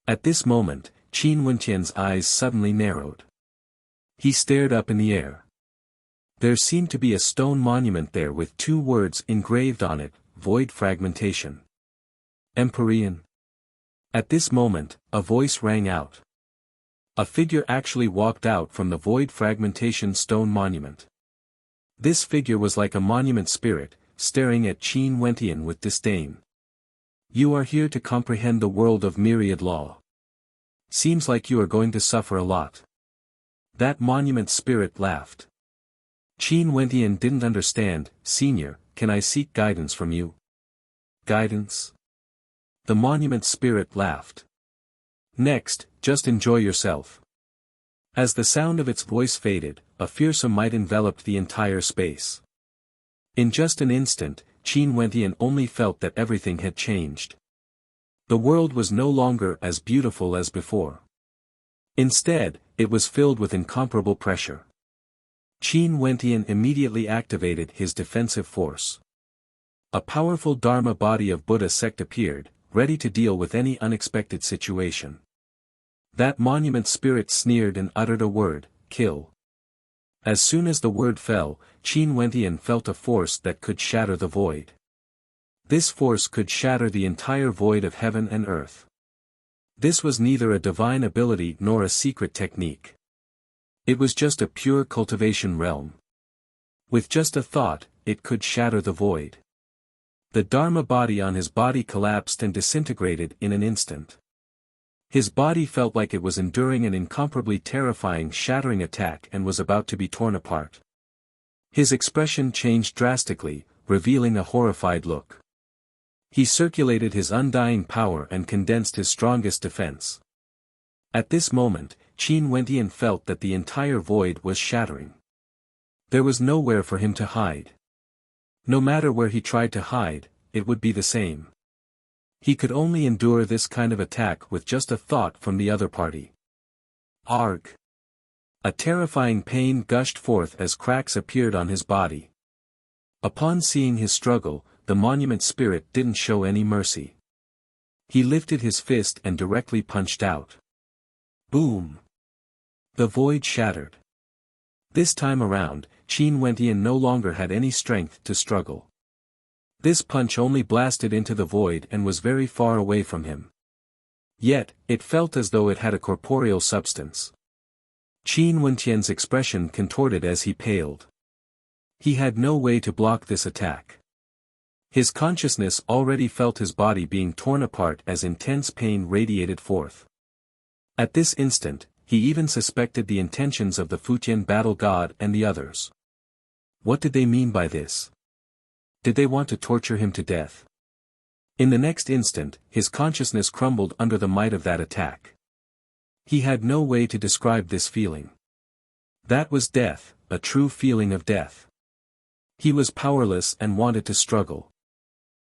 At this moment, Qin Wentian's eyes suddenly narrowed. He stared up in the air. There seemed to be a stone monument there with two words engraved on it, void fragmentation. Empyrean. At this moment, a voice rang out. A figure actually walked out from the void fragmentation stone monument. This figure was like a monument spirit, staring at Qin Wentian with disdain. You are here to comprehend the world of myriad law. Seems like you are going to suffer a lot. That monument spirit laughed. Qin Wentian didn't understand. Senior, can I seek guidance from you? Guidance? The monument spirit laughed. Next, just enjoy yourself. As the sound of its voice faded, a fearsome might enveloped the entire space. In just an instant, Qin Wentian only felt that everything had changed. The world was no longer as beautiful as before. Instead, it was filled with incomparable pressure. Qin Wentian immediately activated his defensive force. A powerful Dharma body of Buddha sect appeared, ready to deal with any unexpected situation. That monument spirit sneered and uttered a word, kill. As soon as the word fell, Qin Wentian felt a force that could shatter the void. This force could shatter the entire void of heaven and earth. This was neither a divine ability nor a secret technique. It was just a pure cultivation realm. With just a thought, it could shatter the void. The Dharma body on his body collapsed and disintegrated in an instant. His body felt like it was enduring an incomparably terrifying shattering attack and was about to be torn apart. His expression changed drastically, revealing a horrified look. He circulated his undying power and condensed his strongest defense. At this moment, Qin Wentian felt that the entire void was shattering. There was nowhere for him to hide. No matter where he tried to hide, it would be the same. He could only endure this kind of attack with just a thought from the other party. Arg! A terrifying pain gushed forth as cracks appeared on his body. Upon seeing his struggle, the monument spirit didn't show any mercy. He lifted his fist and directly punched out. Boom! The void shattered. This time around, Qin Wentian no longer had any strength to struggle. This punch only blasted into the void and was very far away from him. Yet, it felt as though it had a corporeal substance. Qin Wentian's expression contorted as he paled. He had no way to block this attack. His consciousness already felt his body being torn apart as intense pain radiated forth. At this instant, he even suspected the intentions of the Futian battle god and the others. What did they mean by this? Did they want to torture him to death? In the next instant, his consciousness crumbled under the might of that attack. He had no way to describe this feeling. That was death, a true feeling of death. He was powerless and wanted to struggle.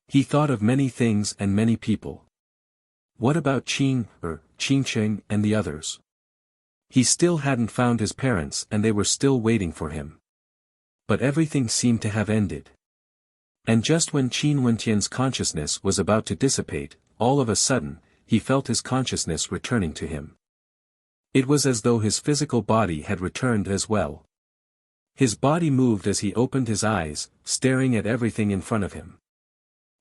He thought of many things and many people. What about Qingcheng and the others? He still hadn't found his parents and they were still waiting for him. But everything seemed to have ended. And just when Qin Wentian's consciousness was about to dissipate, all of a sudden, he felt his consciousness returning to him. It was as though his physical body had returned as well. His body moved as he opened his eyes, staring at everything in front of him.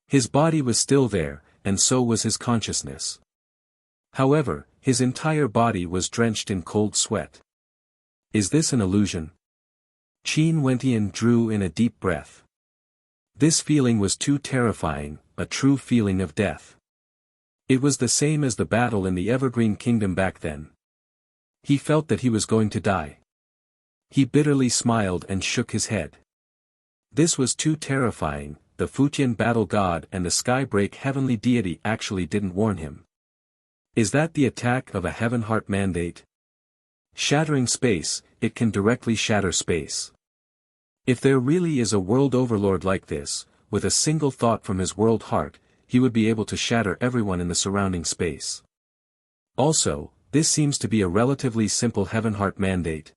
His body was still there, and so was his consciousness. However, his entire body was drenched in cold sweat. Is this an illusion? Qin Wentian drew in a deep breath. This feeling was too terrifying, a true feeling of death. It was the same as the battle in the Evergreen Kingdom back then. He felt that he was going to die. He bitterly smiled and shook his head. This was too terrifying. The Futian battle god and the Skybreak heavenly deity actually didn't warn him. Is that the attack of a heaven heart mandate? Shattering space, it can directly shatter space. If there really is a world overlord like this, with a single thought from his world heart, he would be able to shatter everyone in the surrounding space. Also, this seems to be a relatively simple heaven heart mandate.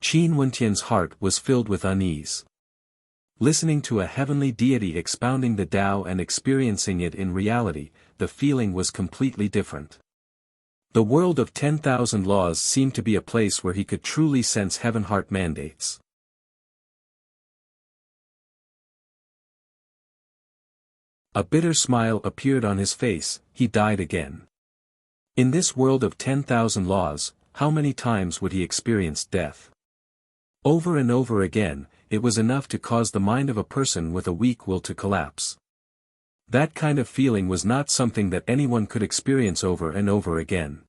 Qin Wentian's heart was filled with unease. Listening to a heavenly deity expounding the Tao and experiencing it in reality, the feeling was completely different. The world of 10,000 laws seemed to be a place where he could truly sense heaven heart mandates. A bitter smile appeared on his face. He died again. In this world of 10,000 laws, how many times would he experience death? Over and over again, it was enough to cause the mind of a person with a weak will to collapse. That kind of feeling was not something that anyone could experience over and over again.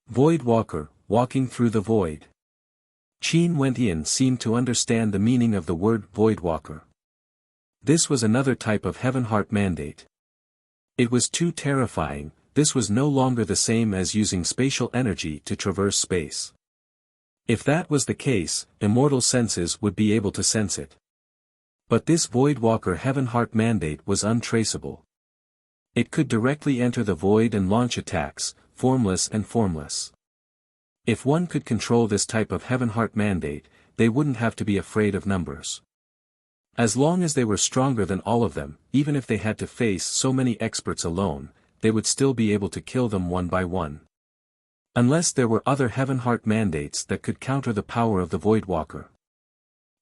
Void Walker, walking through the void. Qin Wentian seemed to understand the meaning of the word Void Walker. This was another type of heaven heart mandate. It was too terrifying. This was no longer the same as using spatial energy to traverse space. If that was the case, immortal senses would be able to sense it. But this Void Walker heaven heart mandate was untraceable. It could directly enter the void and launch attacks, formless and formless. If one could control this type of heaven heart mandate, they wouldn't have to be afraid of numbers. As long as they were stronger than all of them, even if they had to face so many experts alone, they would still be able to kill them one by one. Unless there were other heaven heart mandates that could counter the power of the Void Walker.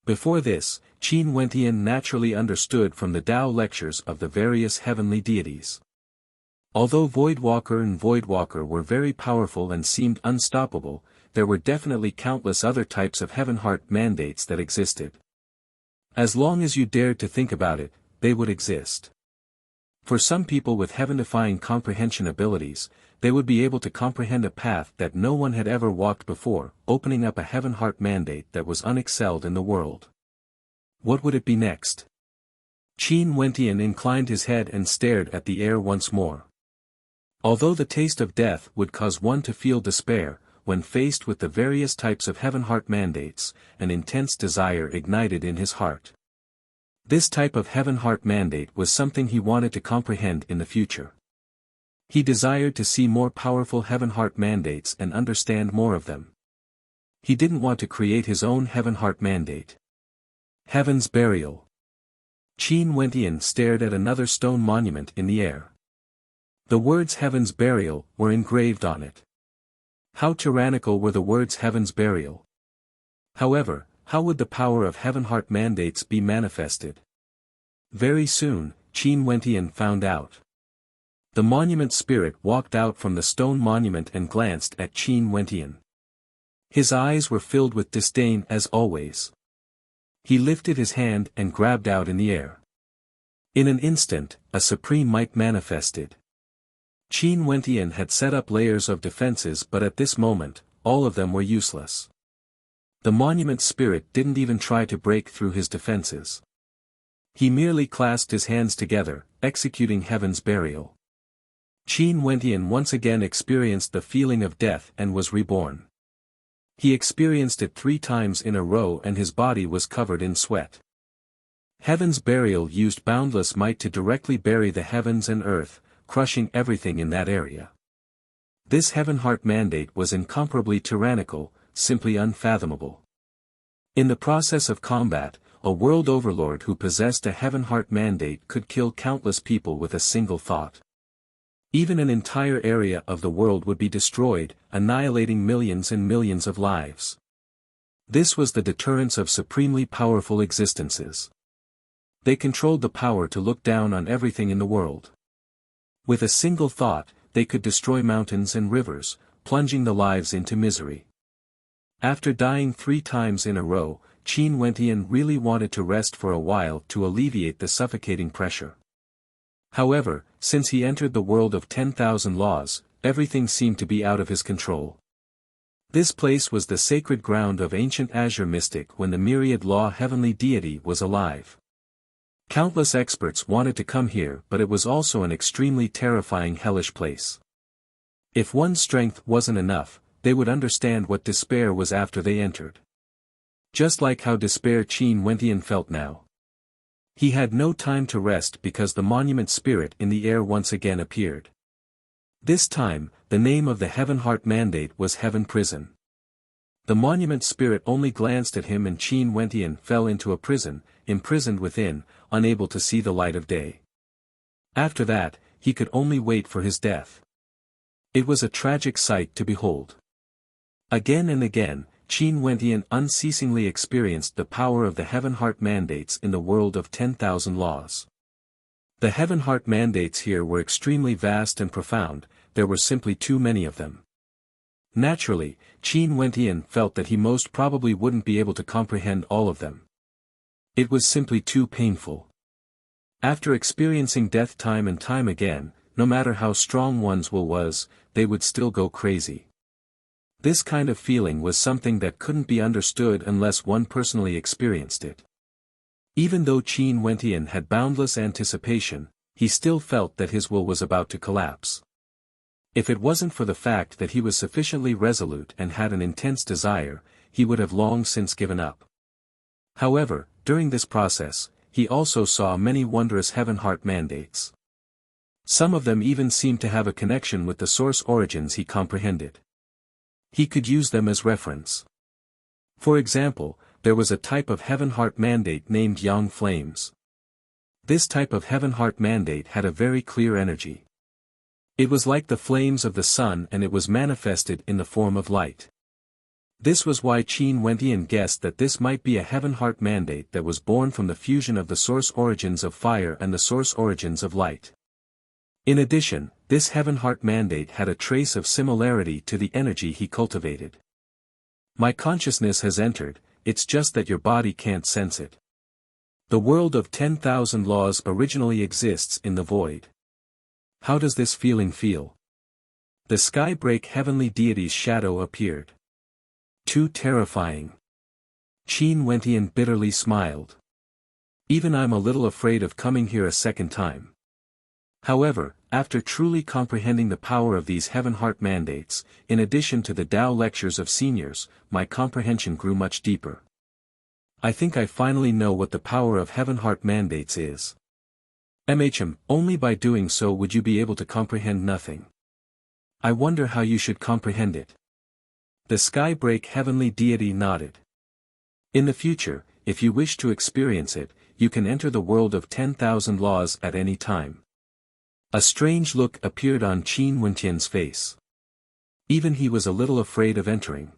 Before this, Qin Wentian naturally understood from the Tao lectures of the various heavenly deities. Although Void Walker and Void Walker were very powerful and seemed unstoppable, there were definitely countless other types of heaven heart mandates that existed. As long as you dared to think about it, they would exist. For some people with heaven-defying comprehension abilities, they would be able to comprehend a path that no one had ever walked before, opening up a heaven heart mandate that was unexcelled in the world. What would it be next? Qin Wentian inclined his head and stared at the air once more. Although the taste of death would cause one to feel despair, when faced with the various types of heaven heart mandates, an intense desire ignited in his heart. This type of heaven heart mandate was something he wanted to comprehend in the future. He desired to see more powerful heaven heart mandates and understand more of them. He didn't want to create his own heaven heart mandate. Heaven's Burial. Qin Wentian stared at another stone monument in the air. The words Heaven's Burial were engraved on it. How tyrannical were the words Heaven's Burial? However, how would the power of heaven heart mandates be manifested? Very soon, Qin Wentian found out. The monument spirit walked out from the stone monument and glanced at Qin Wentian. His eyes were filled with disdain as always. He lifted his hand and grabbed out in the air. In an instant, a supreme might manifested. Qin Wentian had set up layers of defenses, but at this moment, all of them were useless. The monument spirit didn't even try to break through his defenses. He merely clasped his hands together, executing Heaven's Burial. Qin Wentian once again experienced the feeling of death and was reborn. He experienced it 3 times in a row and his body was covered in sweat. Heaven's Burial used boundless might to directly bury the heavens and earth, crushing everything in that area. This heaven heart mandate was incomparably tyrannical, simply unfathomable. In the process of combat, a world overlord who possessed a heaven heart mandate could kill countless people with a single thought. Even an entire area of the world would be destroyed, annihilating millions and millions of lives. This was the deterrence of supremely powerful existences. They controlled the power to look down on everything in the world. With a single thought, they could destroy mountains and rivers, plunging the lives into misery. After dying 3 times in a row, Qin Wentian really wanted to rest for a while to alleviate the suffocating pressure. However, since he entered the world of 10,000 laws, everything seemed to be out of his control. This place was the sacred ground of ancient Azure mystic when the myriad law heavenly deity was alive. Countless experts wanted to come here, but it was also an extremely terrifying hellish place. If one's strength wasn't enough, they would understand what despair was after they entered. Just like how despair Qin Wentian felt now. He had no time to rest because the monument spirit in the air once again appeared. This time, the name of the heaven heart mandate was Heaven Prison. The monument spirit only glanced at him and Qin Wentian fell into a prison, imprisoned within, unable to see the light of day. After that, he could only wait for his death. It was a tragic sight to behold. Again and again, Qin Wentian unceasingly experienced the power of the heaven heart mandates in the world of 10,000 laws. The heaven heart mandates here were extremely vast and profound, there were simply too many of them. Naturally, Qin Wentian felt that he most probably wouldn't be able to comprehend all of them. It was simply too painful. After experiencing death time and time again, no matter how strong one's will was, they would still go crazy. This kind of feeling was something that couldn't be understood unless one personally experienced it. Even though Qin Wentian had boundless anticipation, he still felt that his will was about to collapse. If it wasn't for the fact that he was sufficiently resolute and had an intense desire, he would have long since given up. However, during this process, he also saw many wondrous heaven heart mandates. Some of them even seemed to have a connection with the source origins he comprehended. He could use them as reference. For example, there was a type of heaven heart mandate named Yang Flames. This type of heaven heart mandate had a very clear energy. It was like the flames of the sun and it was manifested in the form of light. This was why Qin Wentian guessed that this might be a heaven heart mandate that was born from the fusion of the source origins of fire and the source origins of light. In addition, this heaven heart mandate had a trace of similarity to the energy he cultivated. My consciousness has entered, it's just that your body can't sense it. The world of 10,000 laws originally exists in the void. How does this feeling feel? The sky-break heavenly deity's shadow appeared. Too terrifying. Qin Wentian bitterly smiled. Even I'm a little afraid of coming here a second time. However, after truly comprehending the power of these heaven heart mandates, in addition to the Tao lectures of seniors, my comprehension grew much deeper. I think I finally know what the power of heaven heart mandates is. Only by doing so would you be able to comprehend nothing. I wonder how you should comprehend it. The sky-break heavenly deity nodded. In the future, if you wish to experience it, you can enter the world of 10,000 laws at any time. A strange look appeared on Qin Wentian's face. Even he was a little afraid of entering.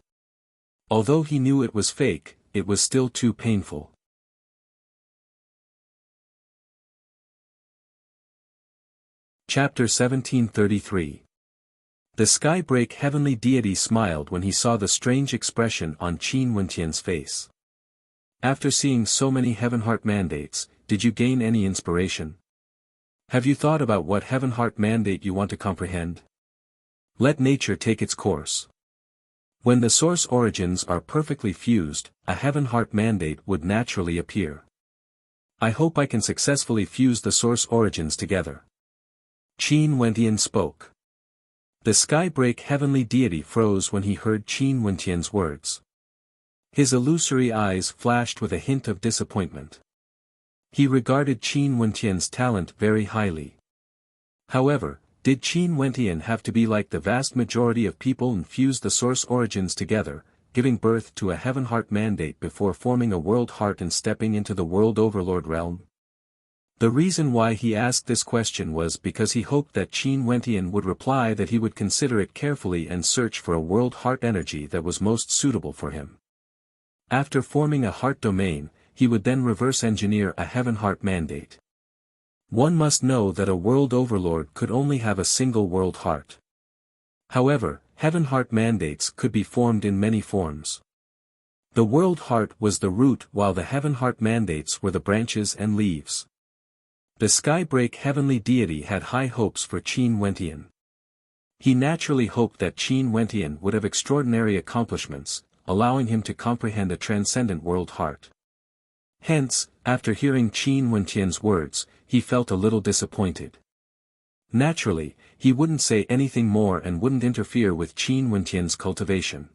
Although he knew it was fake, it was still too painful. Chapter 1733. The sky-break heavenly deity smiled when he saw the strange expression on Qin Wentian's face. After seeing so many heaven heart mandates, did you gain any inspiration? Have you thought about what heaven heart mandate you want to comprehend? Let nature take its course. When the source origins are perfectly fused, a heaven heart mandate would naturally appear. I hope I can successfully fuse the source origins together. Qin Wentian spoke. The sky-break heavenly deity froze when he heard Qin Wentian's words. His illusory eyes flashed with a hint of disappointment. He regarded Qin Wentian's talent very highly. However, did Qin Wentian have to be like the vast majority of people and fuse the source origins together, giving birth to a heaven heart mandate before forming a world heart and stepping into the world overlord realm? The reason why he asked this question was because he hoped that Qin Wentian would reply that he would consider it carefully and search for a world heart energy that was most suitable for him. After forming a heart domain, he would then reverse engineer a heaven heart mandate. One must know that a world overlord could only have a single world heart. However, heaven heart mandates could be formed in many forms. The world heart was the root while the heaven heart mandates were the branches and leaves. The sky-break heavenly deity had high hopes for Qin Wentian. He naturally hoped that Qin Wentian would have extraordinary accomplishments, allowing him to comprehend a transcendent world heart. Hence, after hearing Qin Wentian's words, he felt a little disappointed. Naturally, he wouldn't say anything more and wouldn't interfere with Qin Wentian's cultivation.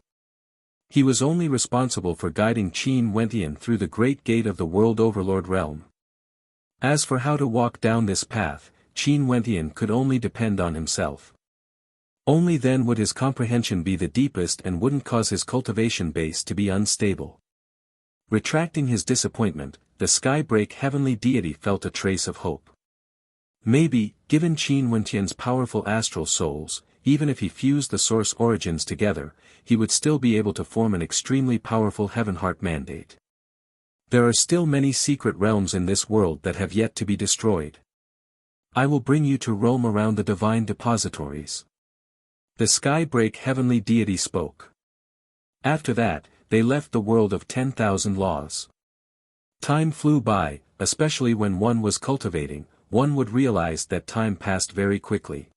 He was only responsible for guiding Qin Wentian through the great gate of the world overlord realm. As for how to walk down this path, Qin Wentian could only depend on himself. Only then would his comprehension be the deepest and wouldn't cause his cultivation base to be unstable. Retracting his disappointment, the sky-break heavenly deity felt a trace of hope. Maybe, given Qin Wentian's powerful astral souls, even if he fused the source origins together, he would still be able to form an extremely powerful heaven heart mandate. There are still many secret realms in this world that have yet to be destroyed. I will bring you to roam around the divine depositories. The sky-break heavenly deity spoke. After that, they left the world of 10,000 laws. Time flew by, especially when one was cultivating, one would realize that time passed very quickly.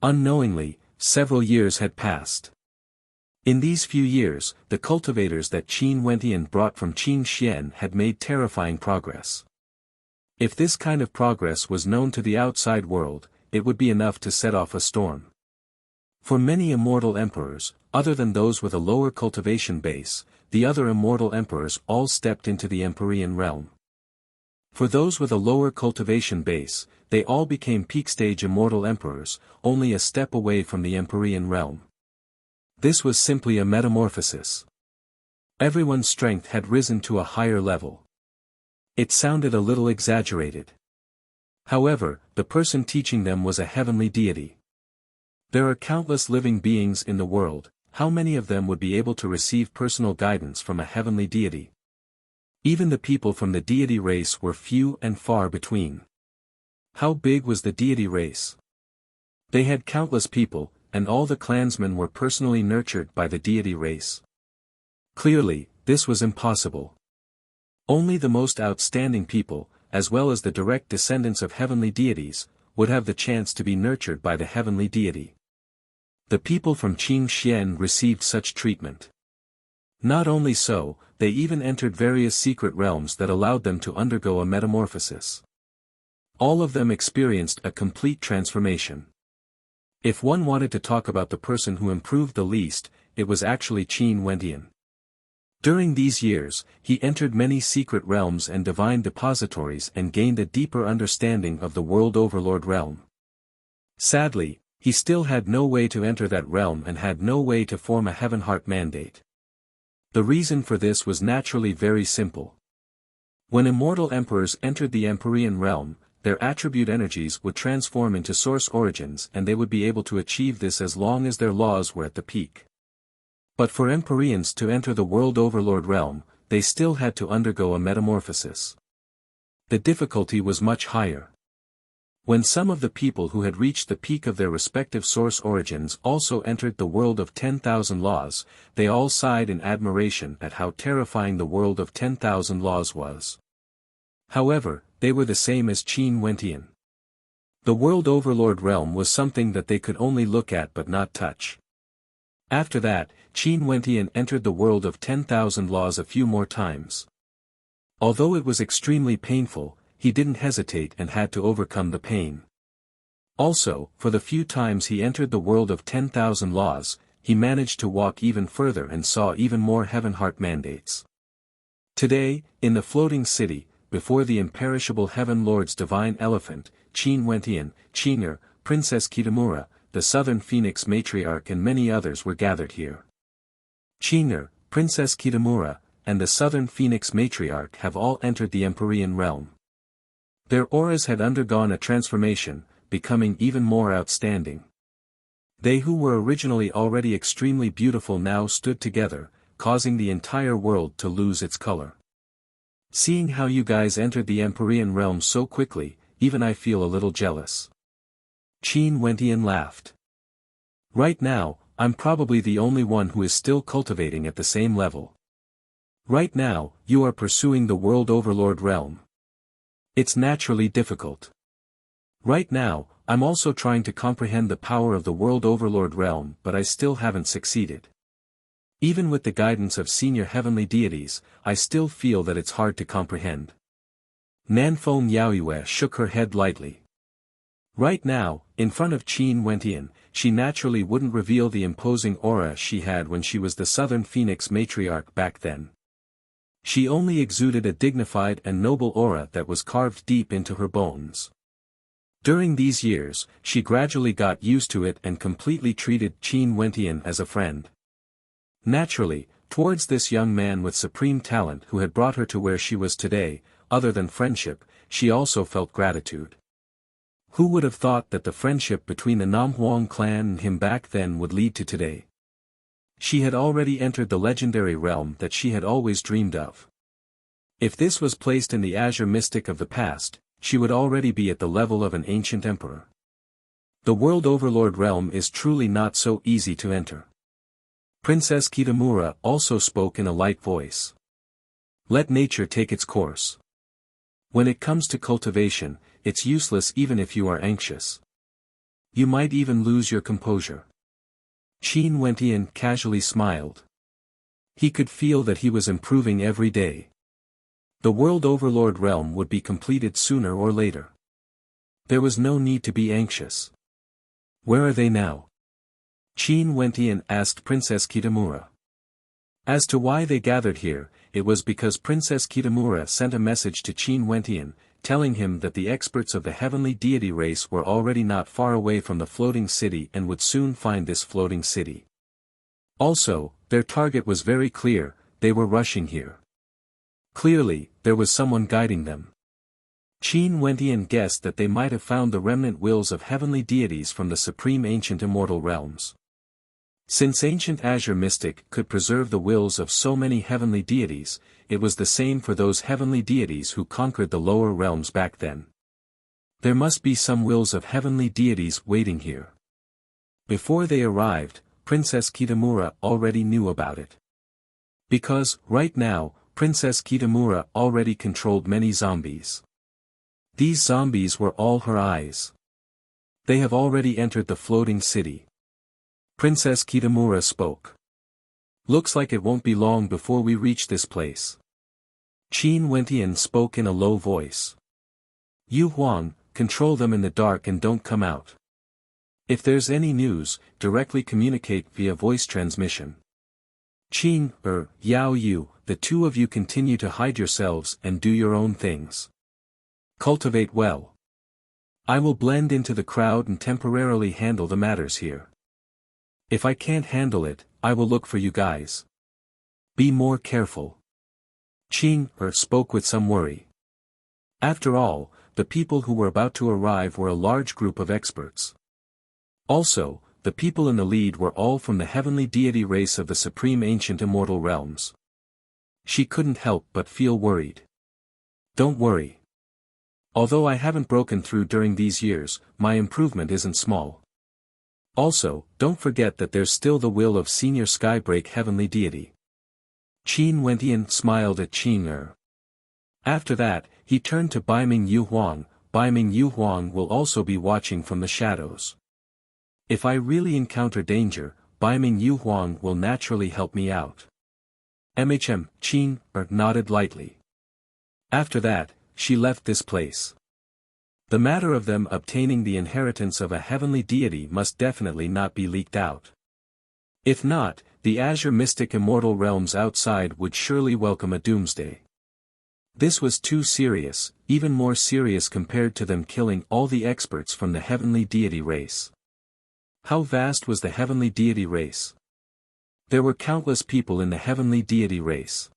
Unknowingly, several years had passed. In these few years, the cultivators that Qin Wentian brought from Qin Xian had made terrifying progress. If this kind of progress was known to the outside world, it would be enough to set off a storm. For many immortal emperors, other than those with a lower cultivation base, the other immortal emperors all stepped into the Empyrean realm. For those with a lower cultivation base, they all became peak-stage immortal emperors, only a step away from the Empyrean realm. This was simply a metamorphosis. Everyone's strength had risen to a higher level. It sounded a little exaggerated. However, the person teaching them was a heavenly deity. There are countless living beings in the world, how many of them would be able to receive personal guidance from a heavenly deity? Even the people from the deity race were few and far between. How big was the deity race? They had countless people, and all the clansmen were personally nurtured by the deity race. Clearly, this was impossible. Only the most outstanding people, as well as the direct descendants of heavenly deities, would have the chance to be nurtured by the heavenly deity. The people from Qin Xian received such treatment. Not only so, they even entered various secret realms that allowed them to undergo a metamorphosis. All of them experienced a complete transformation. If one wanted to talk about the person who improved the least, it was actually Qin Wentian. During these years, he entered many secret realms and divine depositories and gained a deeper understanding of the World Overlord realm. Sadly, he still had no way to enter that realm and had no way to form a Heaven Heart mandate. The reason for this was naturally very simple. When immortal emperors entered the Empyrean realm, their attribute energies would transform into source origins and they would be able to achieve this as long as their laws were at the peak. But for Empyreans to enter the World Overlord realm, they still had to undergo a metamorphosis. The difficulty was much higher. When some of the people who had reached the peak of their respective source origins also entered the world of 10,000 laws, they all sighed in admiration at how terrifying the world of 10,000 laws was. However, they were the same as Qin Wentian. The World Overlord realm was something that they could only look at but not touch. After that, Qin Wentian entered the world of 10,000 laws a few more times. Although it was extremely painful, he didn't hesitate and had to overcome the pain. Also, for the few times he entered the world of 10,000 laws, he managed to walk even further and saw even more Heaven Heart mandates. Today, in the floating city, before the imperishable Heaven Lord's divine elephant, Qin Wentian, Qing'er, Princess Kitamura, the Southern Phoenix Matriarch and many others were gathered here. Qing'er, Princess Kitamura, and the Southern Phoenix Matriarch have all entered the Empyrean realm. Their auras had undergone a transformation, becoming even more outstanding. They who were originally already extremely beautiful now stood together, causing the entire world to lose its color. Seeing how you guys entered the Empyrean realm so quickly, even I feel a little jealous. Qin Wentian laughed. Right now, I'm probably the only one who is still cultivating at the same level. Right now, you are pursuing the World Overlord realm. It's naturally difficult. Right now, I'm also trying to comprehend the power of the World Overlord realm but I still haven't succeeded. Even with the guidance of senior heavenly deities, I still feel that it's hard to comprehend. Nanfeng Yaoyue shook her head lightly. Right now, in front of Qin Wentian, she naturally wouldn't reveal the imposing aura she had when she was the Southern Phoenix Matriarch back then. She only exuded a dignified and noble aura that was carved deep into her bones. During these years, she gradually got used to it and completely treated Qin Wentian as a friend. Naturally, towards this young man with supreme talent who had brought her to where she was today, other than friendship, she also felt gratitude. Who would have thought that the friendship between the Namhuang clan and him back then would lead to today? She had already entered the legendary realm that she had always dreamed of. If this was placed in the azure mystic of the past, she would already be at the level of an ancient emperor. The World Overlord realm is truly not so easy to enter. Princess Kitamura also spoke in a light voice. Let nature take its course. When it comes to cultivation, it's useless even if you are anxious. You might even lose your composure. Qin Wentian casually smiled. He could feel that he was improving every day. The World Overlord realm would be completed sooner or later. There was no need to be anxious. Where are they now? Qin Wentian asked Princess Kitamura. As to why they gathered here, it was because Princess Kitamura sent a message to Qin Wentian, telling him that the experts of the heavenly deity race were already not far away from the floating city and would soon find this floating city. Also, their target was very clear, they were rushing here. Clearly, there was someone guiding them. Qin Wentian guessed that they might have found the remnant wills of heavenly deities from the supreme ancient immortal realms. Since ancient azure mystic could preserve the wills of so many heavenly deities, it was the same for those heavenly deities who conquered the lower realms back then. There must be some wills of heavenly deities waiting here. Before they arrived, Princess Kitamura already knew about it. Because, right now, Princess Kitamura already controlled many zombies. These zombies were all her eyes. They have already entered the floating city. Princess Kitamura spoke. Looks like it won't be long before we reach this place. Qin Wentian spoke in a low voice. Yu Huang, control them in the dark and don't come out. If there's any news, directly communicate via voice transmission. Qin, Yao Yu, the two of you continue to hide yourselves and do your own things. Cultivate well. I will blend into the crowd and temporarily handle the matters here. If I can't handle it, I will look for you guys. Be more careful. Qin spoke with some worry. After all, the people who were about to arrive were a large group of experts. Also, the people in the lead were all from the heavenly deity race of the supreme ancient immortal realms. She couldn't help but feel worried. Don't worry. Although I haven't broken through during these years, my improvement isn't small. Also, don't forget that there's still the will of senior skybreak heavenly deity. Qin Wentian smiled at Qin. After that, he turned to Baiming Yu Huang. Baiming Yu Huang will also be watching from the shadows. If I really encounter danger, Baiming Yu Huang will naturally help me out. Qin nodded lightly. After that, she left this place. The matter of them obtaining the inheritance of a heavenly deity must definitely not be leaked out. If not, the Azure Mystic Immortal realms outside would surely welcome a doomsday. This was too serious, even more serious compared to them killing all the experts from the heavenly deity race. How vast was the heavenly deity race? There were countless people in the heavenly deity race.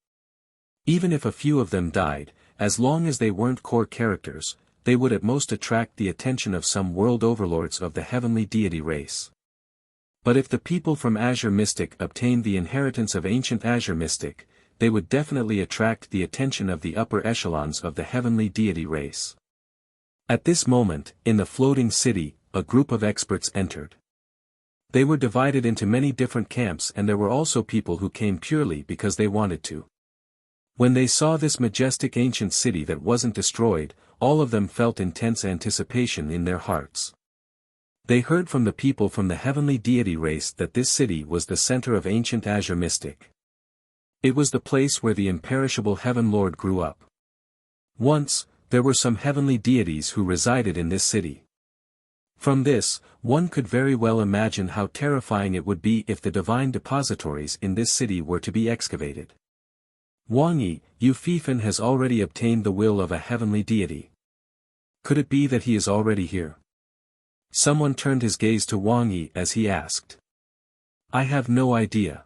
Even if a few of them died, as long as they weren't core characters, they would at most attract the attention of some world overlords of the heavenly deity race. But if the people from Azure Mystic obtained the inheritance of ancient Azure Mystic, they would definitely attract the attention of the upper echelons of the heavenly deity race. At this moment, in the floating city, a group of experts entered. They were divided into many different camps, and there were also people who came purely because they wanted to. When they saw this majestic ancient city that wasn't destroyed, all of them felt intense anticipation in their hearts. They heard from the people from the heavenly deity race that this city was the center of ancient Azure Mystic. It was the place where the imperishable Heaven Lord grew up. Once, there were some heavenly deities who resided in this city. From this, one could very well imagine how terrifying it would be if the divine depositories in this city were to be excavated. Wang Yi, Yu Fifan has already obtained the will of a heavenly deity. Could it be that he is already here? Someone turned his gaze to Wang Yi as he asked. I have no idea.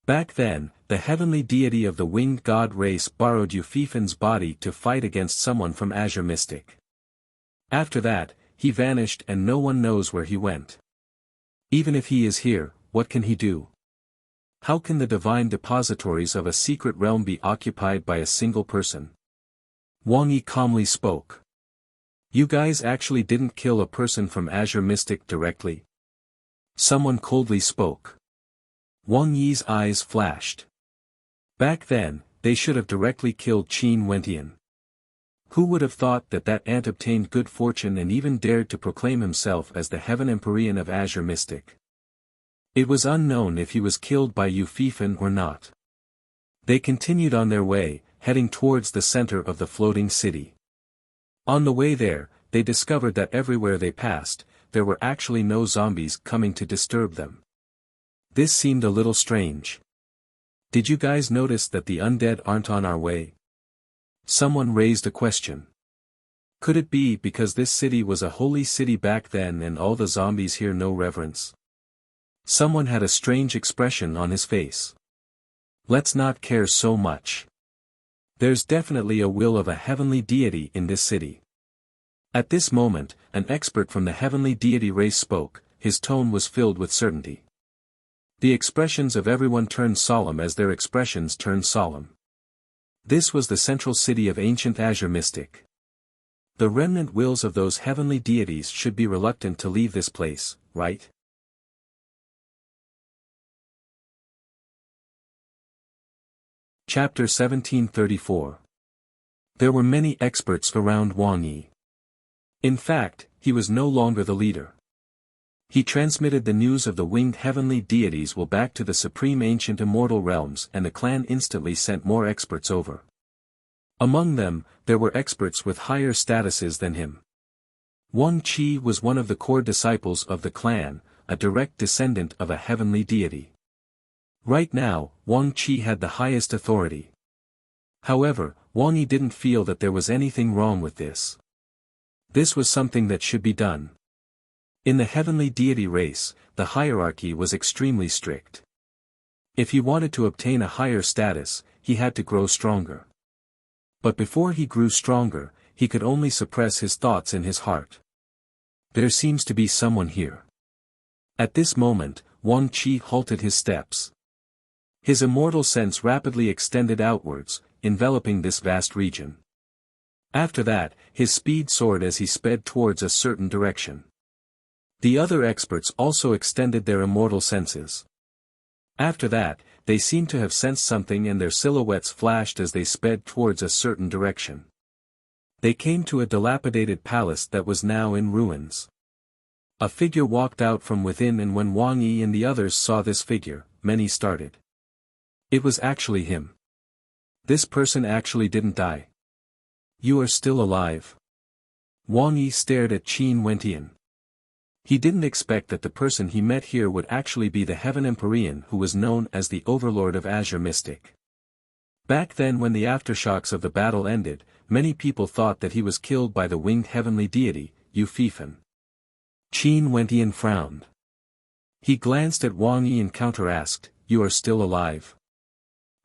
Back then, the heavenly deity of the winged god race borrowed Yu Fifan's body to fight against someone from Azure Mystic. After that, he vanished and no one knows where he went. Even if he is here, what can he do? How can the divine depositories of a secret realm be occupied by a single person? Wang Yi calmly spoke. You guys actually didn't kill a person from Azure Mystic directly? Someone coldly spoke. Wang Yi's eyes flashed. Back then, they should have directly killed Qin Wentian. Who would have thought that that ant obtained good fortune and even dared to proclaim himself as the Heaven Empyrean of Azure Mystic? It was unknown if he was killed by Yu Fifan or not. They continued on their way, heading towards the center of the floating city. On the way there, they discovered that everywhere they passed, there were actually no zombies coming to disturb them. This seemed a little strange. Did you guys notice that the undead aren't on our way? Someone raised a question. Could it be because this city was a holy city back then and all the zombies here no reverence? Someone had a strange expression on his face. Let's not care so much. There's definitely a will of a heavenly deity in this city. At this moment, an expert from the heavenly deity race spoke, his tone was filled with certainty. The expressions of everyone turned solemn as their expressions turned solemn. This was the central city of ancient Azure Mystic. The remnant wills of those heavenly deities should be reluctant to leave this place, right? Chapter 1734. There were many experts around Wang Yi. In fact, he was no longer the leader. He transmitted the news of the winged heavenly deities will back to the supreme ancient immortal realms, and the clan instantly sent more experts over. Among them, there were experts with higher statuses than him. Wang Qi was one of the core disciples of the clan, a direct descendant of a heavenly deity. Right now, Wang Qi had the highest authority. However, Wang Yi didn't feel that there was anything wrong with this. This was something that should be done. In the heavenly deity race, the hierarchy was extremely strict. If he wanted to obtain a higher status, he had to grow stronger. But before he grew stronger, he could only suppress his thoughts in his heart. There seems to be someone here. At this moment, Wang Qi halted his steps. His immortal sense rapidly extended outwards, enveloping this vast region. After that, his speed soared as he sped towards a certain direction. The other experts also extended their immortal senses. After that, they seemed to have sensed something, and their silhouettes flashed as they sped towards a certain direction. They came to a dilapidated palace that was now in ruins. A figure walked out from within, and when Wang Yi and the others saw this figure, many started. It was actually him. This person actually didn't die. You are still alive. Wang Yi stared at Qin Wentian. He didn't expect that the person he met here would actually be the Heaven Empyrean who was known as the Overlord of Azure Mystic. Back then, when the aftershocks of the battle ended, many people thought that he was killed by the winged heavenly deity, Yu Fifan. Qin Wentian frowned. He glanced at Wang Yi and counter-asked, "You are still alive?"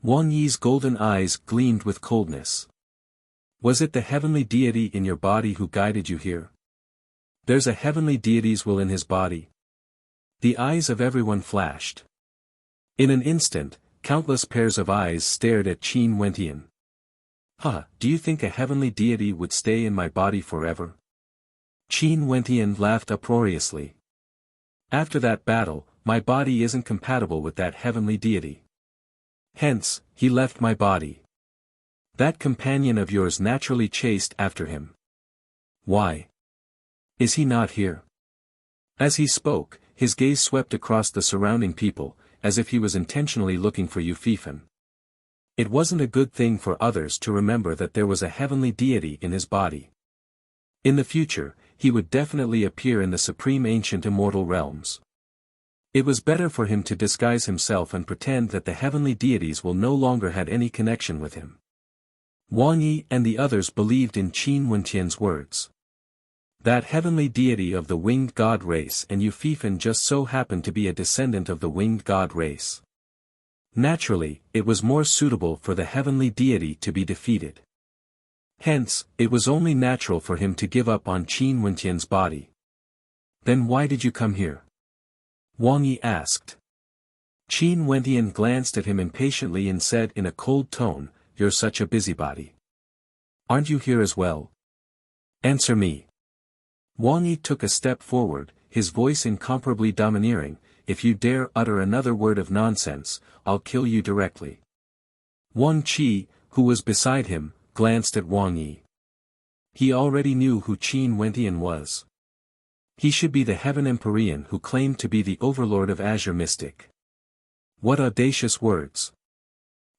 Wang Yi's golden eyes gleamed with coldness. "Was it the heavenly deity in your body who guided you here?" "There's a heavenly deity's will in his body." The eyes of everyone flashed. In an instant, countless pairs of eyes stared at Qin Wentian. Do you think a heavenly deity would stay in my body forever?" Qin Wentian laughed uproariously. "After that battle, my body isn't compatible with that heavenly deity. Hence, he left my body. That companion of yours naturally chased after him. Why? Is he not here?" As he spoke, his gaze swept across the surrounding people, as if he was intentionally looking for Yu Fifan. It wasn't a good thing for others to remember that there was a heavenly deity in his body. In the future, he would definitely appear in the supreme ancient immortal realms. It was better for him to disguise himself and pretend that the heavenly deities will no longer had any connection with him. Wang Yi and the others believed in Qin Wentian's words. That heavenly deity of the winged god race, and Yu Fifan just so happened to be a descendant of the winged god race. Naturally, it was more suitable for the heavenly deity to be defeated. Hence, it was only natural for him to give up on Qin Wentian's body. "Then why did you come here?" Wang Yi asked. Qin Wentian glanced at him impatiently and said in a cold tone, "You're such a busybody. Aren't you here as well? Answer me." Wang Yi took a step forward, his voice incomparably domineering, "If you dare utter another word of nonsense, I'll kill you directly." Wang Qi, who was beside him, glanced at Wang Yi. He already knew who Qin Wentian was. He should be the Heaven Empyrean who claimed to be the Overlord of Azure Mystic. What audacious words!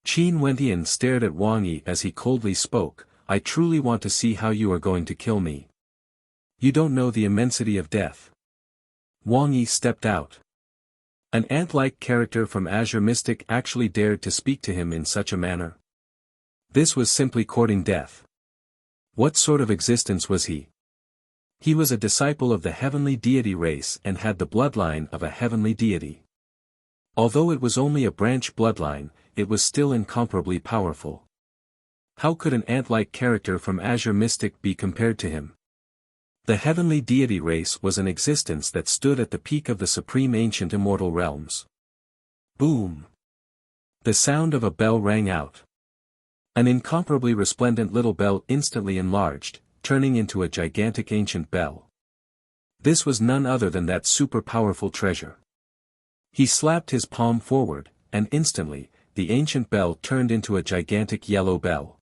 Qin Wentian stared at Wang Yi as he coldly spoke, "I truly want to see how you are going to kill me. You don't know the immensity of death." Wang Yi stepped out. An ant-like character from Azure Mystic actually dared to speak to him in such a manner. This was simply courting death. What sort of existence was he? He was a disciple of the heavenly deity race and had the bloodline of a heavenly deity. Although it was only a branch bloodline, it was still incomparably powerful. How could an ant-like character from Azure Mystic be compared to him? The heavenly deity race was an existence that stood at the peak of the supreme ancient immortal realms. Boom! The sound of a bell rang out. An incomparably resplendent little bell instantly enlarged, turning into a gigantic ancient bell. This was none other than that super-powerful treasure. He slapped his palm forward, and instantly, the ancient bell turned into a gigantic yellow bell.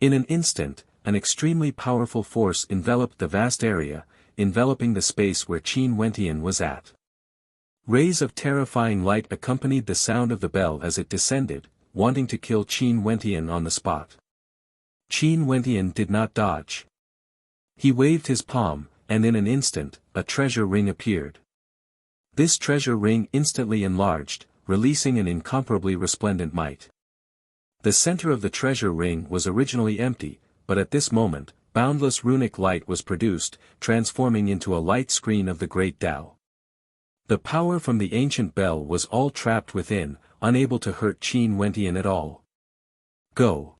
In an instant, an extremely powerful force enveloped the vast area, enveloping the space where Qin Wentian was at. Rays of terrifying light accompanied the sound of the bell as it descended, wanting to kill Qin Wentian on the spot. Qin Wentian did not dodge. He waved his palm, and in an instant, a treasure ring appeared. This treasure ring instantly enlarged, releasing an incomparably resplendent might. The center of the treasure ring was originally empty, but at this moment, boundless runic light was produced, transforming into a light screen of the great Tao. The power from the ancient bell was all trapped within, unable to hurt Qin Wentian at all. Go!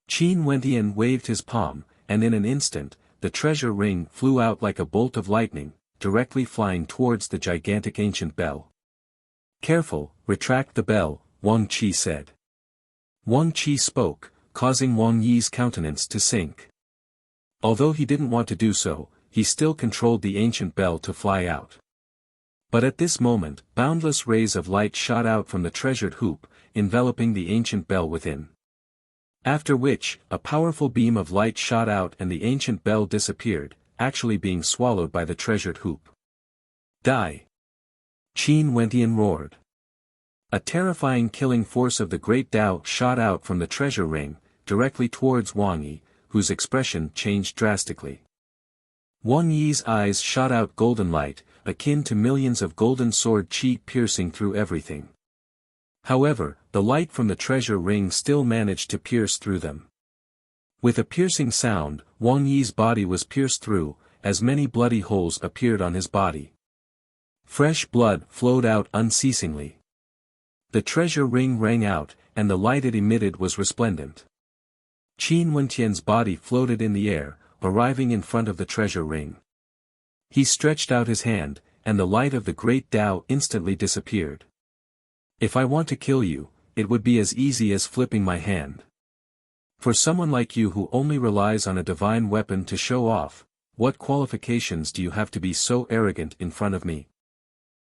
Qin Wentian waved his palm, and in an instant, the treasure ring flew out like a bolt of lightning, directly flying towards the gigantic ancient bell. Careful, retract the bell, Wang Qi said. Wang Qi spoke, causing Wang Yi's countenance to sink. Although he didn't want to do so, he still controlled the ancient bell to fly out. But at this moment, boundless rays of light shot out from the treasured hoop, enveloping the ancient bell within. After which, a powerful beam of light shot out and the ancient bell disappeared, actually being swallowed by the treasured hoop. Die! Qin Wentian roared. A terrifying killing force of the great Tao shot out from the treasure ring, directly towards Wang Yi, whose expression changed drastically. Wang Yi's eyes shot out golden light, akin to millions of golden sword chi piercing through everything. However, the light from the treasure ring still managed to pierce through them. With a piercing sound, Wang Yi's body was pierced through, as many bloody holes appeared on his body. Fresh blood flowed out unceasingly. The treasure ring rang out, and the light it emitted was resplendent. Qin Wentian's body floated in the air, arriving in front of the treasure ring. He stretched out his hand, and the light of the great Tao instantly disappeared. If I want to kill you, it would be as easy as flipping my hand. For someone like you who only relies on a divine weapon to show off, what qualifications do you have to be so arrogant in front of me?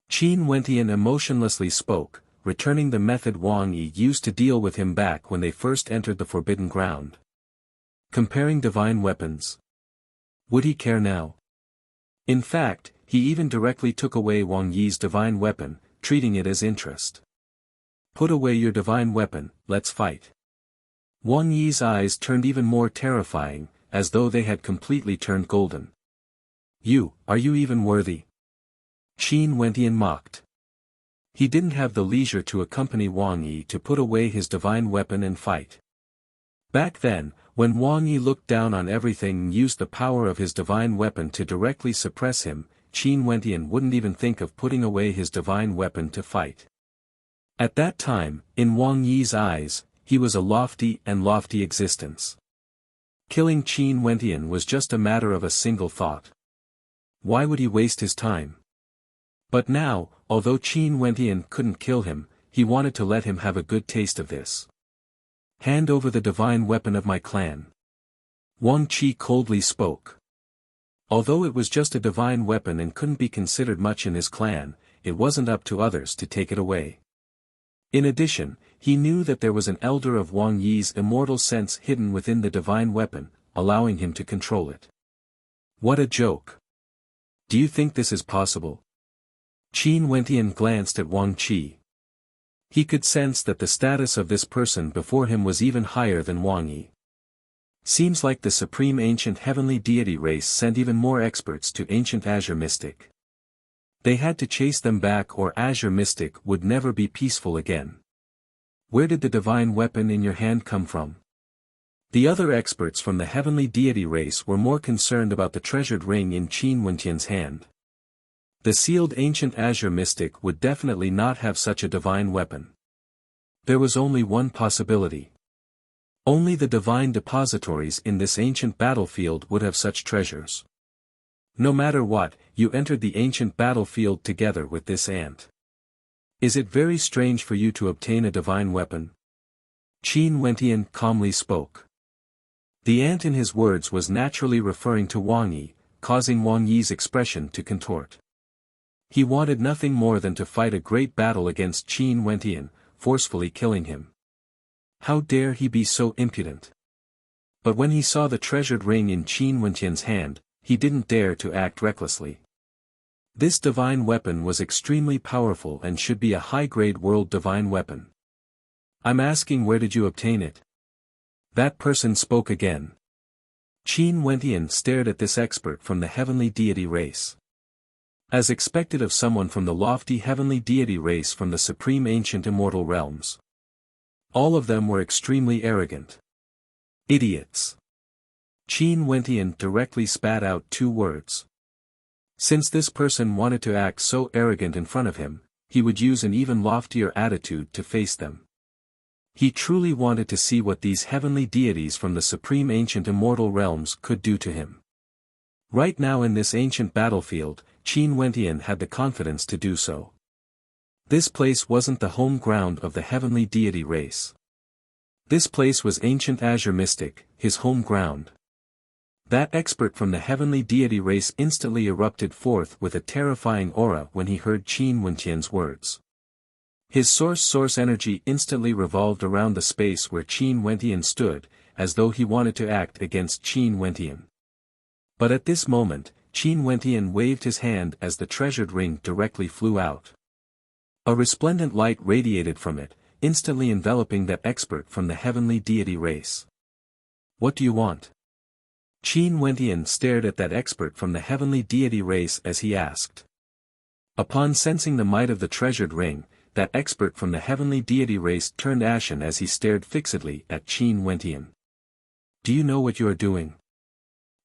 Qin Wentian emotionlessly spoke, returning the method Wang Yi used to deal with him back when they first entered the Forbidden Ground. Comparing divine weapons. Would he care now? In fact, he even directly took away Wang Yi's divine weapon, treating it as interest. Put away your divine weapon, let's fight. Wang Yi's eyes turned even more terrifying, as though they had completely turned golden. Are you even worthy? Qin Wentian mocked. He didn't have the leisure to accompany Wang Yi to put away his divine weapon and fight. Back then, when Wang Yi looked down on everything and used the power of his divine weapon to directly suppress him, Qin Wentian wouldn't even think of putting away his divine weapon to fight. At that time, in Wang Yi's eyes, he was a lofty existence. Killing Qin Wentian was just a matter of a single thought. Why would he waste his time? But now, although Qin Wentian couldn't kill him, he wanted to let him have a good taste of this. Hand over the divine weapon of my clan. Wang Qi coldly spoke. Although it was just a divine weapon and couldn't be considered much in his clan, it wasn't up to others to take it away. In addition, he knew that there was an elder of Wang Yi's immortal sense hidden within the divine weapon, allowing him to control it. What a joke! Do you think this is possible? Qin Wentian glanced at Wang Qi. He could sense that the status of this person before him was even higher than Wang Yi. Seems like the supreme ancient heavenly deity race sent even more experts to ancient Azure Mystic. They had to chase them back or Azure Mystic would never be peaceful again. Where did the divine weapon in your hand come from? The other experts from the heavenly deity race were more concerned about the treasured ring in Qin Wentian's hand. The sealed ancient Azure Mystic would definitely not have such a divine weapon. There was only one possibility. Only the divine depositories in this ancient battlefield would have such treasures. No matter what, you entered the ancient battlefield together with this ant. Is it very strange for you to obtain a divine weapon? Qin Wentian calmly spoke. The ant in his words was naturally referring to Wang Yi, causing Wang Yi's expression to contort. He wanted nothing more than to fight a great battle against Qin Wentian, forcefully killing him. How dare he be so impudent? But when he saw the treasured ring in Qin Wentian's hand, he didn't dare to act recklessly. This divine weapon was extremely powerful and should be a high-grade world divine weapon. I'm asking, where did you obtain it? That person spoke again. Qin Wentian stared at this expert from the heavenly deity race. As expected of someone from the lofty heavenly deity race from the supreme ancient immortal realms. All of them were extremely arrogant. Idiots. Qin Wentian directly spat out 2 words. Since this person wanted to act so arrogant in front of him, he would use an even loftier attitude to face them. He truly wanted to see what these heavenly deities from the supreme ancient immortal realms could do to him. Right now in this ancient battlefield, Qin Wentian had the confidence to do so. This place wasn't the home ground of the heavenly deity race. This place was ancient Azure Mystic, his home ground. That expert from the heavenly deity race instantly erupted forth with a terrifying aura when he heard Qin Wentian's words. His source energy instantly revolved around the space where Qin Wentian stood, as though he wanted to act against Qin Wentian. But at this moment, Qin Wentian waved his hand as the treasured ring directly flew out. A resplendent light radiated from it, instantly enveloping that expert from the heavenly deity race. What do you want? Qin Wentian stared at that expert from the heavenly deity race as he asked. Upon sensing the might of the treasured ring, that expert from the heavenly deity race turned ashen as he stared fixedly at Qin Wentian. Do you know what you are doing?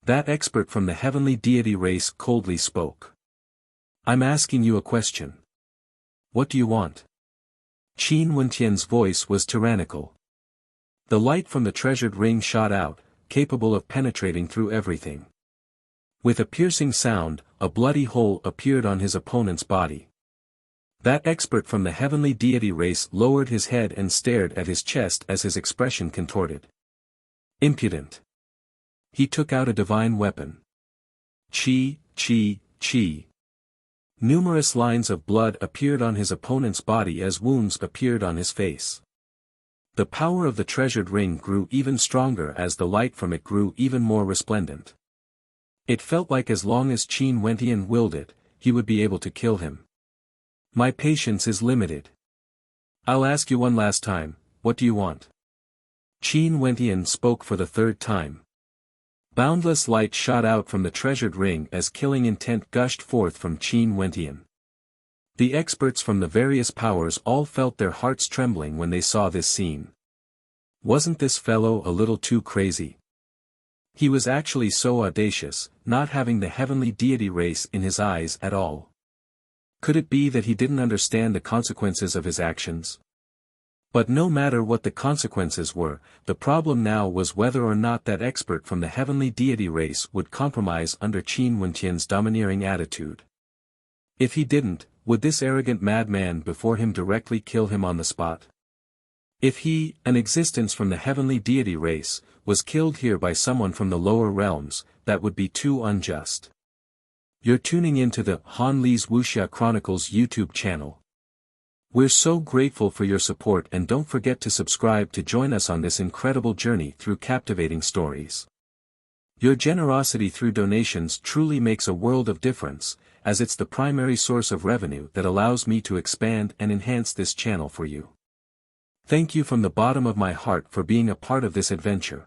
That expert from the heavenly deity race coldly spoke. I'm asking you a question. What do you want? Qin Wentian's voice was tyrannical. The light from the treasured ring shot out, capable of penetrating through everything. With a piercing sound, a bloody hole appeared on his opponent's body. That expert from the heavenly deity race lowered his head and stared at his chest as his expression contorted. Impudent. He took out a divine weapon. Chi, chi, chi. Numerous lines of blood appeared on his opponent's body as wounds appeared on his face. The power of the treasured ring grew even stronger as the light from it grew even more resplendent. It felt like as long as Qin Wentian willed it, he would be able to kill him. My patience is limited. I'll ask you one last time, what do you want? Qin Wentian spoke for the 3rd time. Boundless light shot out from the treasured ring as killing intent gushed forth from Qin Wentian. The experts from the various powers all felt their hearts trembling when they saw this scene. Wasn't this fellow a little too crazy? He was actually so audacious, not having the heavenly deity race in his eyes at all. Could it be that he didn't understand the consequences of his actions? But no matter what the consequences were, the problem now was whether or not that expert from the heavenly deity race would compromise under Qin Wentian's domineering attitude. If he didn't, would this arrogant madman before him directly kill him on the spot? If he, an existence from the heavenly deity race, was killed here by someone from the lower realms, that would be too unjust. You're tuning into the Han Li's Wuxia Chronicles YouTube channel. We're so grateful for your support, and don't forget to subscribe to join us on this incredible journey through captivating stories. Your generosity through donations truly makes a world of difference, as it's the primary source of revenue that allows me to expand and enhance this channel for you. Thank you from the bottom of my heart for being a part of this adventure.